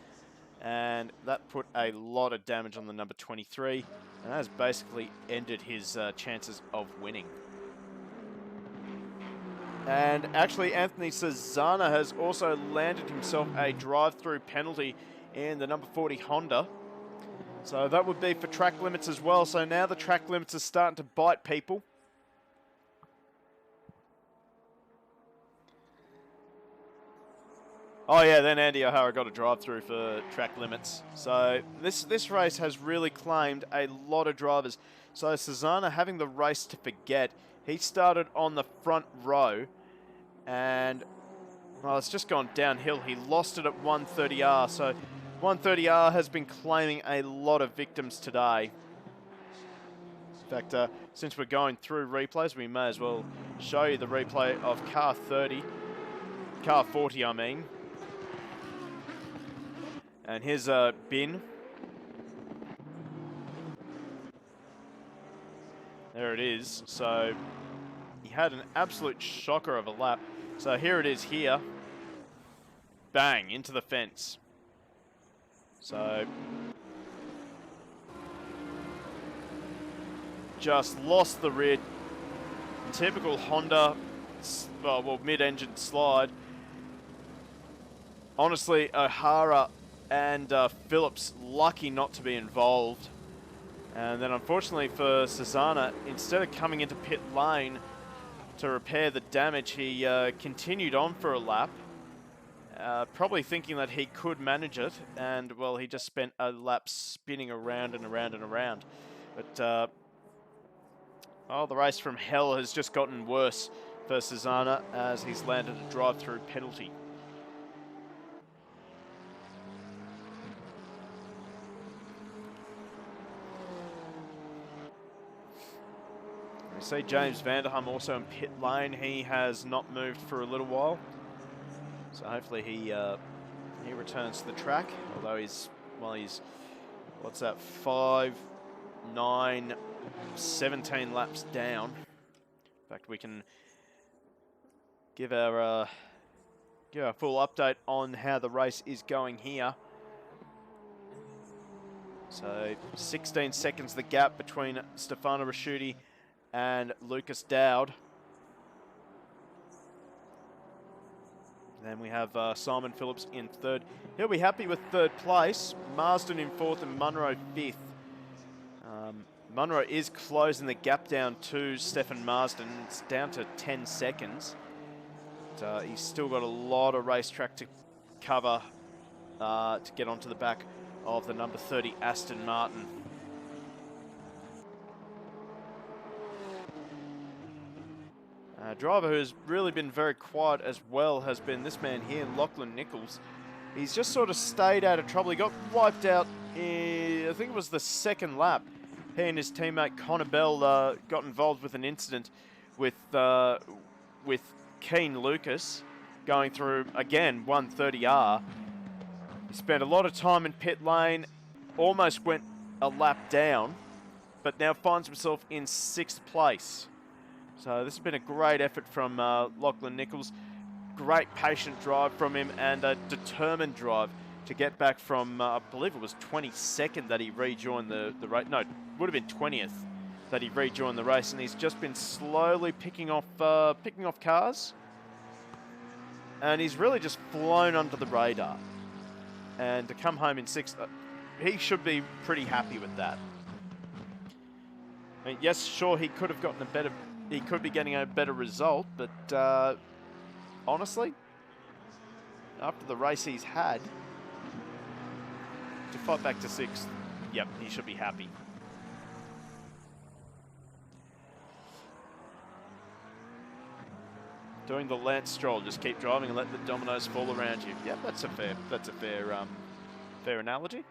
And that put a lot of damage on the number 23. And that has basically ended his chances of winning. And actually, Anthony Cesana has also landed himself a drive-through penalty in the number 40 Honda. So that would be for track limits as well. So now the track limits are starting to bite people. Oh yeah, then Andy O'Hara got a drive-through for track limits. So this race has really claimed a lot of drivers. So Cesana having the race to forget. He started on the front row, and well, it's just gone downhill. He lost it at 130R. So 130R has been claiming a lot of victims today. In fact, since we're going through replays, we may as well show you the replay of car 40, I mean. And here's a bin. There it is. So he had an absolute shocker of a lap. So here it is here. Bang, into the fence. So just lost the rear. Typical Honda mid-engine slide. Honestly, O'Hara and Phillips lucky not to be involved. And then unfortunately for Suzuka, instead of coming into pit lane to repair the damage, he continued on for a lap, probably thinking that he could manage it, and well, he just spent a lap spinning around and around and around. But the race from hell has just gotten worse for Suzuka as he's landed a drive-through penalty. We see James Vanderham also in pit lane. He has not moved for a little while, so hopefully he returns to the track. Although he's what's that, 5, 9, 17 laps down. In fact, we can give our full update on how the race is going here. So 16 seconds the gap between Stefano Rasciuti and Lucas Dowd. Then we have Simon Phillips in third. He'll be happy with third place. Marsden in fourth and Munro fifth. Munro is closing the gap down to Stefan Marsden. It's down to 10 seconds. But, he's still got a lot of racetrack to cover to get onto the back of the number 30 Aston Martin. A driver who's really been very quiet as well has been this man here, Lachlan Nichols. He's just sort of stayed out of trouble. He got wiped out in, I think it was the second lap. He and his teammate Connor Bell got involved with an incident with Keen Lucas going through, again, 130R. He spent a lot of time in pit lane, almost went a lap down, but now finds himself in 6th place. So this has been a great effort from Lachlan Nichols. Great patient drive from him and a determined drive to get back from, I believe it was 22nd that he rejoined the race. No, it would have been 20th that he rejoined the race, and he's just been slowly picking off cars. And he's really just flown under the radar. And to come home in 6th, he should be pretty happy with that. I mean, yes, sure, he could have gotten a better... He could be getting a better result, but honestly, after the race he's had, to fight back to 6th, yep, he should be happy. Doing the Lance Stroll, just keep driving and let the dominoes fall around you. Yep, that's a fair analogy.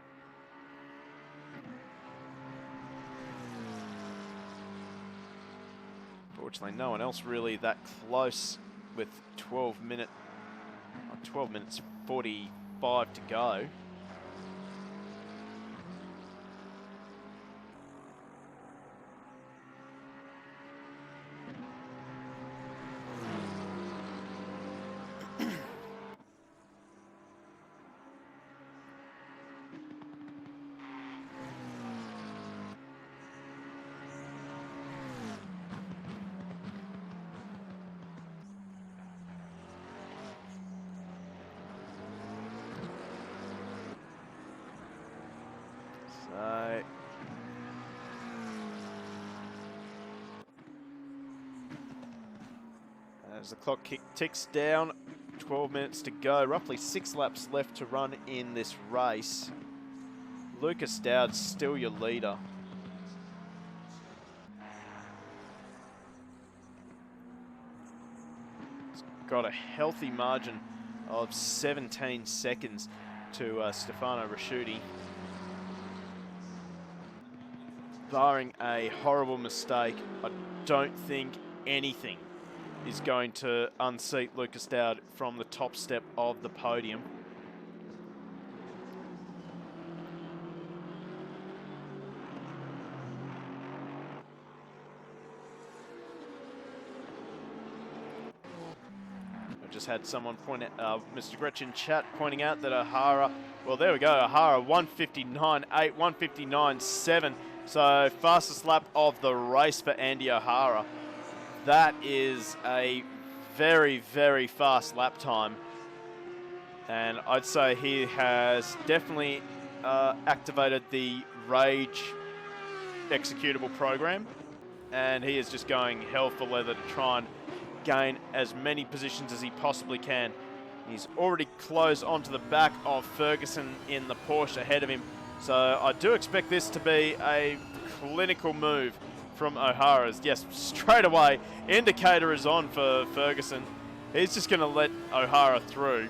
Fortunately, no one else really that close with 12 minutes 45 to go. As the clock ticks down, 12 minutes to go, roughly 6 laps left to run in this race. Lucas Dowd's still your leader. He's got a healthy margin of 17 seconds to Stefano Rasciuti. Barring a horrible mistake, I don't think anything is going to unseat Lucas Dowd from the top step of the podium. I just had someone point out, Mr. Gretchen chat pointing out that O'Hara, well there we go, O'Hara 159.8, 159.7. So fastest lap of the race for Andy O'Hara. That is a very, very fast lap time. And I'd say he has definitely activated the Rage executable program. And he is just going hell for leather to try and gain as many positions as he possibly can. He's already closed onto the back of Ferguson in the Porsche ahead of him. So I do expect this to be a clinical move from O'Hara's. Yes, straight away, indicator is on for Ferguson. He's just going to let O'Hara through.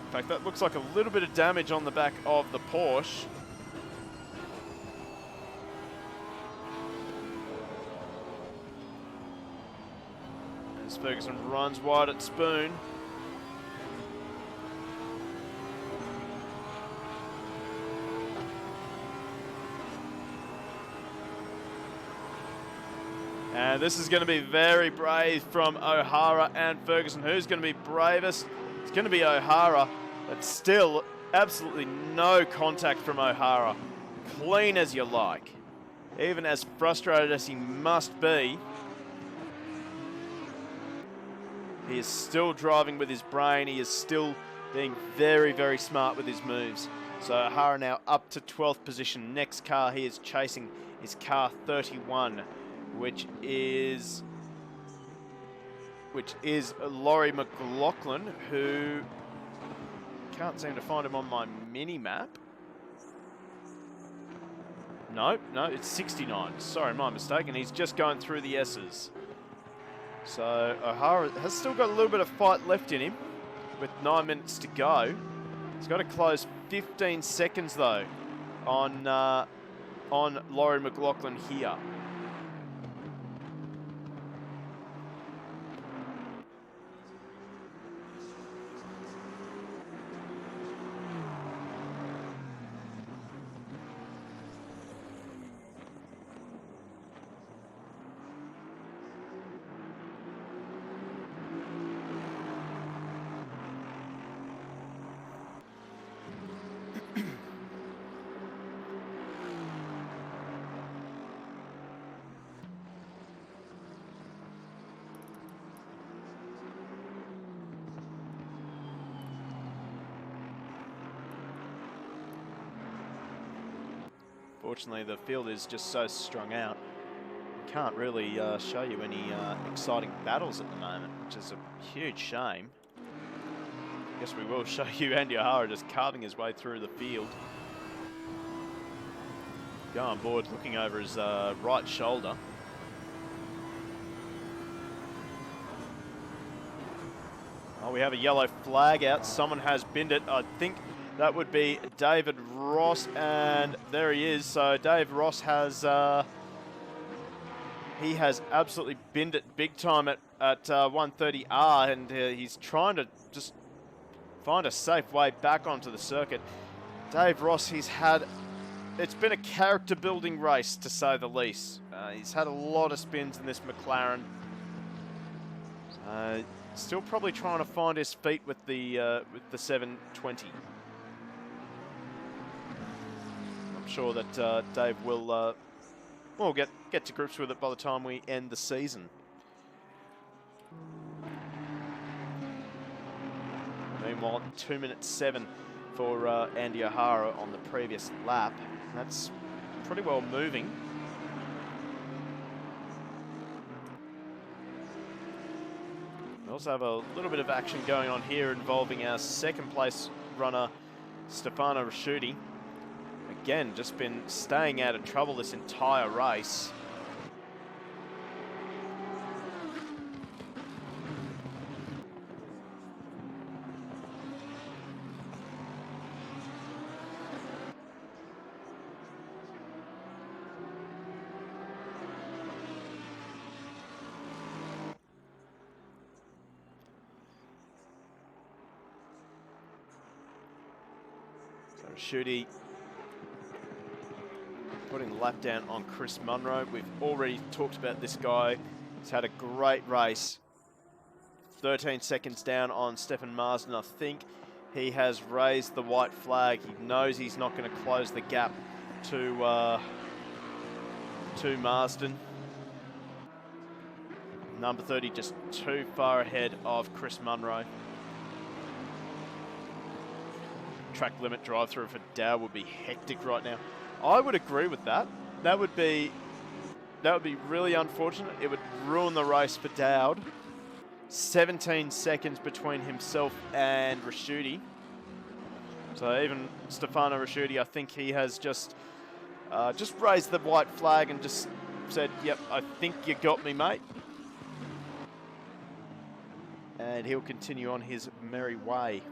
In fact, that looks like a little bit of damage on the back of the Porsche. As Ferguson runs wide at Spoon. And this is going to be very brave from O'Hara and Ferguson. Who's going to be bravest? It's going to be O'Hara, but still absolutely no contact from O'Hara. Clean as you like. Even as frustrated as he must be, he is still driving with his brain. He is still being very, very smart with his moves. So O'Hara now up to 12th position. Next car he is chasing is car 31, which is Laurie McLaughlin, who can't seem to find him on my mini-map. No, it's 69. Sorry, my mistake, and he's just going through the S's. So O'Hara has still got a little bit of fight left in him with 9 minutes to go. He's got to close 15 seconds, though, on Laurie McLaughlin here. Unfortunately, the field is just so strung out. We can't really show you any exciting battles at the moment, which is a huge shame. I guess we will show you Andy O'Hara just carving his way through the field. Go on board, looking over his right shoulder. Oh, we have a yellow flag out. Someone has binned it. I think that would be David Ross, and there he is. So Dave Ross has he has absolutely binned it big time at 130R, and he's trying to just find a safe way back onto the circuit. Dave Ross, it's been a character building race to say the least. He's had a lot of spins in this McLaren. Still probably trying to find his feet with the 720. Sure that Dave will get to grips with it by the time we end the season. Meanwhile, 2 minutes 7 for Andy O'Hara on the previous lap. That's pretty well moving. We also have a little bit of action going on here involving our second place runner, Stefano Rasciuti. Again, just been staying out of trouble this entire race. So Rasciuti putting the lap down on Chris Munro. We've already talked about this guy. He's had a great race. 13 seconds down on Stefan Marsden. I think he has raised the white flag. He knows he's not going to close the gap to to Marsden. Number 30 just too far ahead of Chris Munro. Track limit drive-through for Dowd would be hectic right now. I would agree with that. That would be really unfortunate. It would ruin the race for Dowd. 17 seconds between himself and Raschuti. So even Stefano Raschuti, I think he has just raised the white flag and just said, yep, I think you got me, mate. And he'll continue on his merry way.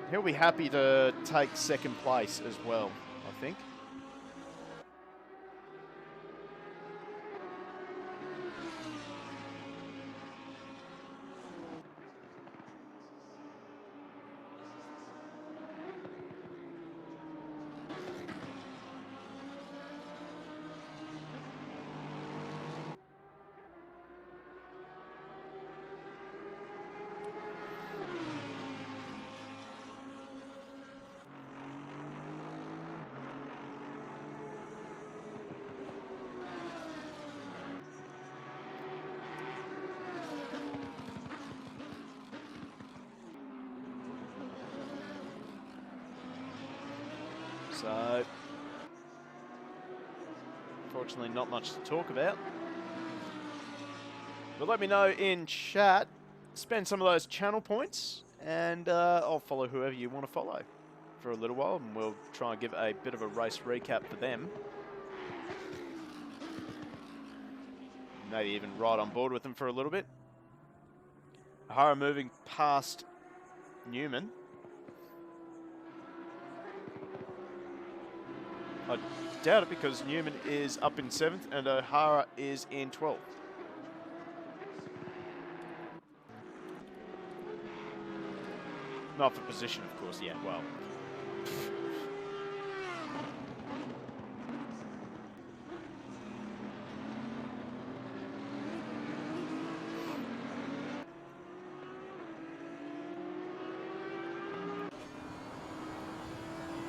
He'll be happy to take second place as well, I think. So, unfortunately, not much to talk about. But let me know in chat, spend some of those channel points, and I'll follow whoever you want to follow for a little while, and we'll try and give a bit of a race recap for them. Maybe even ride on board with them for a little bit. O'Hara moving past Newman. I doubt it because Newman is up in 7th and O'Hara is in 12th. Not for position, of course, yeah, well.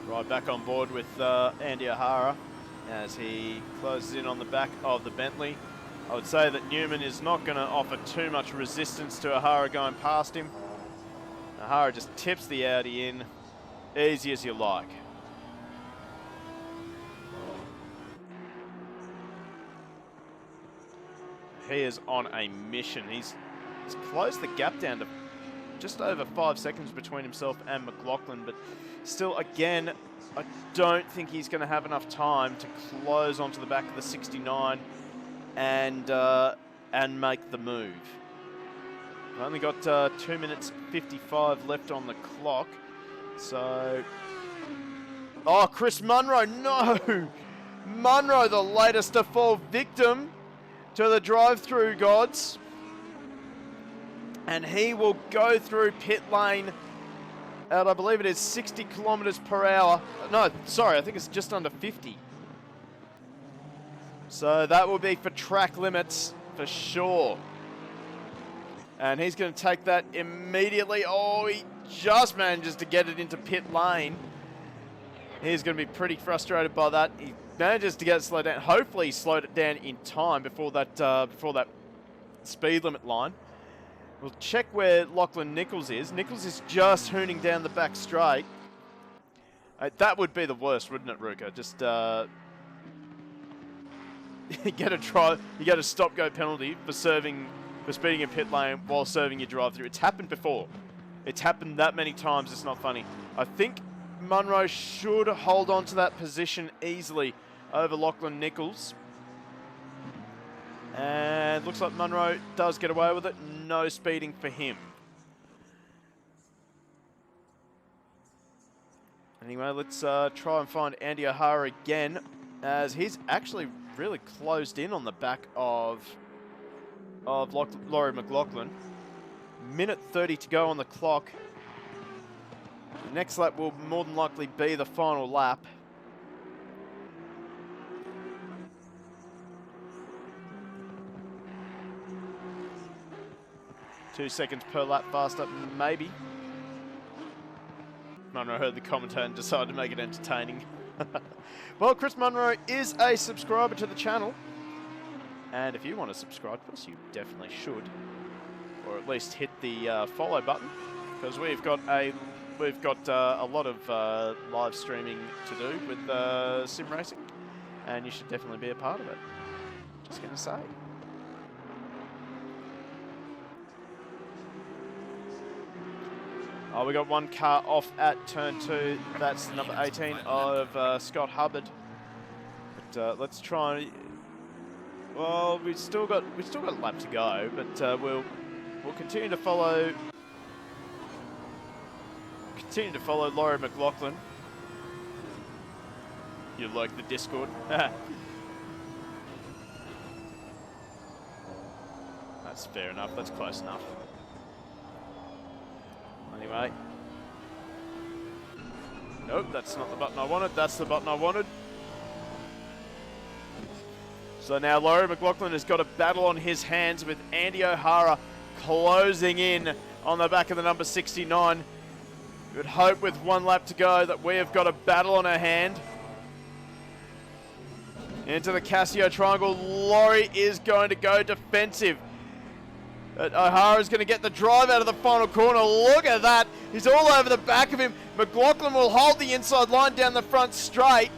Right back on board with Andy O'Hara as he closes in on the back of the Bentley. I would say that Newman is not going to offer too much resistance to O'Hara going past him. O'Hara just tips the Audi in, easy as you like. He is on a mission. He's closed the gap down to just over 5 seconds between himself and McLaughlin, but still, again, I don't think he's going to have enough time to close onto the back of the 69 and make the move. I've only got 2 minutes 55 left on the clock, so... Oh, Chris Munro, no! Munro, the latest to fall victim to the drive-through gods. And he will go through pit lane at, I believe it is 60 kilometers per hour. No, sorry, I think it's just under 50. So that will be for track limits for sure. And he's going to take that immediately. Oh, he just manages to get it into pit lane. He's going to be pretty frustrated by that. He manages to get it slowed down. Hopefully he slowed it down in time before that speed limit line. We'll check where Lachlan Nichols is. Nichols is just hooning down the back straight. That would be the worst, wouldn't it, Ruka? Just you get a stop-go penalty for speeding in pit lane while serving your drive-through. It's happened before. It's happened that many times. It's not funny. I think Munro should hold on to that position easily over Lachlan Nichols. And looks like Munro does get away with it. No speeding for him. Anyway, let's try and find Andy O'Hara again, as he's actually really closed in on the back of Laurie McLaughlin. Minute 30 to go on the clock. The next lap will more than likely be the final lap. Two seconds per lap faster, maybe. Munro heard the commentator and decided to make it entertaining. Well, Chris Munro is a subscriber to the channel. And if you want to subscribe to us, you definitely should. Or at least hit the follow button. Because we've got a lot of live streaming to do with sim racing. And you should definitely be a part of it. Just going to say. Oh, we got one car off at turn 2. That's number 18 of Scott Hubbard. But let's try. Well, we've still got a lap to go, but we'll continue to follow. Continue to follow Laurie McLaughlin. You like the Discord? That's fair enough. That's close enough. Anyway. Nope, that's not the button I wanted. That's the button I wanted. So now Laurie McLaughlin has got a battle on his hands with Andy O'Hara closing in on the back of the number 69. We would hope with one lap to go that we have got a battle on our hand. Into the Casio triangle. Laurie is going to go defensive. But O'Hara's going to get the drive out of the final corner. Look at that. He's all over the back of him. McLaughlin will hold the inside line down the front straight.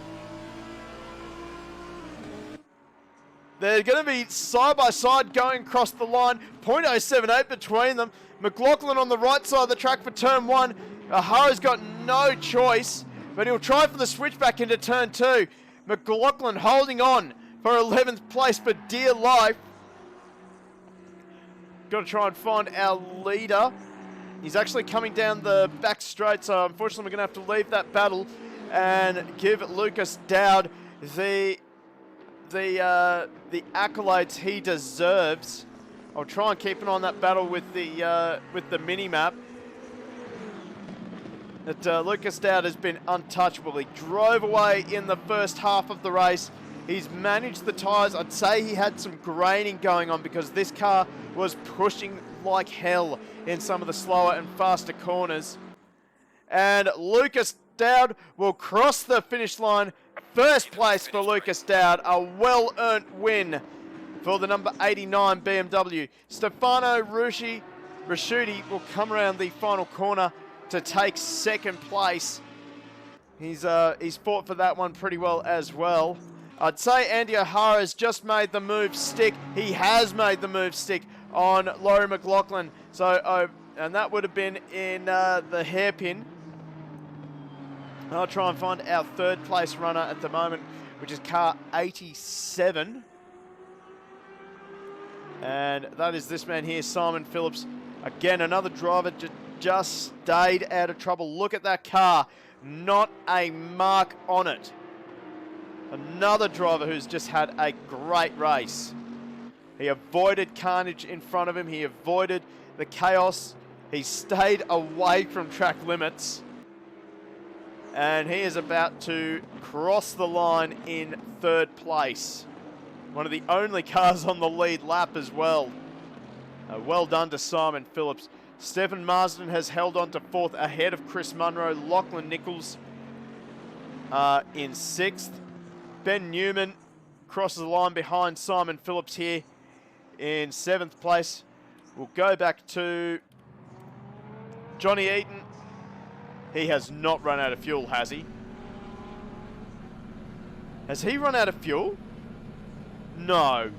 They're going to be side by side going across the line. 0.078 between them. McLaughlin on the right side of the track for turn 1. O'Hara's got no choice, but he'll try for the switchback into turn 2. McLaughlin holding on for 11th place for dear life. Got to try and find our leader. He's actually coming down the back straight, so unfortunately we're going to have to leave that battle and give Lucas Dowd the accolades he deserves. I'll try and keep an eye on that battle with the mini map. That Lucas Dowd has been untouchable. He drove away in the first half of the race. He's managed the tyres. I'd say he had some graining going on because this car was pushing like hell in some of the slower and faster corners. And Lucas Dowd will cross the finish line. First place for Lucas Dowd. A well-earned win for the number 89 BMW. Stefano Rasciuti will come around the final corner to take second place. He's fought for that one pretty well as well. I'd say Andy O'Hara has just made the move stick. He has made the move stick on Laurie McLaughlin. So, and that would have been in the hairpin. I'll try and find our third place runner at the moment, which is car 87. And that is this man here, Simon Phillips. Again, another driver just stayed out of trouble. Look at that car. Not a mark on it. Another driver who's just had a great race. He avoided carnage in front of him. He avoided the chaos. He stayed away from track limits. And he is about to cross the line in third place. One of the only cars on the lead lap as well. Well done to Simon Phillips. Stephen Marsden has held on to fourth ahead of Chris Munro. Lachlan Nichols in 6th. Ben Newman crosses the line behind Simon Phillips here in 7th place. We'll go back to Johnny Eaton. He has not run out of fuel, has he? Has he run out of fuel? No.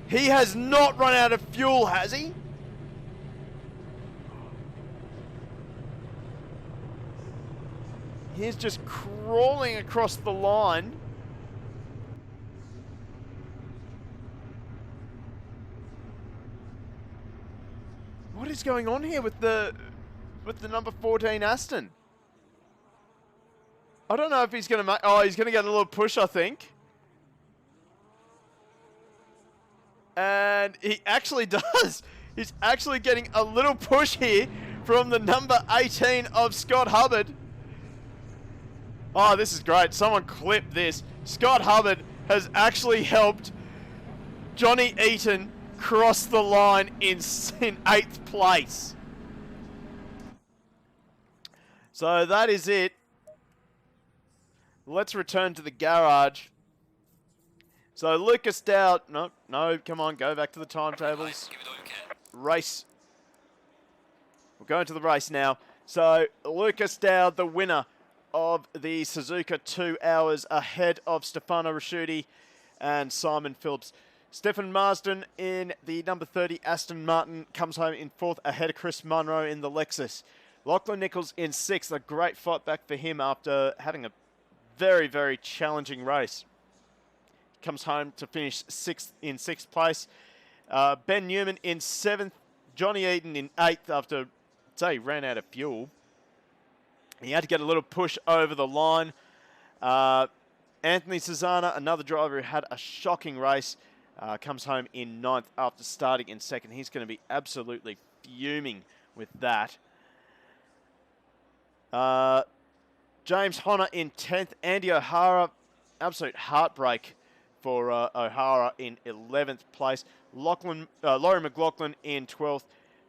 He has not run out of fuel, has he? He's just crawling across the line. What is going on here with the number 14 Aston? I don't know if he's going to make... Oh, he's going to get a little push, I think. And he actually does. He's actually getting a little push here from the number 18 of Scott Hubbard. Oh, this is great. Someone clip this. Scott Hubbard has actually helped Johnny Eaton cross the line in 8th place. So that is it. Let's return to the garage. So Lucas Dowd, no, come on, go back to the timetables. Race. We're going to the race now. So Lucas Dowd, the winner of the Suzuka, 2 hours ahead of Stefano Rasciuti and Simon Phillips. Stefan Marsden in the number 30 Aston Martin comes home in 4th ahead of Chris Munro in the Lexus. Lachlan Nichols in 6th, a great fight back for him after having a very, very challenging race. Comes home to finish in 6th place. Ben Newman in 7th. Johnny Eden in 8th after, say, he ran out of fuel. He had to get a little push over the line. Anthony Susanna, another driver who had a shocking race, comes home in 9th after starting in 2nd. He's going to be absolutely fuming with that. James Honor in 10th. Andy O'Hara, absolute heartbreak for O'Hara in 11th place. Laurie McLaughlin in 12th.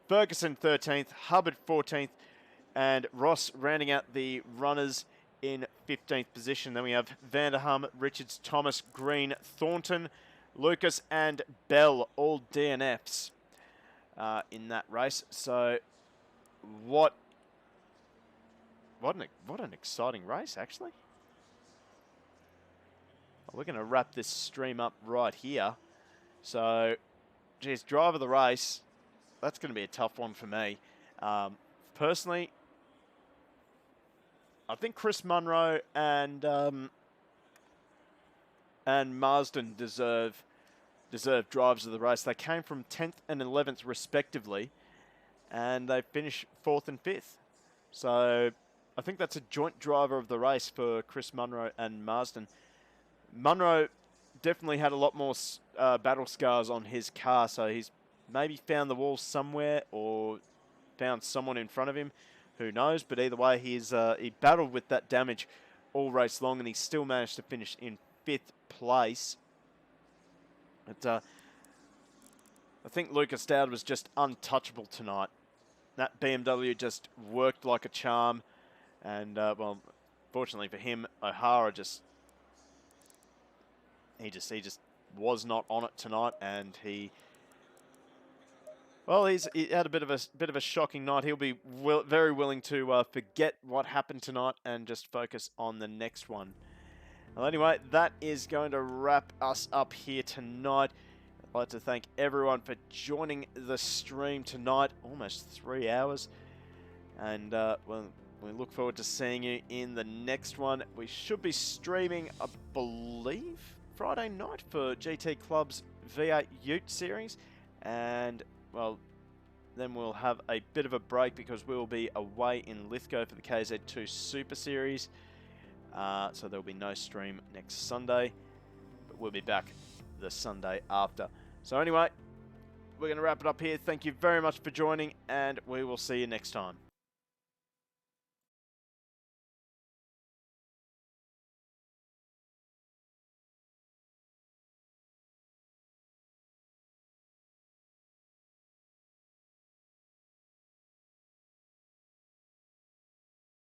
Ferguson 13th. Hubbard 14th. And Ross rounding out the runners in 15th position. Then we have Vanderham, Richards, Thomas, Green, Thornton, Lucas and Bell, all DNFs in that race. So what an exciting race, actually. We're going to wrap this stream up right here. So, geez, driver of the race, that's going to be a tough one for me. Personally, I think Chris Munro and Marsden deserve drivers of the race. They came from 10th and 11th respectively, and they finished 4th and 5th. So I think that's a joint driver of the race for Chris Munro and Marsden. Munro definitely had a lot more battle scars on his car, so he's maybe found the wall somewhere or found someone in front of him. Who knows? But either way, he battled with that damage all race long, and he still managed to finish in 5th place. But I think Lucas Dowd was just untouchable tonight. That BMW just worked like a charm, and well, fortunately for him, O'Hara just was not on it tonight, and he had a bit of a shocking night. He'll be very willing to forget what happened tonight and just focus on the next one. Well, anyway, that is going to wrap us up here tonight. I'd like to thank everyone for joining the stream tonight, almost 3 hours. And well, we look forward to seeing you in the next one. We should be streaming, I believe, Friday night for GT Club's V8 Ute series. And, well, then we'll have a bit of a break because we'll be away in Lithgow for the KZ2 Super Series. So there'll be no stream next Sunday, but we'll be back the Sunday after. So anyway, we're going to wrap it up here. Thank you very much for joining, and we will see you next time.